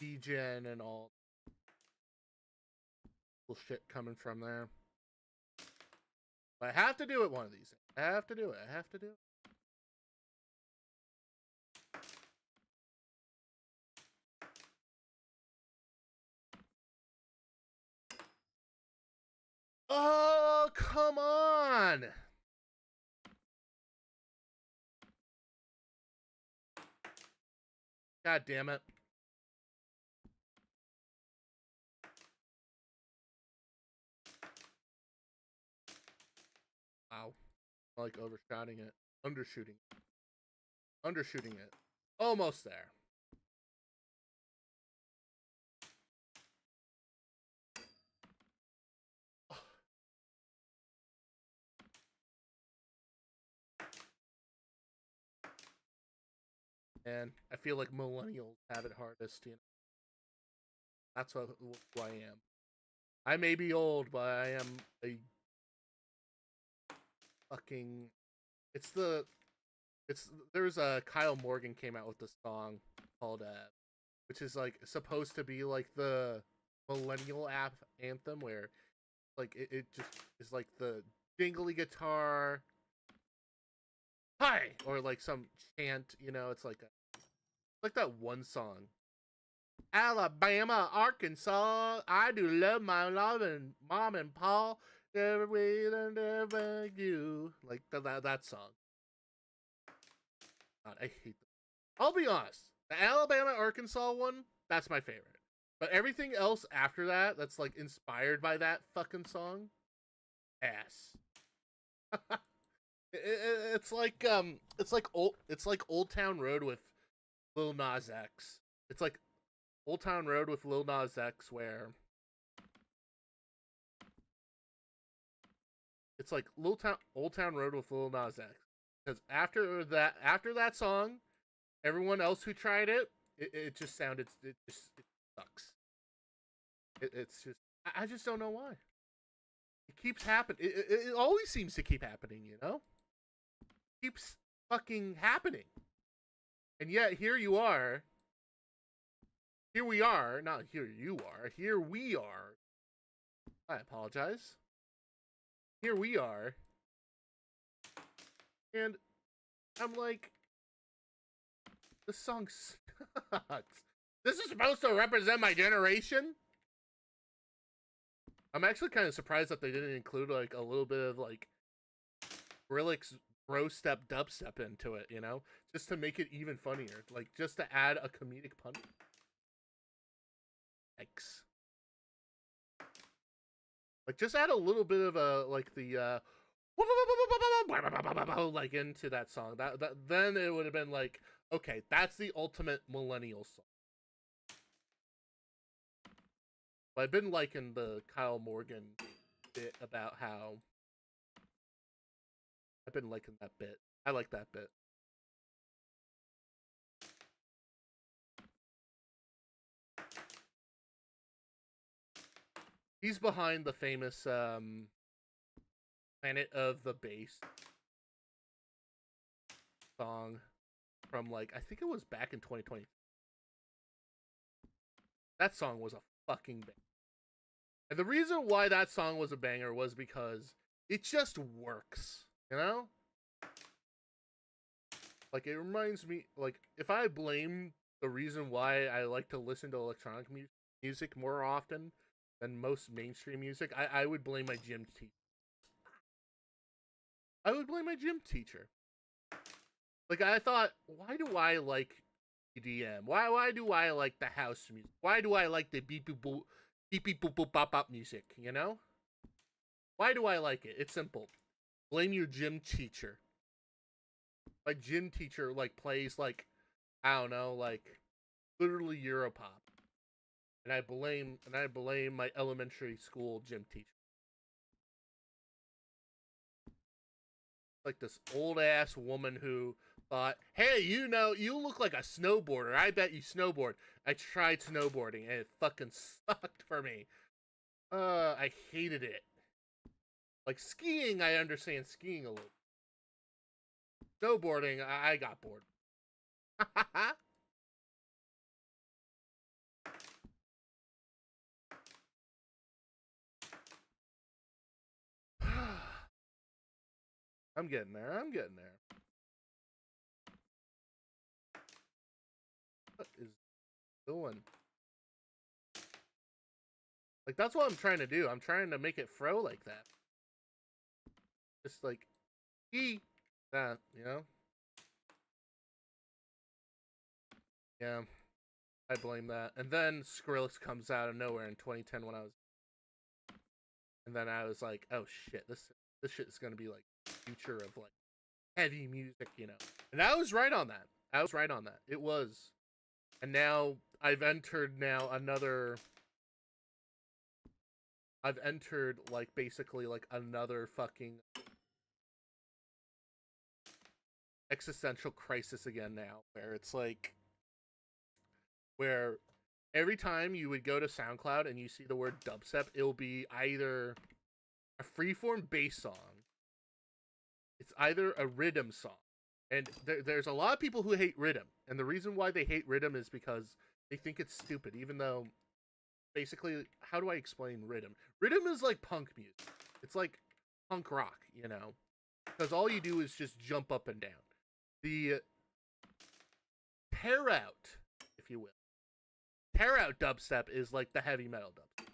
Degen and all shit coming from there. But I have to do it one of these. I have to do it. I have to do it. Oh, come on! God damn it. Wow. I like overshooting it. Undershooting. Undershooting it. Almost there. And I feel like millennials have it hardest, you know. That's who I am. I may be old, but I am a fucking. There's a Kyle Morgan came out with this song called which is like supposed to be like the millennial app anthem where like it just is like the jingly guitar, hi, or like some chant, you know. It's like that one song, Alabama, Arkansas. I do love my loving mom and pa. Never wait and never you. Like that song. God, I hate them. I'll be honest. The Alabama, Arkansas one, that's my favorite. But everything else after that, that's like inspired by that fucking song, ass. It's like Old Town Road with Lil Nas X. It's like Old Town Road with Lil Nas X, where it's like Old Town Road with Lil Nas X. Because after that song, everyone else who tried it just sounded it sucks. It's just I just don't know why. It keeps happening. It always seems to keep happening, you know? It keeps fucking happening. And yet here you are. Here we are. Not here you are. Here we are. I apologize. Here we are. And I'm like, this song sucks. This is supposed to represent my generation? I'm actually kind of surprised that they didn't include like a little bit of like Skrillex bro step dubstep into it, you know? Just to make it even funnier. Like just to add a comedic pun. X. Like just add a little bit of a like the like into that song. That then it would have been like, okay, that's the ultimate millennial song. But I've been liking the Kyle Morgan bit about how I've been liking that bit. I like that bit. He's behind the famous Planet of the Bass song from, like, I think it was back in 2020. That song was a fucking banger. And the reason why that song was a banger was because it just works, you know? Like, it reminds me, like, if I blame the reason why I like to listen to electronic music more often than most mainstream music, I would blame my gym teacher. I would blame my gym teacher. Like, I thought, why do I like EDM? Why do I like the house music? Why do I like the beep boop boop beep beep boop boop bop bop music? You know? Why do I like it? It's simple. Blame your gym teacher. My gym teacher like plays like, I don't know, like literally Europop. And I blame my elementary school gym teacher. Like this old ass woman who thought, hey, you know, you look like a snowboarder. I bet you snowboard. I tried snowboarding and it fucking sucked for me. I hated it. Like skiing, I understand skiing a little. Snowboarding, I got bored. I'm getting there. I'm getting there. What is doing? Like, that's what I'm trying to do. I'm trying to make it fro like that. Just like, that, you know? Yeah, I blame that. And then Skrillex comes out of nowhere in 2010 when I was. And then I was like, oh shit, this shit is gonna be like future of like heavy music, you know? And I was right on that. I was right on that. It was. And now I've entered like basically like another fucking existential crisis again now, where it's like where every time you would go to SoundCloud and you see the word dubstep, it'll be either a freeform bass song, it's either a rhythm song, and there's a lot of people who hate rhythm, and the reason why they hate rhythm is because they think it's stupid, even though basically, how do I explain rhythm? Rhythm is like punk music. It's like punk rock, you know, because all you do is just jump up and down. The tear out, if you will, tear out dubstep is like the heavy metal dubstep.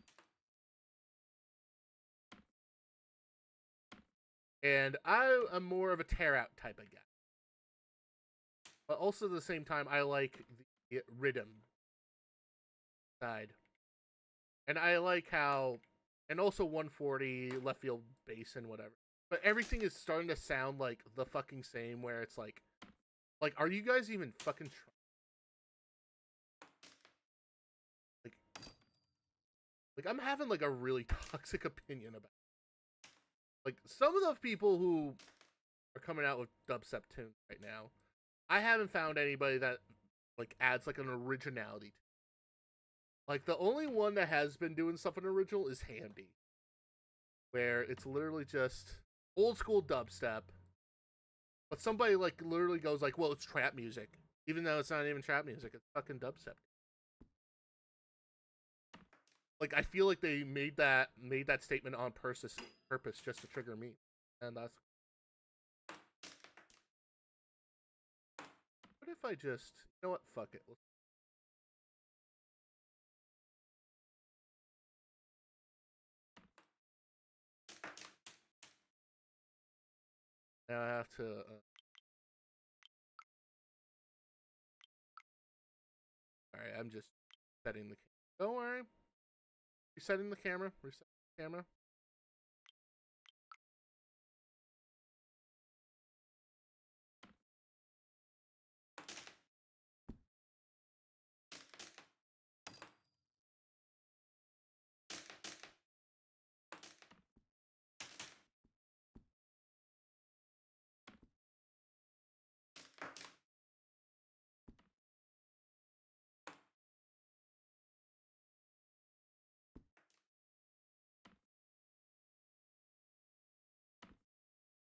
And I am more of a tear out type of guy. But also at the same time, I like the rhythm side. And I like how, and also 140, left field bass and whatever. But everything is starting to sound like the fucking same, where it's like, are you guys even fucking like I'm having like a really toxic opinion about it. Like some of the people who are coming out with dubstep tunes right now, I haven't found anybody that like adds like an originality. Like the only one that has been doing something original is Handy, where it's literally just old school dubstep, but somebody like literally goes like, "Well, it's trap music," even though it's not even trap music; it's fucking dubstep. Like I feel like they made that statement on purpose just to trigger me, and that's. What if I just, you know what? Fuck it. Now I have to. All right, I'm just setting the. Don't worry. Resetting the camera. Reset the camera.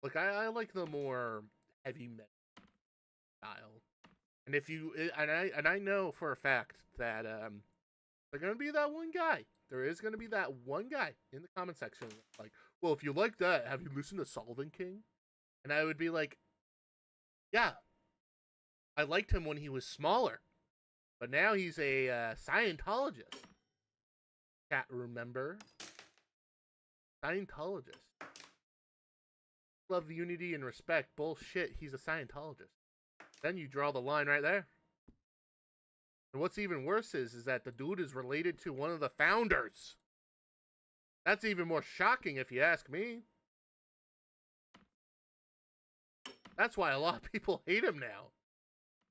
Like I like the more heavy metal style. And if you and I know for a fact that there's gonna be that one guy. There is gonna be that one guy in the comment section like, well, if you like that, have you listened to Solving King? And I would be like, yeah, I liked him when he was smaller, but now he's a Scientologist. Cat, remember? Scientologist. Love, unity, and respect. Bullshit. He's a Scientologist. Then you draw the line right there. And what's even worse is that the dude is related to one of the founders. That's even more shocking if you ask me. That's why a lot of people hate him now.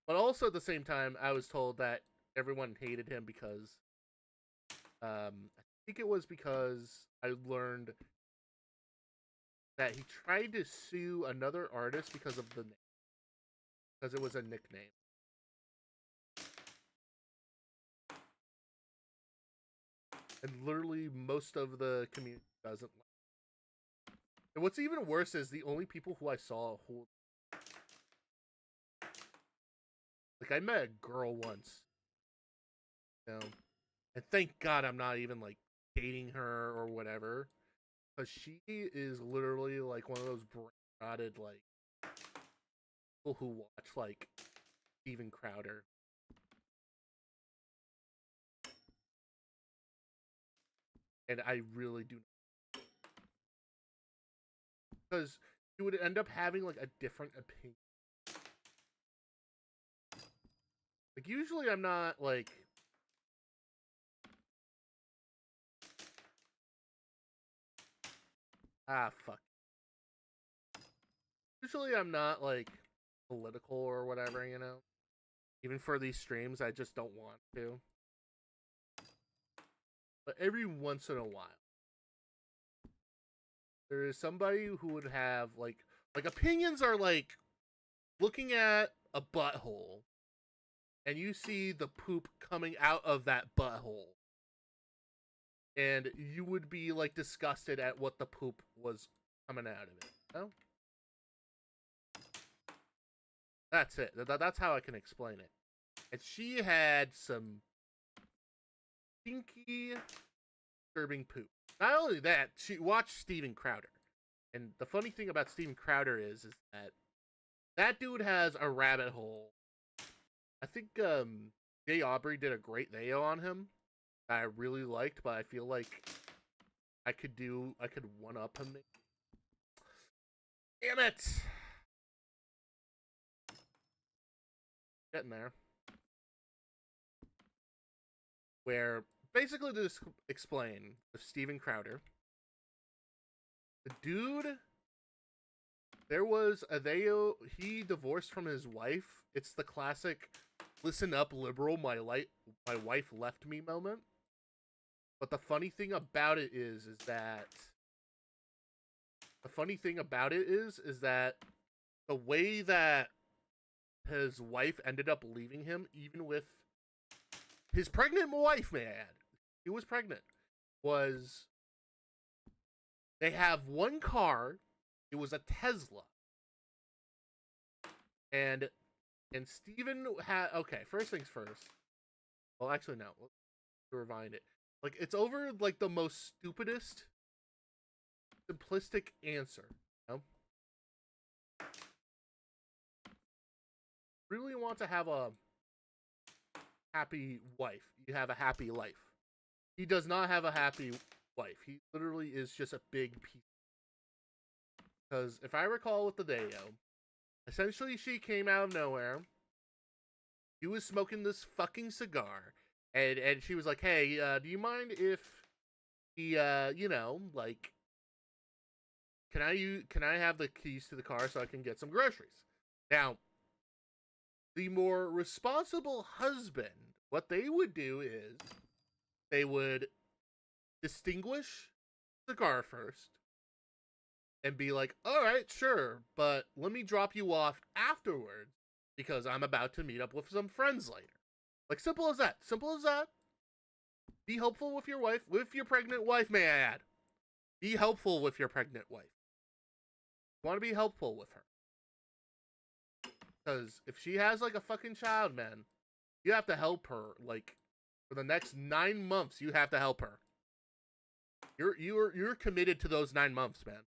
But also at the same time, I was told that everyone hated him because I think it was because I learned that he tried to sue another artist because of the name. Because it was a nickname. And literally most of the community doesn't like it. And what's even worse is the only people who I saw who... Like, I met a girl once. You know? And thank God I'm not even, like, dating her or whatever. Because she is literally, like, one of those brain-rotted, like, people who watch, like, Steven Crowder. And I really do not. Because you would end up having, like, a different opinion. Like, usually I'm not, like... Ah, fuck. Usually I'm not, like, political or whatever, you know? Even for these streams, I just don't want to. But every once in a while, there is somebody who would have, like opinions are like looking at a butthole and you see the poop coming out of that butthole. And you would be, like, disgusted at what the poop was coming out of it. You know? That's it. That's how I can explain it. And she had some stinky, disturbing poop. Not only that, she watched Steven Crowder. And the funny thing about Steven Crowder is that that dude has a rabbit hole. I think Jay Aubrey did a great video on him that I really liked, but I feel like I could one up him. Damn it! Getting there. Where basically to explain with Steven Crowder, the dude, there was a video, he divorced from his wife. It's the classic listen up liberal, my wife left me moment. But the funny thing about it is that the way that his wife ended up leaving him, even with his pregnant wife, may I add, he was pregnant, was they have one car. It was a Tesla. And Steven had, okay, first things first. Well, actually, no. Let's rewind it. Like, it's over, like, the most stupidest, simplistic answer. You know? Really want to have a happy wife. You have a happy life. He does not have a happy wife. He literally is just a big piece. Because if I recall with the video, essentially she came out of nowhere. He was smoking this fucking cigar. And she was like, hey, do you mind if he, you know, like, can I have the keys to the car so I can get some groceries? Now, the more responsible husband, what they would do is they would distinguish the cigar first and be like, all right, sure, but let me drop you off afterwards because I'm about to meet up with some friends later. Like, simple as that. Simple as that. Be helpful with your wife, with your pregnant wife, may I add. Be helpful with your pregnant wife. You want to be helpful with her. Because if she has like a fucking child, man, you have to help her. Like for the next 9 months, you have to help her. You're committed to those 9 months, man.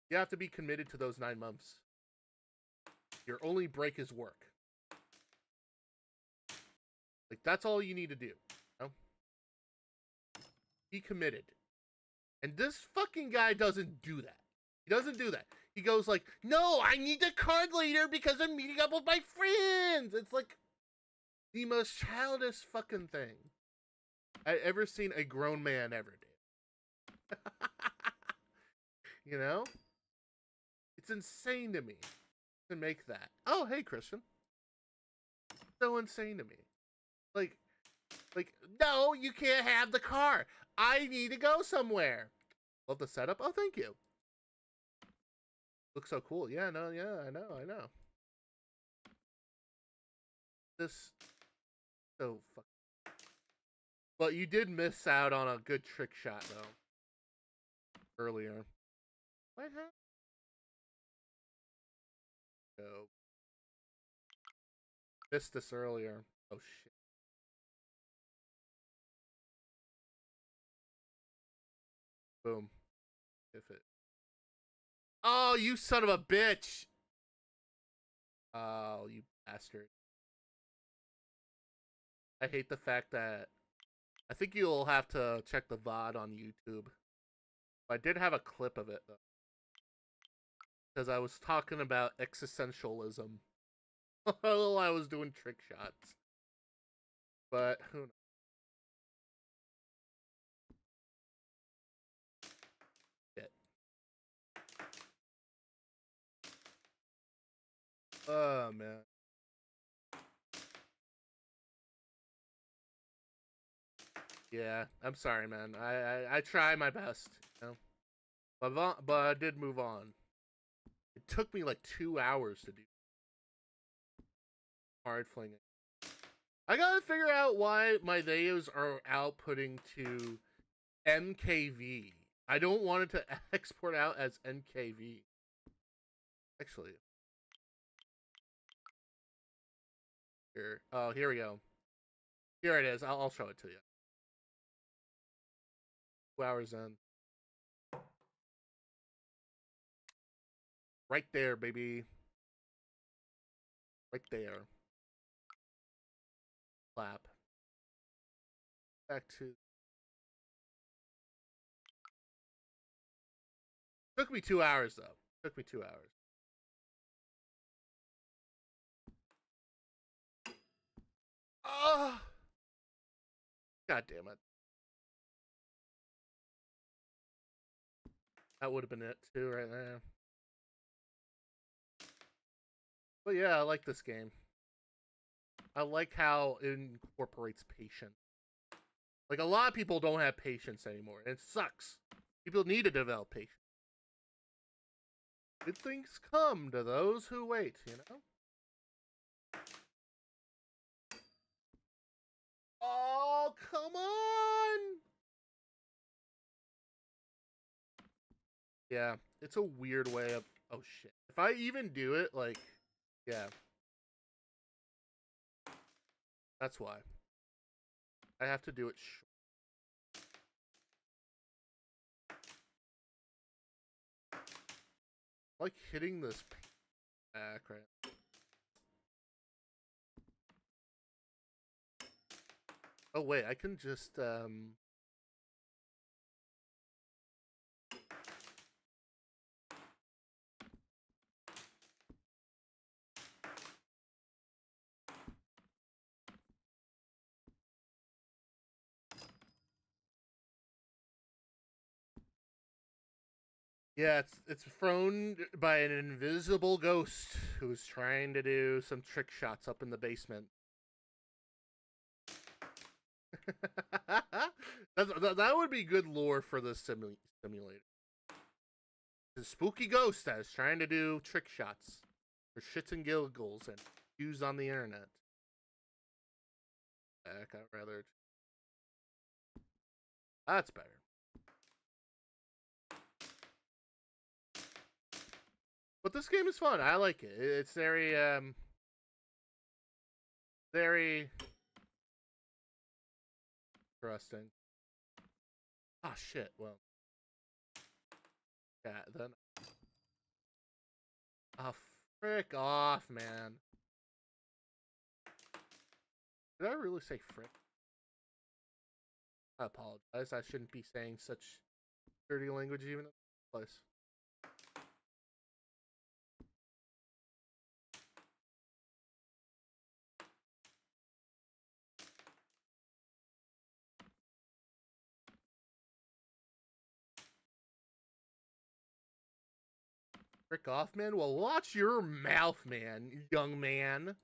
You have to be committed to those 9 months. Your only break is work. Like that's all you need to do. You know? Be committed. And this fucking guy doesn't do that. He doesn't do that. He goes like, no, I need the card later because I'm meeting up with my friends. It's like the most childish fucking thing I ever seen a grown man ever do. You know? It's insane to me to make that. Oh, hey, Christian. So insane to me. Like, no, you can't have the car. I need to go somewhere. Love the setup. Oh, thank you. Looks so cool. Yeah, no, yeah, I know. This so fuck. But you did miss out on a good trick shot though. Earlier. What happened? Oh. Missed this earlier. Oh shit. Boom. If it. Oh, you son of a bitch! Oh, you bastard. I hate the fact that I think you'll have to check the VOD on YouTube. I did have a clip of it though. Because I was talking about existentialism while I was doing trick shots. But who knows? Shit. Oh man. Yeah, I'm sorry, man. I try my best, you know. But I did move on. It took me like 2 hours to do hard flinging. I gotta figure out why my videos are outputting to MKV. I don't want it to export out as NKV. Actually. Here. Oh, here we go. Here it is. I'll show it to you. 2 hours in. Right there, baby. Right there. Clap. Back to. Took me 2 hours though. Took me 2 hours. Oh! God damn it. That would have been it too, right there. But yeah, I like this game. I like how it incorporates patience. Like a lot of people don't have patience anymore, and it sucks. People need to develop patience. Good things come to those who wait, you know? Oh, come on! Yeah, it's a weird way of... Oh, shit. If I even do it, like... Yeah. That's why. I have to do it short. Like hitting this back, right? Oh, wait, I can just, yeah, it's thrown by an invisible ghost who's trying to do some trick shots up in the basement. That would be good lore for the simulator. The spooky ghost that is trying to do trick shots for shits and giggles and views on the internet. Back, I'd rather. That's better. But this game is fun. I like it. It's very interesting. Oh shit. Well, yeah. Then. Oh, frick off, man. Did I really say frick? I apologize. I shouldn't be saying such dirty language even in the place. Frick off, man. Well, watch your mouth, man, young man.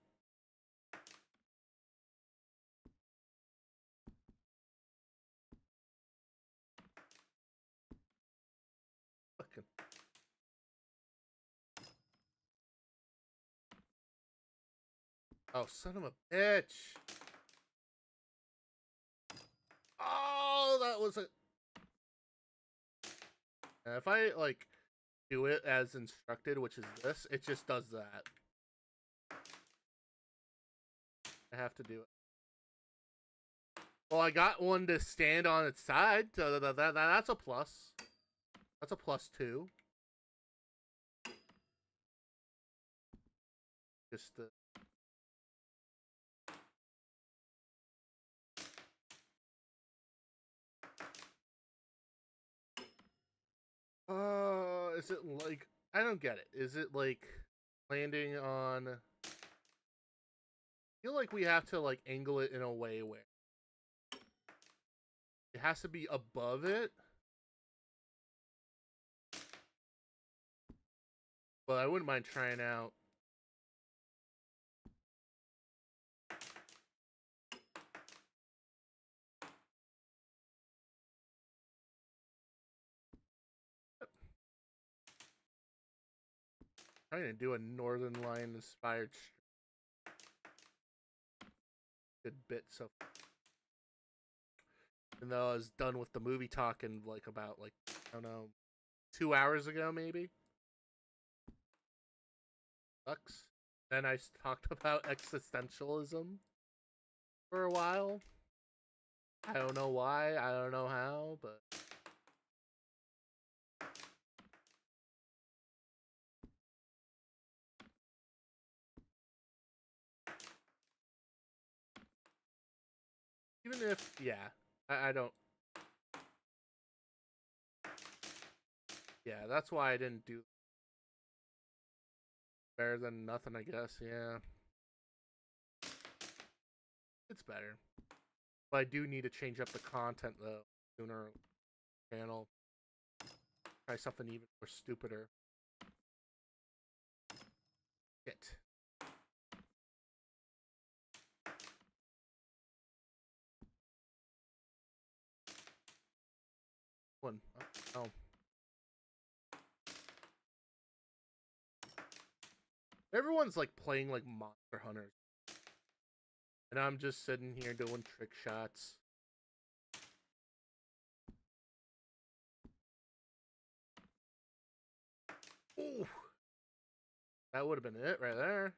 Fucking. Oh, son of a bitch. Oh, that was a. If I, like, do it as instructed, which is this, it just does that. I have to do it. Well, I got one to stand on its side, so that's a plus. That's a +2. Just the. Is it like, I don't get it. Is it like landing on? I feel like we have to like angle it in a way where it has to be above it. But I wouldn't mind trying out. Trying to do a Northern Lion inspired good bit so. Even though I was done with the movie talking like about like, I don't know, 2 hours ago maybe. Sucks. Then I talked about existentialism for a while. I don't know why. I don't know how, but. Even if, yeah, I don't. Yeah, that's why I didn't do. Better than nothing, I guess, yeah. It's better. But I do need to change up the content, though, sooner. Channel. Try something even more stupider. Shit. One. Oh. Everyone's like playing like Monster Hunters. And I'm just sitting here doing trick shots. Ooh. That would have been it right there.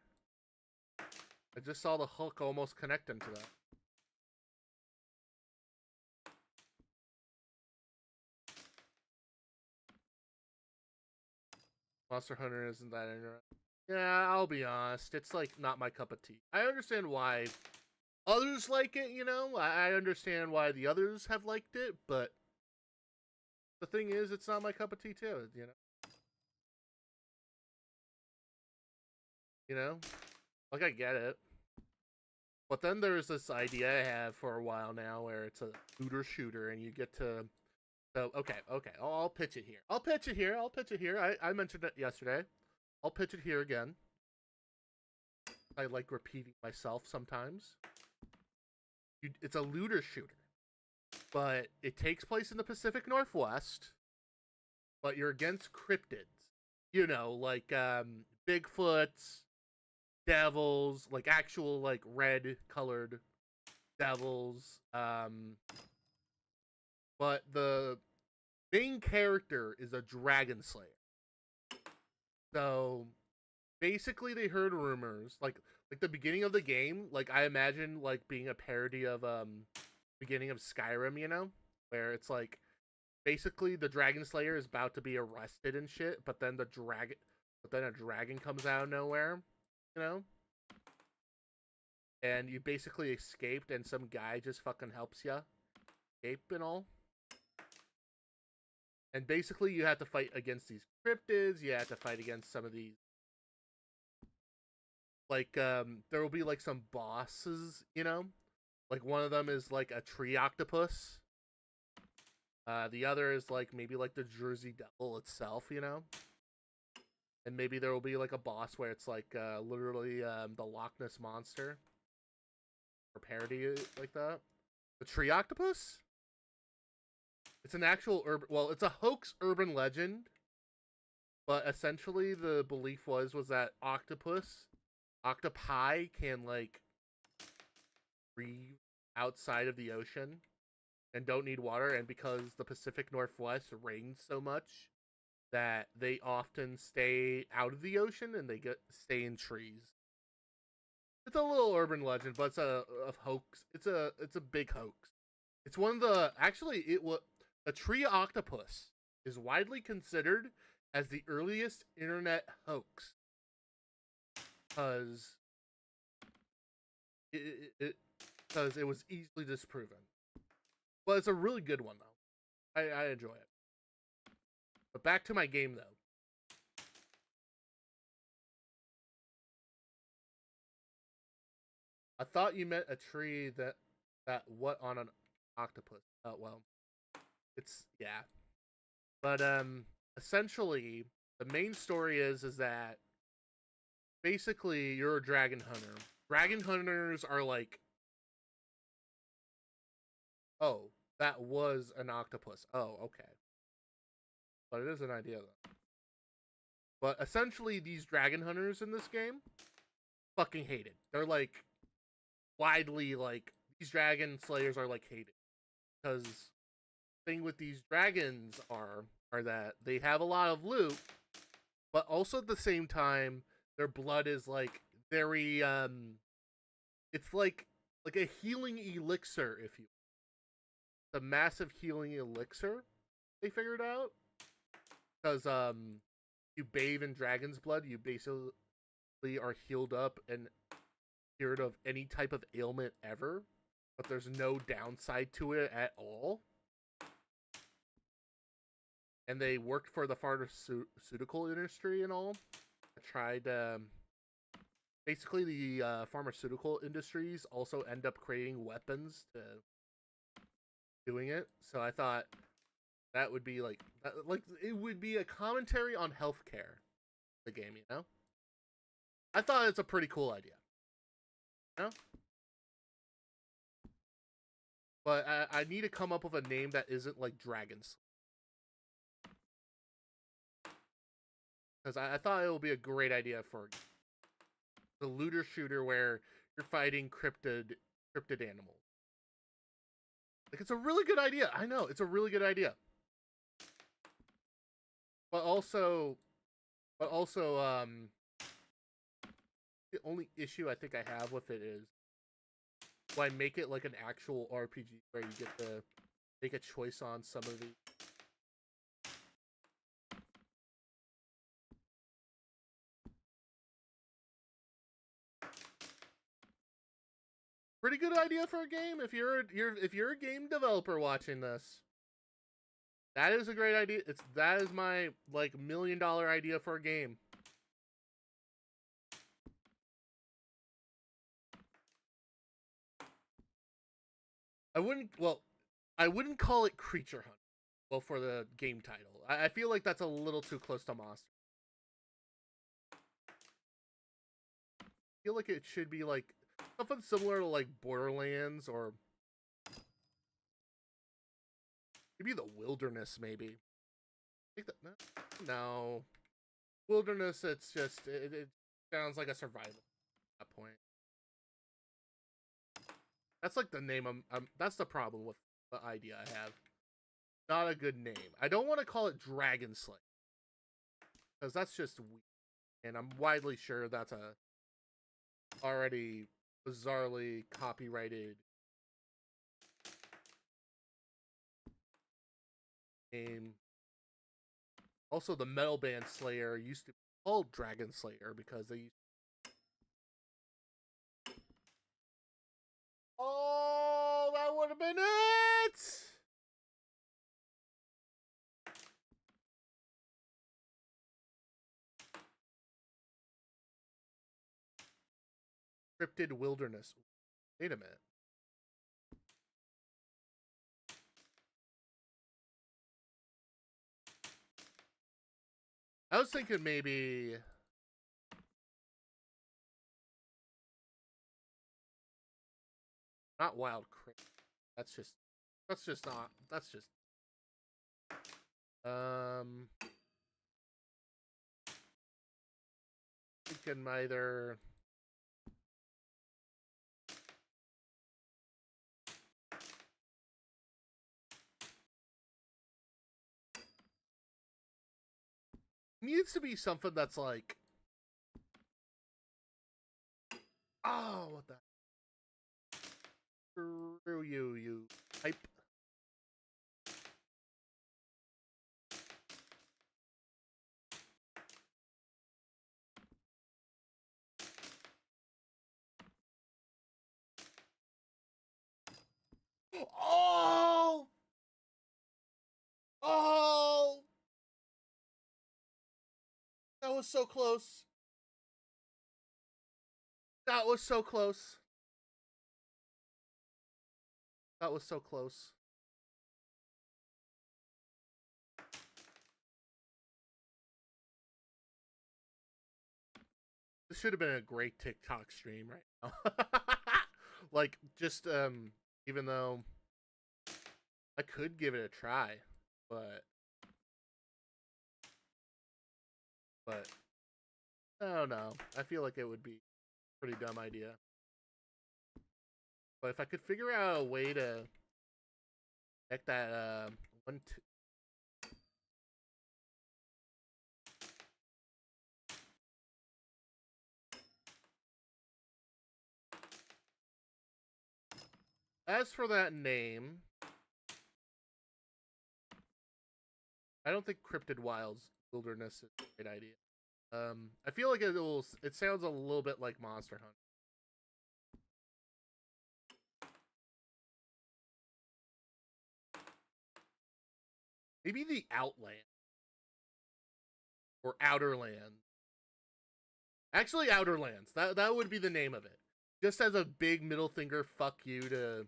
I just saw the hook almost connecting to that. Monster Hunter isn't that interesting. Yeah, I'll be honest. It's like not my cup of tea. I understand why others like it, you know? I understand why the others have liked it, but the thing is, it's not my cup of tea too, you know? You know? Like, I get it. But then there's this idea I have for a while now where it's a looter shooter and you get to. So, okay. I'll pitch it here. I'll pitch it here. I mentioned it yesterday. I'll pitch it here again. I like repeating myself sometimes. It's a looter shooter, but it takes place in the Pacific Northwest. But you're against cryptids, you know, like Bigfoots, devils, like actual like red colored devils. But the main character is a dragon slayer. So basically, they heard rumors like the beginning of the game. Like I imagine like being a parody of beginning of Skyrim, you know, where it's like basically the Dragon Slayer is about to be arrested and shit, but then a dragon comes out of nowhere, you know, and you basically escaped, and some guy just fucking helps you escape and all. And basically, you have to fight against these cryptids. You have to fight against some of these. Like, there will be like some bosses, you know. Like one of them is like a tree octopus. The other is like maybe like the Jersey Devil itself, you know. And maybe there will be like a boss where it's like literally the Loch Ness monster or parody like that. The tree octopus. It's an actual urban. Well, it's a hoax urban legend, but essentially the belief was that octopi can like breathe outside of the ocean and don't need water, and because the Pacific Northwest rains so much that they often stay out of the ocean and they stay in trees. It's a little urban legend, but it's a hoax. It's a big hoax. It's one of the actually it was a tree octopus is widely considered as the earliest internet hoax because it was easily disproven. But it's a really good one though. I enjoy it. But back to my game though. I thought you meant a tree that what on an octopus. Oh well. It's yeah. But essentially the main story is that basically you're a dragon hunter. Dragon hunters are like, oh, that was an octopus. Oh, okay. But it is an idea though. But essentially these dragon hunters in this game fucking hated. They're like widely like these dragon slayers are like hated because thing with these dragons are that they have a lot of loot, but also at the same time their blood is like very it's like a healing elixir, if you, the massive healing elixir they figured out because you bathe in dragon's blood, you basically are healed up and cured of any type of ailment ever, but there's no downside to it at all. And they worked for the pharmaceutical industry and all. I tried basically the pharmaceutical industries also end up creating weapons to doing it. So I thought that would be like it would be a commentary on healthcare, the game, you know. I thought it's a pretty cool idea, you know. But I need to come up with a name that isn't like dragons, because I thought it would be a great idea for the looter shooter where you're fighting cryptid animals. Like it's a really good idea. I know it's a really good idea. But also, the only issue I think I have with it is why make it like an actual RPG where you get to make a choice on some of the. Pretty good idea for a game if you're a game developer watching this. That is a great idea. That is my like $1 million idea for a game. I wouldn't call it creature hunt. Well, for the game title, I feel like that's a little too close to monster. I feel like it should be like something similar to like Borderlands or maybe the Wilderness. Maybe. I think that, no, Wilderness. It's just it sounds like a survival at that point. That's like the name. That's the problem with the idea I have. Not a good name. I don't want to call it Dragon Slayer because that's just weird. and I'm widely sure that's a already bizarrely copyrighted game. Also, the metal band Slayer used to be called Dragon Slayer because they used. Oh, that would have been it! Cryptid Wilderness. Wait a minute. I was thinking maybe. Not Wild Crypt. That's just not. That's just. Thinking either. Needs to be something that's like. Oh, what the. Screw you, you type. Oh! Oh! That was so close. That was so close. That was so close. This should have been a great TikTok stream right now. Like, just, even though I could give it a try, but I don't know. I feel like it would be a pretty dumb idea. But if I could figure out a way to make that, one. As for that name, I don't think Cryptid Wilds Wilderness is a great idea. I feel like it sounds a little bit like Monster Hunter. Maybe the Outland or Outer Lands. Actually, Outer Lands. That would be the name of it. Just as a big middle finger fuck you to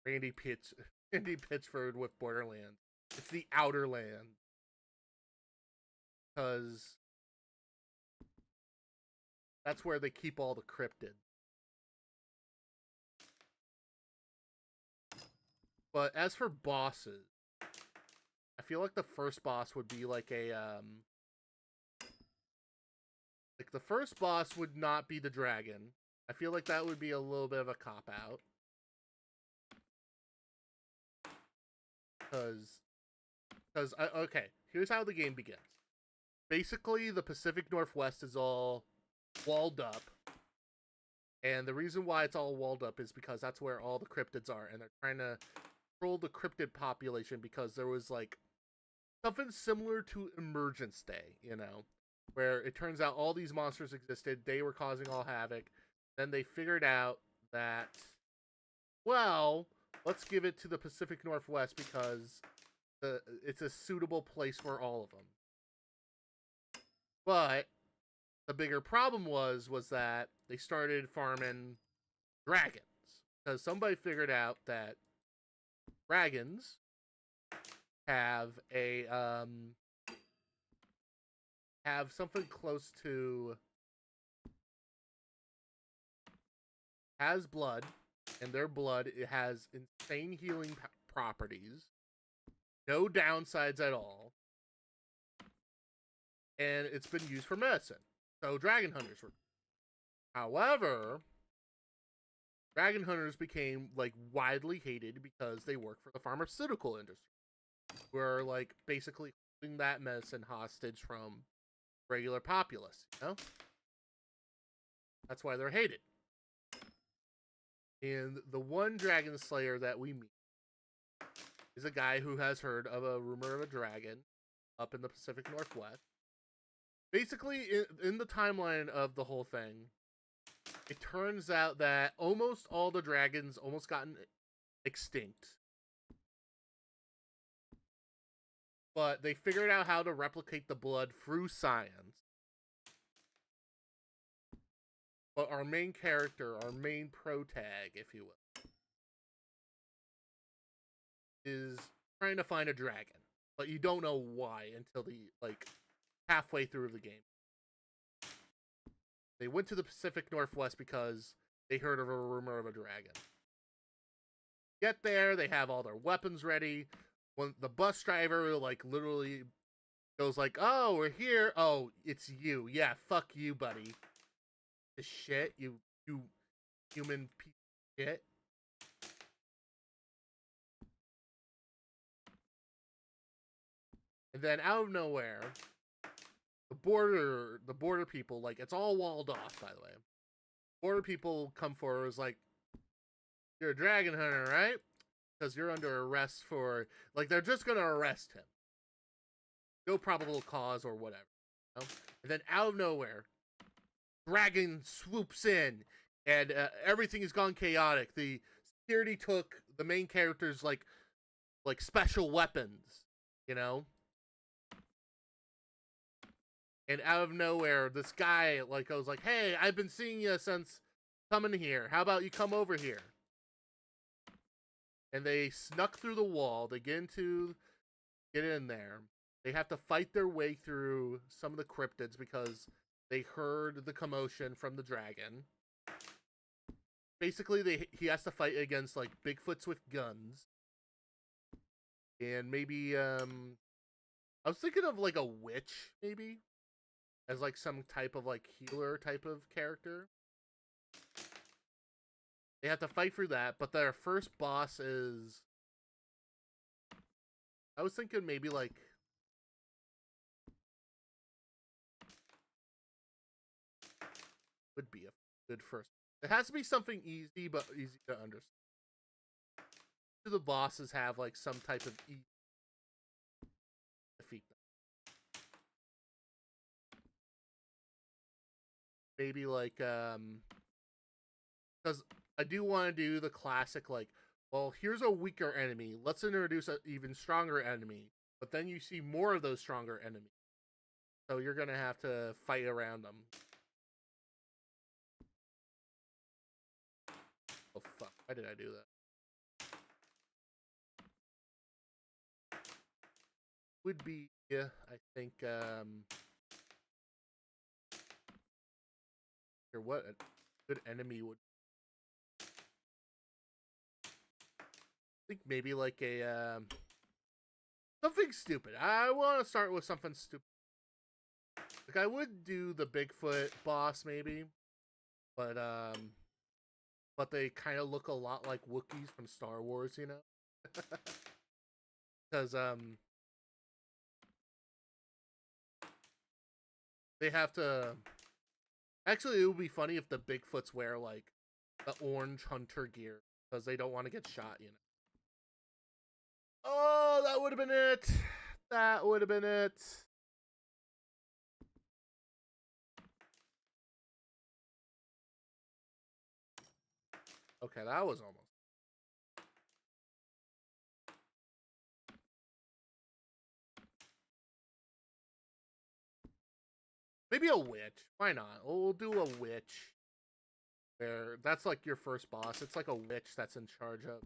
Randy Pitchford with Borderlands. It's the Outer Lands. Because that's where they keep all the cryptids. But as for bosses, I feel like the first boss would be like a like the first boss would not be the dragon. I feel like that would be a little bit of a cop out. Because okay, here's how the game begins. Basically, the Pacific Northwest is all walled up. And the reason why it's all walled up is because that's where all the cryptids are. And they're trying to control the cryptid population because there was like something similar to Emergence Day, you know, where it turns out all these monsters existed. They were causing all havoc. Then they figured out that, well, let's give it to the Pacific Northwest because it's a suitable place for all of them. But the bigger problem was that they started farming dragons because somebody figured out that dragons have a have something close to has blood, and their blood it has insane healing properties, no downsides at all, and it's been used for medicine. So dragon hunters were. However, dragon hunters became like widely hated because they work for the pharmaceutical industry. Were like basically holding that medicine hostage from regular populace, you know? That's why they're hated. And the one dragon slayer that we meet is a guy who has heard of a rumor of a dragon up in the Pacific Northwest. Basically, in the timeline of the whole thing, it turns out that almost all the dragons almost gotten extinct. But they figured out how to replicate the blood through science. But our main character, our main protag, if you will, is trying to find a dragon. But you don't know why until halfway through the game. They went to the Pacific Northwest because they heard of a rumor of a dragon. Get there, they have all their weapons ready. When the bus driver, literally goes oh, we're here. Oh, it's you. Yeah, fuck you, buddy. This shit, you human piece of shit. And then out of nowhere, the border people, it's all walled off, by the way. Border people come forward, is you're a dragon hunter, right? Because you're under arrest for, they're just gonna arrest him. No probable cause or whatever. You know? And then out of nowhere, dragon swoops in, and everything has gone chaotic. The security took the main character's, special weapons, you know? And out of nowhere, this guy, goes hey, I've been seeing you since coming here. How about you come over here? And they snuck through the wall. They get in there. They have to fight their way through some of the cryptids because they heard the commotion from the dragon. Basically, he has to fight against, Bigfoots with guns. And maybe, I was thinking of, a witch, maybe? As, some type of, healer type of character. They have to fight through that, but their first boss is... I was thinking maybe, would be a good first. It has to be something easy, but easy to understand. The bosses have, some type of easy defeat them. Maybe because I do want to do the classic well, here's a weaker enemy, let's introduce an even stronger enemy, but then you see more of those stronger enemies, so you're gonna have to fight around them. Oh fuck, why did I do that? Would be, I think, or what a good enemy would. I think maybe a something stupid. I want to start with something stupid. I would do the Bigfoot boss maybe, but they kind of look a lot like Wookiees from Star Wars, you know? Because they have to. Actually, it would be funny if the Bigfoots wear the orange hunter gear because they don't want to get shot, you know. Oh, that would have been it. That would have been it. Okay, that was almost. Maybe a witch. Why not? We'll do a witch. That's your first boss. It's a witch that's in charge of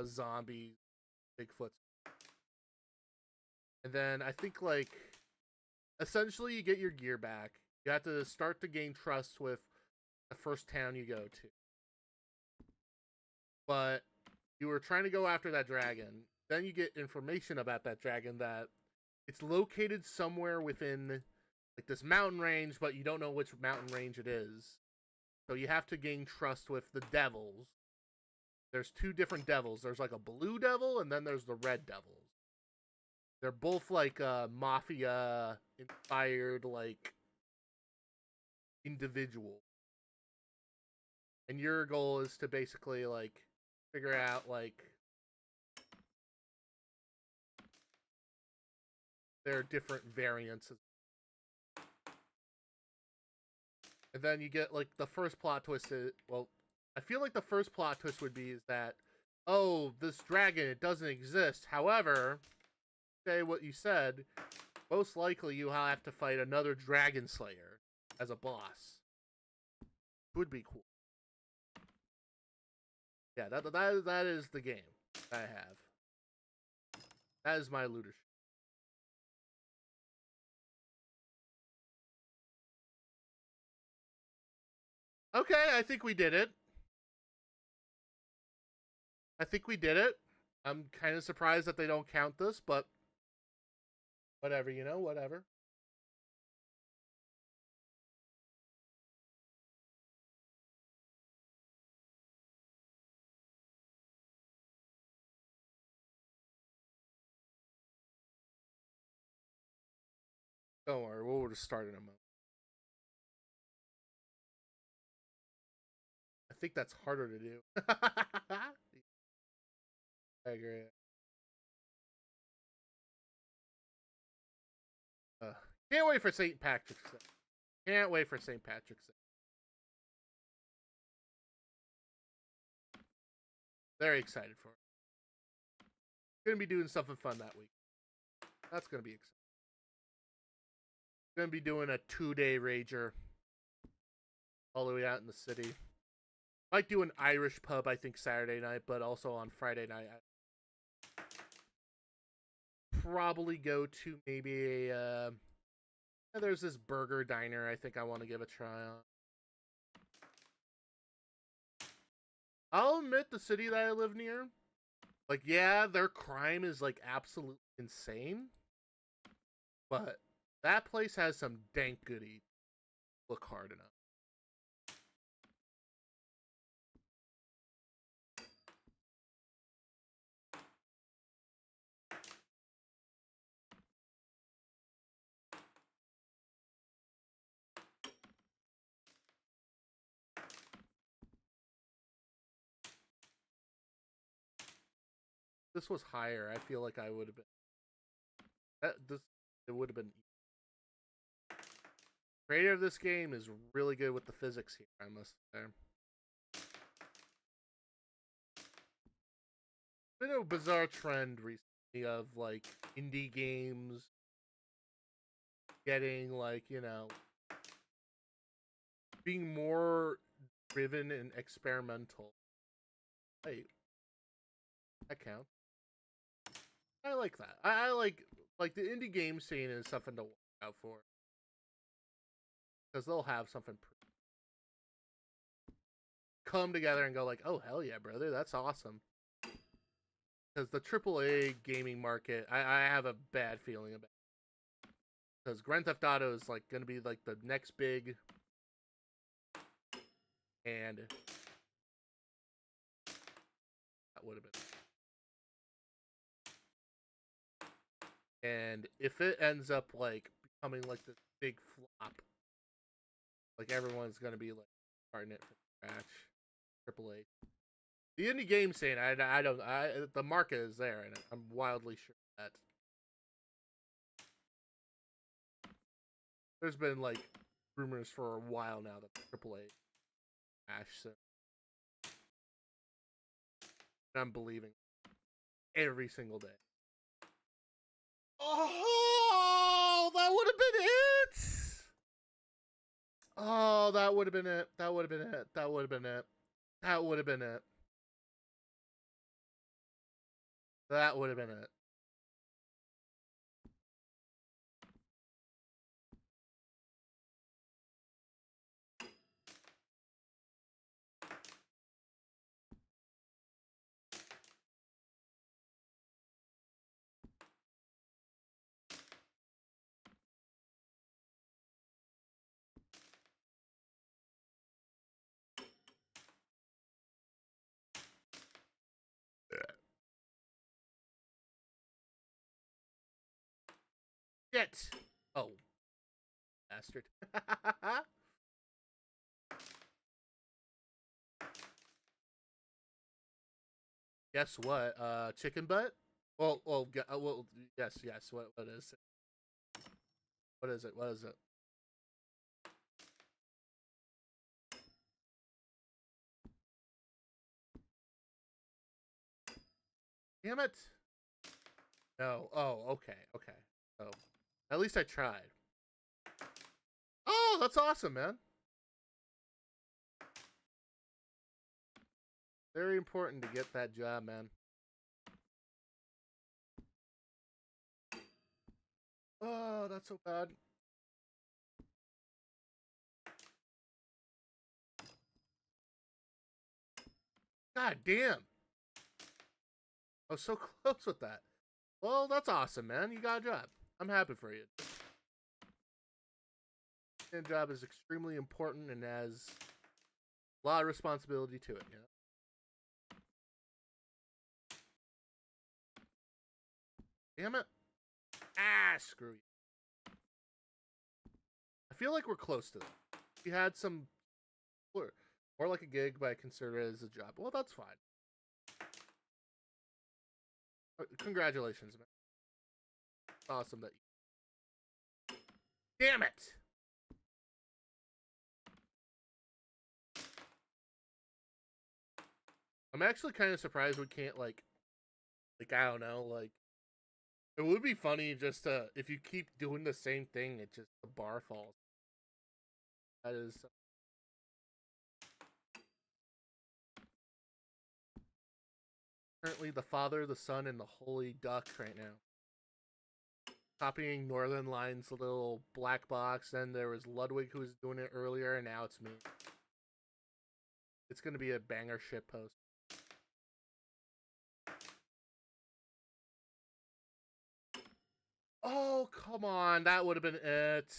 zombies, Bigfoot. And then I think essentially you get your gear back. You have to start to gain trust with the first town you go to. But you were trying to go after that dragon. Then you get information about that dragon that it's located somewhere within this mountain range, but you don't know which mountain range it is. So you have to gain trust with the devils. There's two different devils. There's a blue devil, and then there's the red devils. They're both like mafia inspired like individual. And your goal is to basically like figure out like their different variants. And then you get like the first plot twist is, well, I feel like the first plot twist would be is that, oh, this dragon, it doesn't exist. However, say what you said, most likely you have to fight another dragon slayer as a boss. Would be cool. Yeah, that is the game I have. That is my leadership. Okay, I think we did it. I think we did it. I'm kind of surprised that they don't count this, but whatever, you know, whatever. Don't worry, we'll just start in a moment. I think that's harder to do. I agree. Uh, can't wait for St. Patrick's Day. Can't wait for St. Patrick's Day. Very excited for it. Gonna be doing something fun that week. That's gonna be exciting. Gonna be doing a 2-day rager all the way out in the city. Might do an Irish pub, I think, Saturday night, but also on Friday night. I probably go to maybe a. There's this burger diner I think I want to give a try on. I'll admit the city that I live near, like, yeah, their crime is like absolutely insane, but that place has some dank goodies. Look hard enough. This was higher. I feel like I would have been. This it would have been. Creator of this game is really good with the physics here. I must say. Been a bizarre trend recently of like indie games getting like, you know, being more driven and experimental. Wait, that counts. I like that. I like the indie game scene is something to watch out for because they'll have something come together and go like, oh hell yeah, brother, that's awesome. Because the AAA gaming market, I have a bad feeling about. Because Grand Theft Auto is like going to be like the next big, and that would have been. And if it ends up like becoming like this big flop, like everyone's gonna be like starting it from scratch. AAA. The indie game scene, I don't, the market is there, and I'm wildly sure that there's been like rumors for a while now that AAA Ash, so I'm believing every single day. Oh, that would have been it. Oh, that would have been it. That would have been it. That would have been it. That would have been it. That would have been it. Shit! Oh. Bastard. Guess what? Chicken butt? Well, yes. What is it? What is it? What is it? Damn it! No. Oh, okay. Oh, at least I tried. Oh, that's awesome, man. Very important to get that job, man. Oh, that's so bad. God damn. I was so close with that. Well, that's awesome, man. You got a job. I'm happy for you. And job is extremely important and has a lot of responsibility to it, you know? Damn it. Ah, screw you. I feel like we're close to that. We had some more like a gig, but I consider it as a job. Well, that's fine. Congratulations, man. Awesome that you... Damn it! I'm actually kind of surprised we can't, like, I don't know, like, it would be funny just to, if you keep doing the same thing, it just, the bar falls. That is... Currently the Father, the Son, and the Holy Duck right now. Copying Northern Line's little black box, and there was Ludwig who was doing it earlier, and now it's me. It's gonna be a banger shit post. Oh, come on, that would have been it.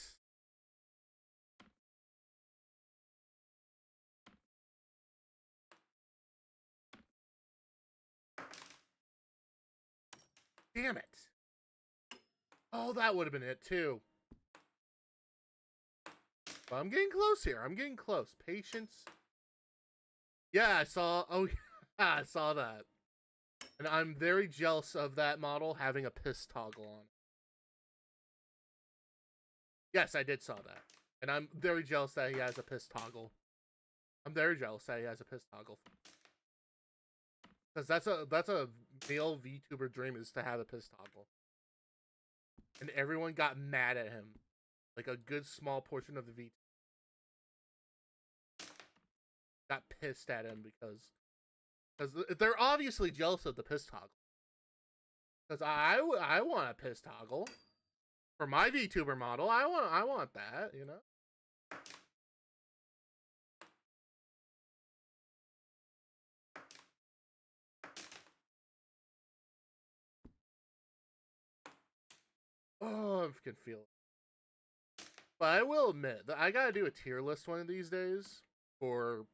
Damn it. Oh, that would have been it too. But I'm getting close here. I'm getting close. Patience. Yeah, I saw. Oh, yeah, I saw that. And I'm very jealous of that model having a piss toggle on. Yes, I did saw that. And I'm very jealous that he has a piss toggle. I'm very jealous that he has a piss toggle. Because that's a male VTuber dream, is to have a piss toggle. And everyone got mad at him. Like a good small portion of the VTuber got pissed at him because they're obviously jealous of the piss toggle. Because I want a piss toggle for my VTuber model. I want that, you know. Oh, I can feel it. But I will admit that I gotta do a tier list one of these days for,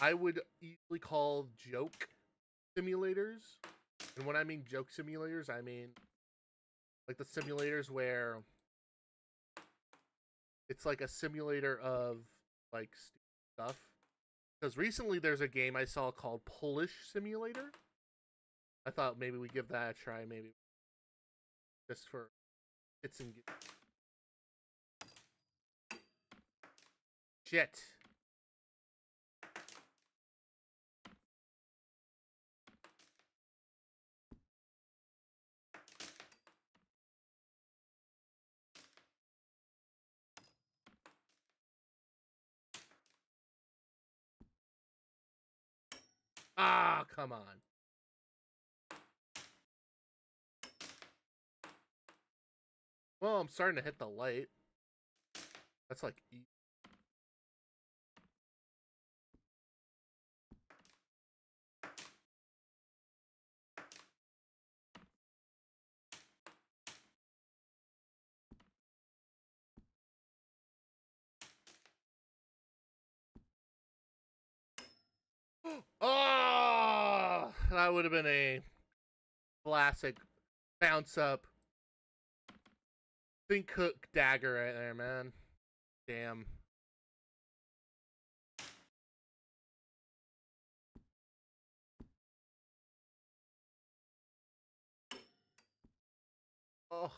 I would easily call joke simulators. And when I mean joke simulators, I mean like the simulators where it's like a simulator of like stuff. Because recently there's a game I saw called Polish Simulator. I thought maybe we give that a try, maybe just for hits and shit. Ah, come on. Well, I'm starting to hit the light. That's like... Oh, that would have been a classic bounce up. Think cook dagger right there, man. Damn. Oh.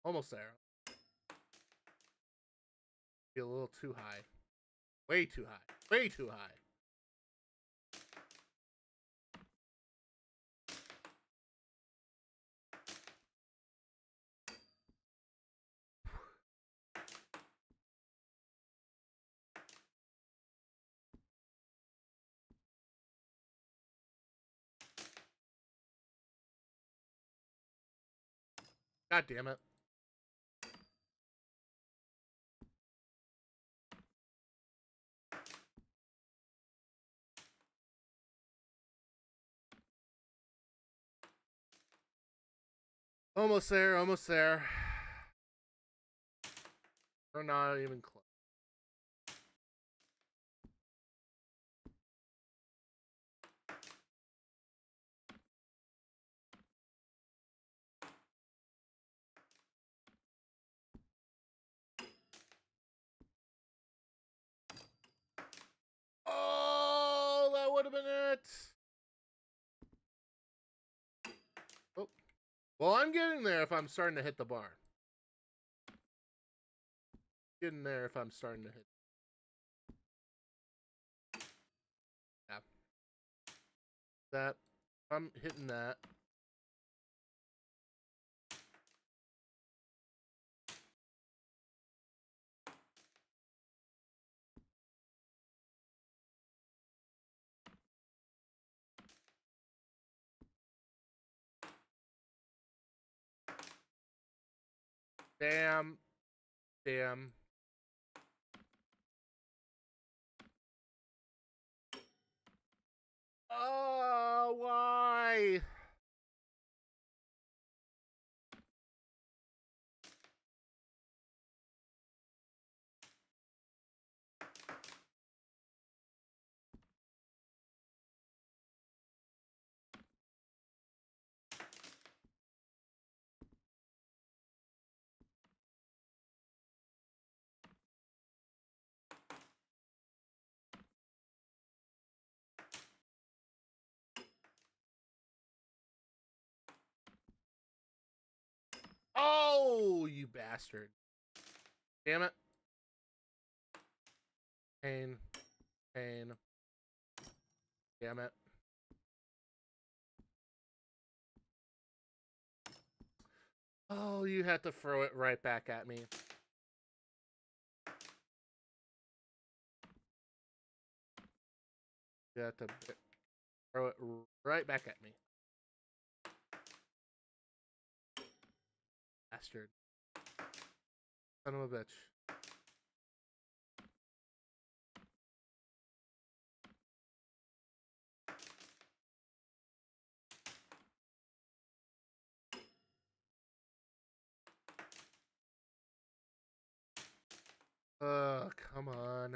Almost there. Be a little too high. Way too high. Way too high. God damn it. Almost there, almost there. We're not even close. Oh, that would have been it. Oh. Well, I'm getting there if I'm starting to hit the bar. Getting there if I'm starting to hit. Yeah. That. I'm hitting that. Damn. Damn. Oh, why? Oh, you bastard. Damn it. Pain. Pain. Damn it. Oh, you had to throw it right back at me. You had to throw it right back at me. Bastard. Son of a bitch. Come on.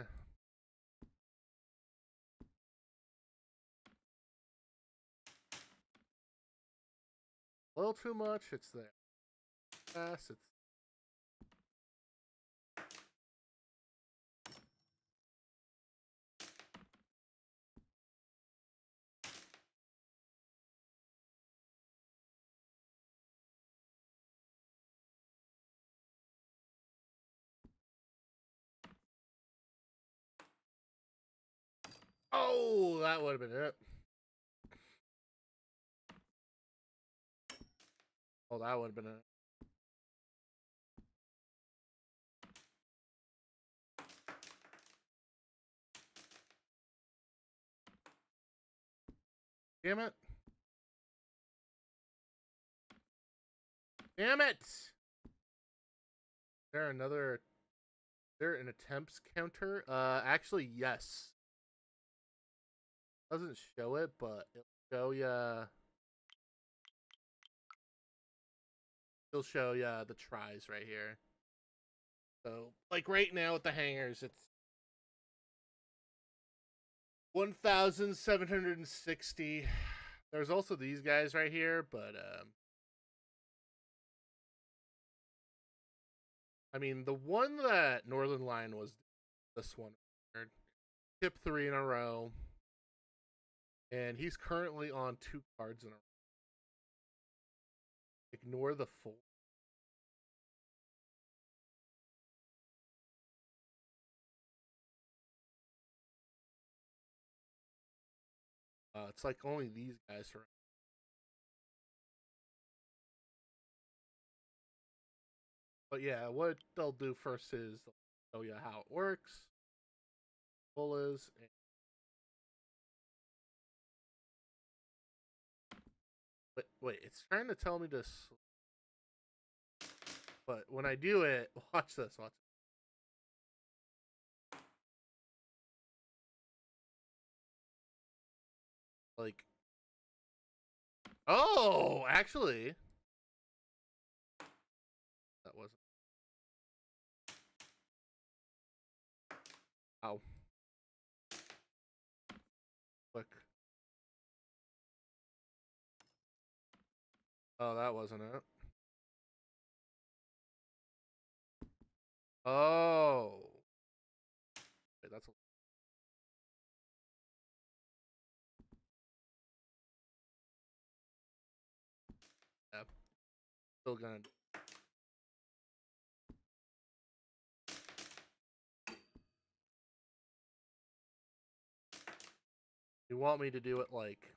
A little too much. It's there. Yes, it's. Oh, that would have been it. Oh, that would have been it. Damn it. Damn it! Is there another. Is there an attempts counter? Actually, yes. Doesn't show it, but it'll show ya. He'll show you the tries right here. So, like right now with the hangers, it's 1,760. There's also these guys right here, but I mean, the one that Northern Line was this one. Tip 3 in a row. And he's currently on 2 cards in a row. Ignore the 4. It's like only these guys are. But yeah, what they'll do first is they'll show you how it works. Is wait, it's trying to tell me this. But when I do it, watch this. Watch. Like, oh, actually, that wasn't. Ow. Click. Oh, that wasn't it. Oh. Wait, that's. Yeah. Still gonna. You want me to do it like.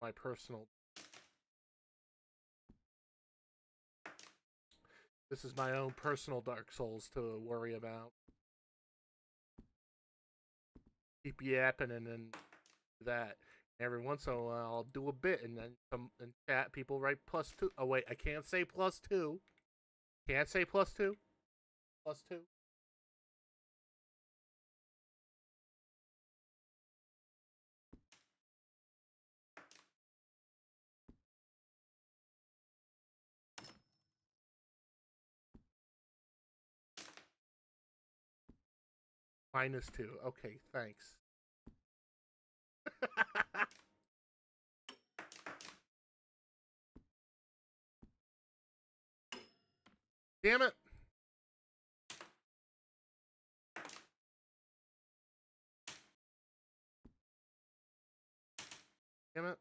My personal. This is my own personal Dark Souls to worry about. Keep yapping and then that. Every once in a while, I'll do a bit and then some in chat people write +2. Oh wait, I can't say +2. Can't say +2. +2. -2. Okay, thanks. Damn it. Damn it.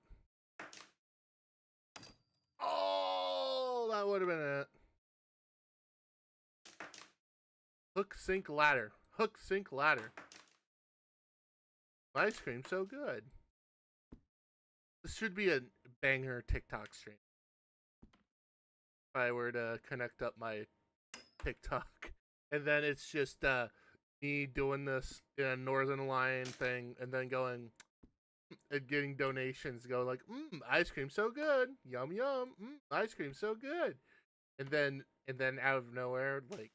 Oh, that would have been it. Hook, sink, ladder. Hook, sink, ladder. Ice cream so good. This should be a banger TikTok stream. If I were to connect up my TikTok. And then it's just me doing this in a Northern Line thing and then going and getting donations go like, ice cream so good. Yum yum. Ice cream so good. And then out of nowhere, like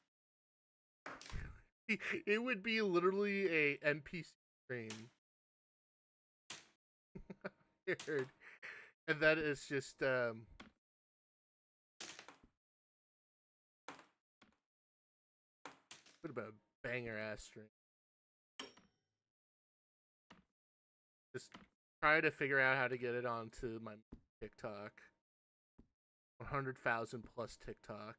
it would be literally a NPC stream. And then it's just what about a banger ass stream? Just try to figure out how to get it onto my TikTok. 100,000 plus TikTok.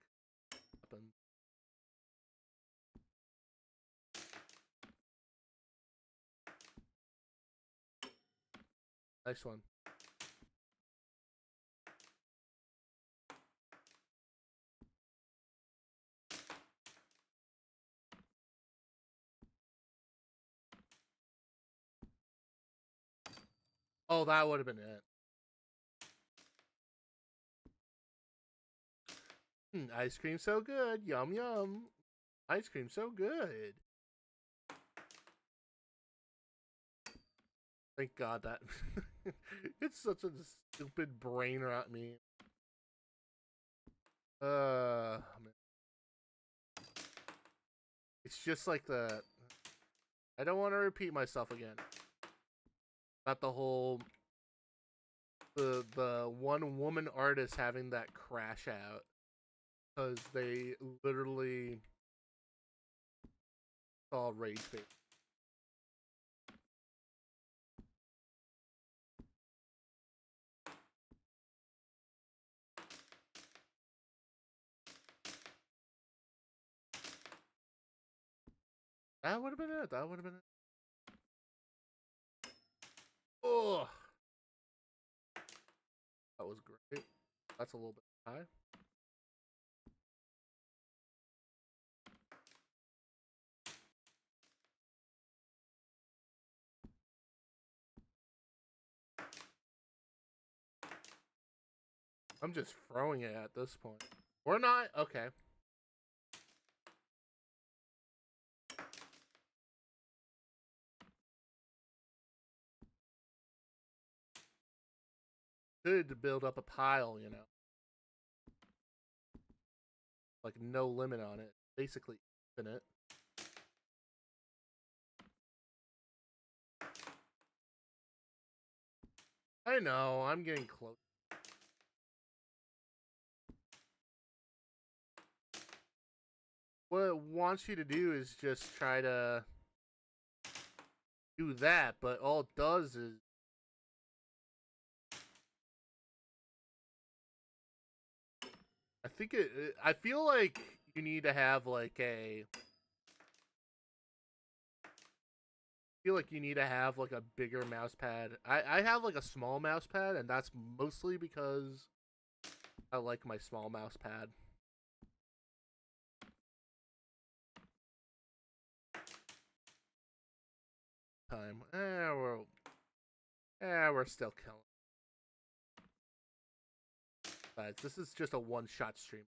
Nice one. Oh, that would have been it. Ice cream so good. Yum yum. Ice cream so good. Thank God that it's such a stupid brain rot meme. Man. It's just like the. I don't want to repeat myself again. About the whole. The one woman artist having that crash out because they literally saw rage bait. That would have been it. That would have been it. Oh, that was great. That's a little bit high. I'm just throwing it at this point. Or not. Okay. Good to build up a pile, you know. Like no limit on it. Basically infinite. I know, I'm getting close. What it wants you to do is just try to do that, but all it does is I feel like you need to have like a a bigger mouse pad. I have like a small mouse pad, and that's mostly because I like my small mouse pad. Time. We're still killing. Besides, this is just a one-shot stream.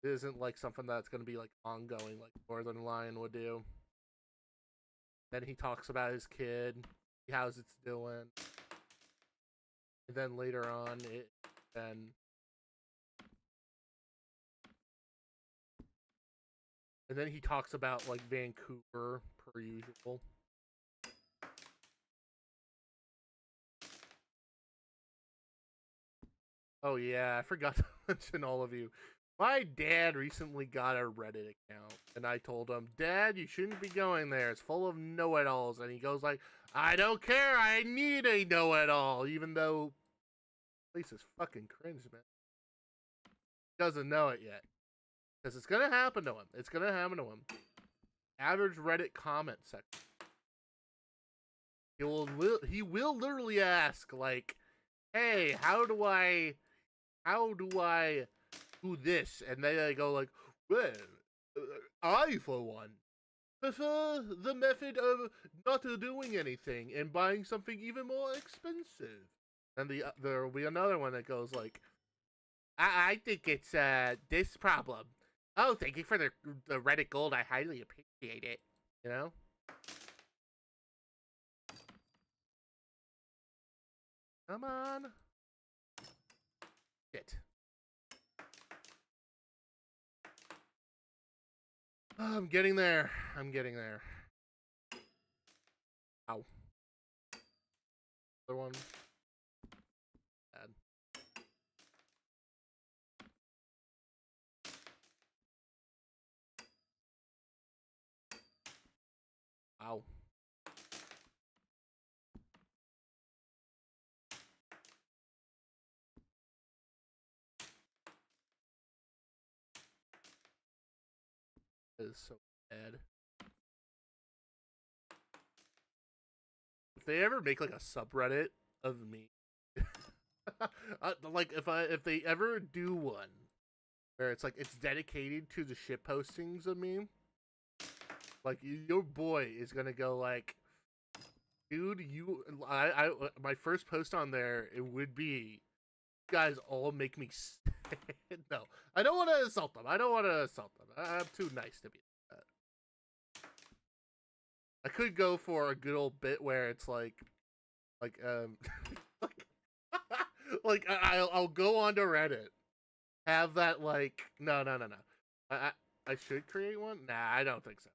It isn't like something that's gonna be like ongoing, like Northern Lion would do. Then he talks about his kid, how's it's doing, and then later on, and then he talks about like Vancouver per usual. Oh yeah, I forgot to mention all of you. My dad recently got a Reddit account, and I told him, Dad, you shouldn't be going there. It's full of know-it-alls. And he goes like, I don't care. I need a know-it-all, even though the place is fucking cringe, man. He doesn't know it yet. Because it's going to happen to him. It's going to happen to him. Average Reddit comment section. He will literally ask, like, hey, how do I do this? And they go like, well, I for one prefer the method of not doing anything and buying something even more expensive. And there will be another one that goes like, I think it's this problem. Oh, thank you for the Reddit gold. I highly appreciate it. You know. Come on. Shit. Oh, I'm getting there. I'm getting there. Ow. Other one. Bad. Ow. That is so bad. If they ever make like a subreddit of me, like if they ever do one where it's like it's dedicated to the shit postings of me, like your boy is gonna go like, dude, I my first post on there it would be, you guys all make me no, I don't want to insult them. I don't want to insult them. I'm too nice to be like that. I could go for a good old bit where it's like like like I'll go onto Reddit have that like no. I should create one. Nah, I don't think so.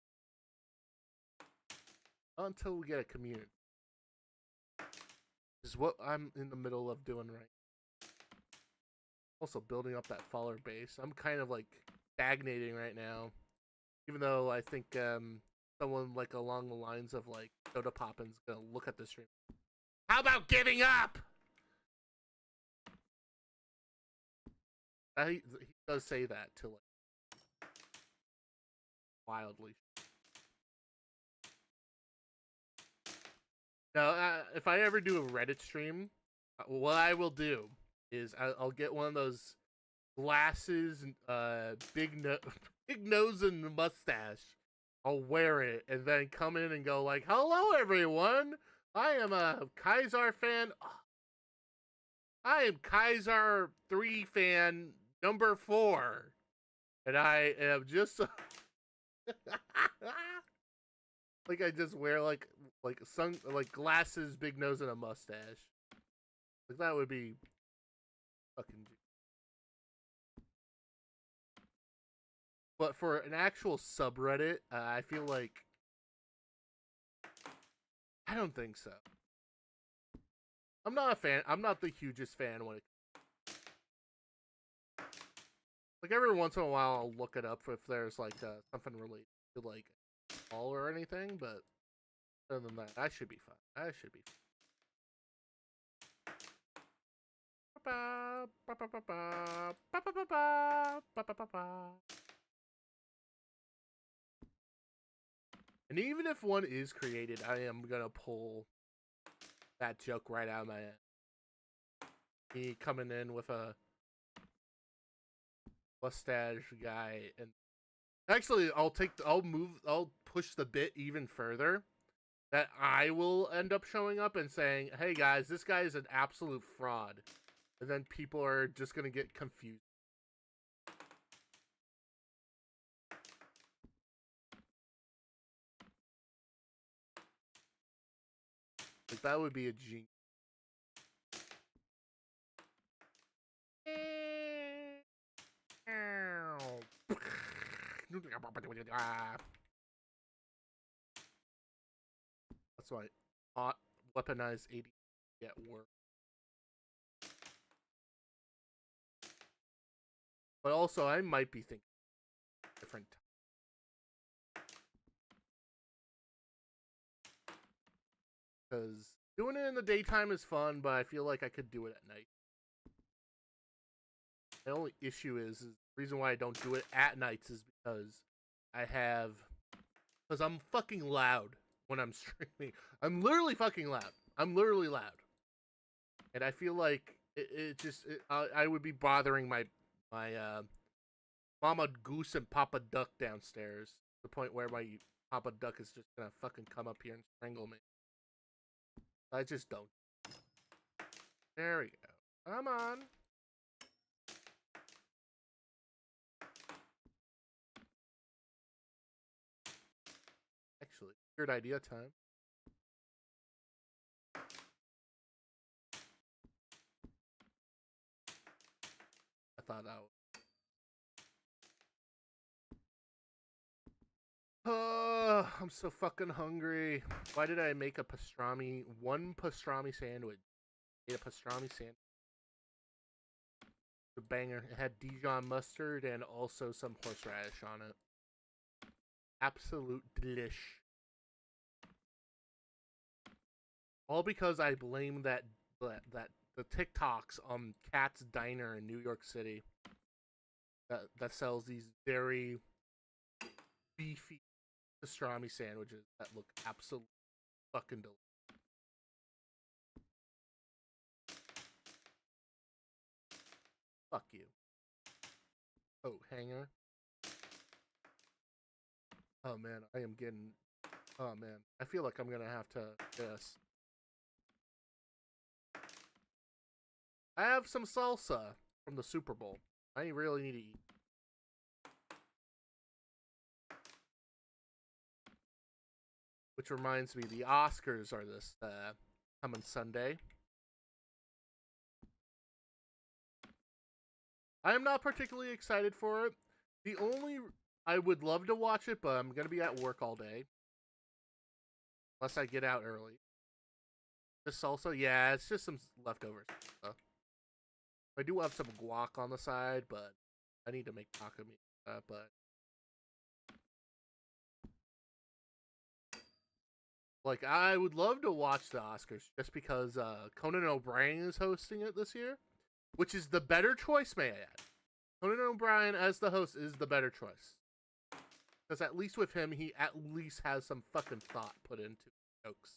Until we get a community. Is what I'm in the middle of doing right. Also building up that follower base. I'm kind of like stagnating right now, even though I think someone like along the lines of like Soda Poppin's gonna look at the stream. How about giving up? He does say that to like wildly. Now, if I ever do a Reddit stream, what I will do is I'll get one of those glasses, big big nose and mustache. I'll wear it and then come in and go like, "Hello, everyone. I am a Kaiser fan. I am Kaiser 3 fan number 4, and I am just." Like I just wear like glasses, big nose, and a mustache. Like that would be fucking. But for an actual subreddit, I feel like I don't think so. I'm not a fan. I'm not the hugest fan when it. Like every once in a while, I'll look it up if there's like something related to like all or anything. But other than that, I should be fine. I should be fine. And even if one is created, I am gonna pull that joke right out of my head. Me coming in with a mustache guy, and actually, I'll push the bit even further. That I will end up showing up and saying, "Hey guys, this guy is an absolute fraud," and then people are just gonna get confused. Like that would be a genius. That's why weaponized AD at work. But also, I might be thinking different. Because doing it in the daytime is fun, but I feel like I could do it at night. The only issue is the reason why I don't do it at nights is because because I'm fucking loud when I'm streaming. I'm literally fucking loud. I'm literally loud. And I feel like I would be bothering my Mama Goose and Papa Duck downstairs. To the point where my Papa Duck is just gonna fucking come up here and strangle me. I just don't. There we go. Come on. Actually, weird idea time. I thought that was... Oh, I'm so fucking hungry. Why did I make one pastrami sandwich? I made a pastrami sandwich. The banger. It had Dijon mustard and also some horseradish on it. Absolute delish. All because I blame the TikToks on Cat's Diner in New York City that sells these very beefy pastrami sandwiches that look absolutely fucking delicious. Fuck you. Oh, hanger. Oh man, I am getting... Oh man, I feel like I'm gonna have to... Yes. I have some salsa from the Super Bowl. I really need to eat. Which reminds me, the Oscars are this coming Sunday. I am not particularly excited for it. I would love to watch it, but I'm gonna be at work all day. Unless I get out early. The salsa, yeah, it's just some leftovers. I do have some guac on the side, but I need to make taco meat. But like, I would love to watch the Oscars just because Conan O'Brien is hosting it this year, which is the better choice, may I add. Conan O'Brien as the host is the better choice. Because at least with him, he at least has some fucking thought put into jokes.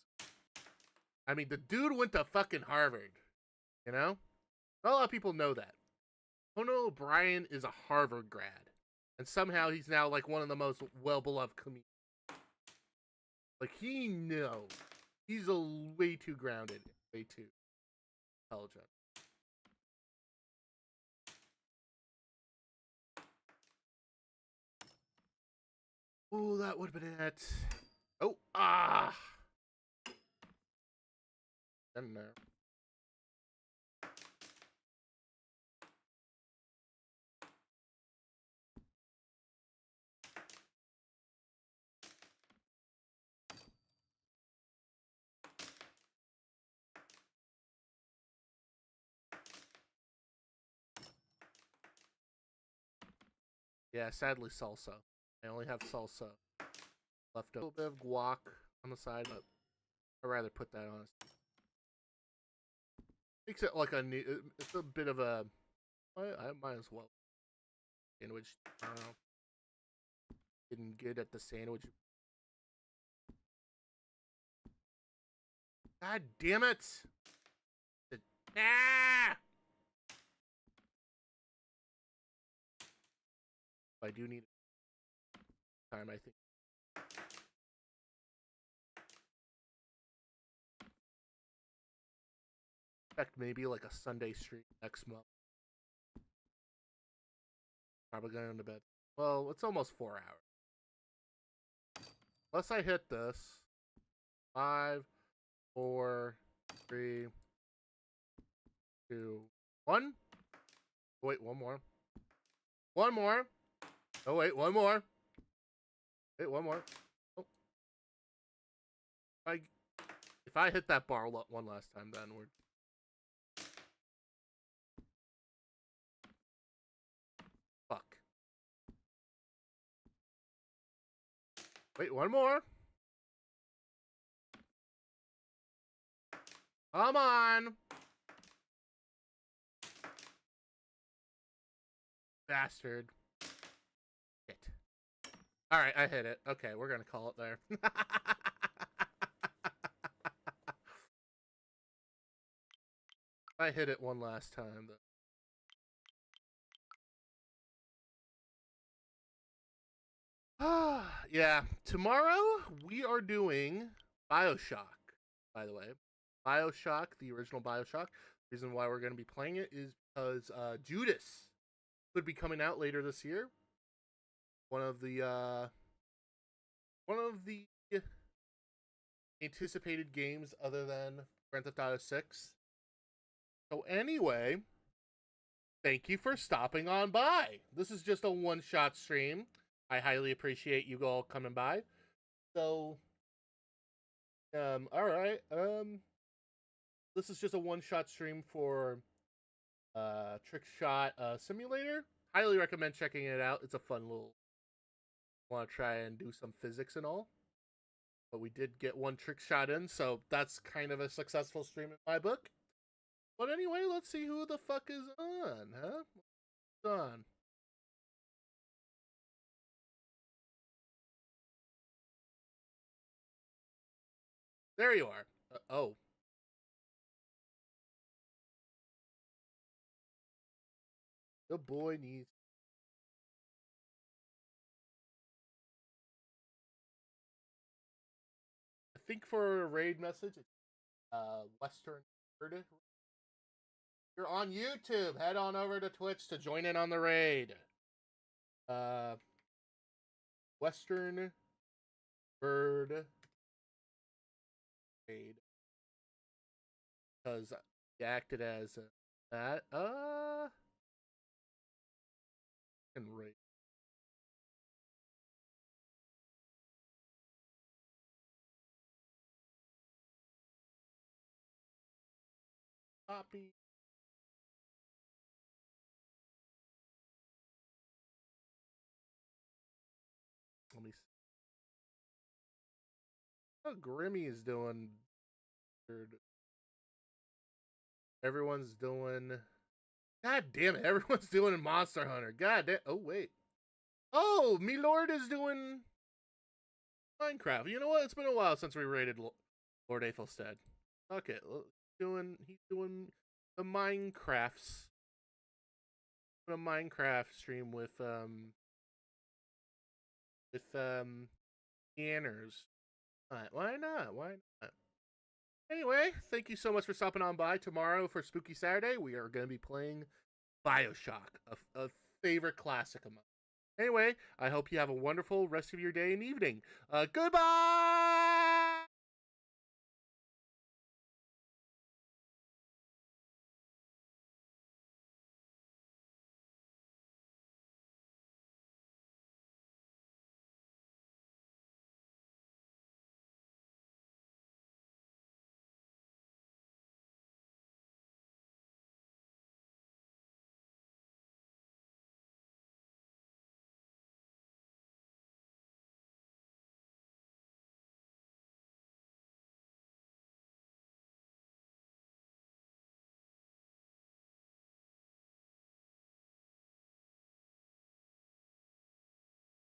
I mean, the dude went to fucking Harvard, you know? Not a lot of people know that. Conan O'Brien is a Harvard grad. And somehow he's now like one of the most well-beloved comedians. Like, he knows. He's way too grounded. Way too intelligent. Oh, that would have been it. Oh, in there. Yeah, sadly, salsa. I only have salsa left. A little bit of guac on the side, but I'd rather put that on. Makes it like a new. It's a bit of a. I might as well. Sandwich. I don't know. Getting good at the sandwich. God damn it! Ah! I do need time, I think. Expect maybe like a Sunday stream next month. Probably going to bed. Well, it's almost 4 hours. Unless I hit this. 5, 4, 3, 2, 1. Wait, one more. One more. Oh, wait, one more. Wait, one more. Oh. If I hit that bar one last time, then we're... Fuck. Wait, one more. Come on. Bastard. Shit. Alright, I hit it. Okay, we're gonna call it there. I hit it one last time, though. Yeah, tomorrow we are doing Bioshock, by the way. Bioshock, the original Bioshock. The reason why we're going to be playing it is because Judas could be coming out later this year. One of the anticipated games other than Grand Theft Auto 6. So anyway, thank you for stopping on by. This is just a one-shot stream. I highly appreciate you all coming by. So, all right. This is just a one-shot stream for Trickshot Simulator. Highly recommend checking it out. It's a fun little. Want to try and do some physics and all, but we did get one trick shot in, so that's kind of a successful stream in my book. But anyway, let's see who the fuck is on, huh? What's on? There you are. Oh. The boy needs. I think for a raid message, Western Bird. You're on YouTube. Head on over to Twitch to join in on the raid. Western Bird raid. Because he acted as that. and rate. Copy. Let me see. Oh, Grimmy is doing. Everyone's doing. God damn it! Everyone's doing Monster Hunter. God damn. Oh wait. Oh, me Lord is doing Minecraft. You know what? It's been a while since we rated Lord Aethelstead. Okay, he's doing the Minecrafts. A Minecraft stream with scanners. Why not? Why not? Anyway, thank you so much for stopping on by. Tomorrow for Spooky Saturday, we are going to be playing Bioshock, a favorite classic of mine. Anyway, I hope you have a wonderful rest of your day and evening. Goodbye!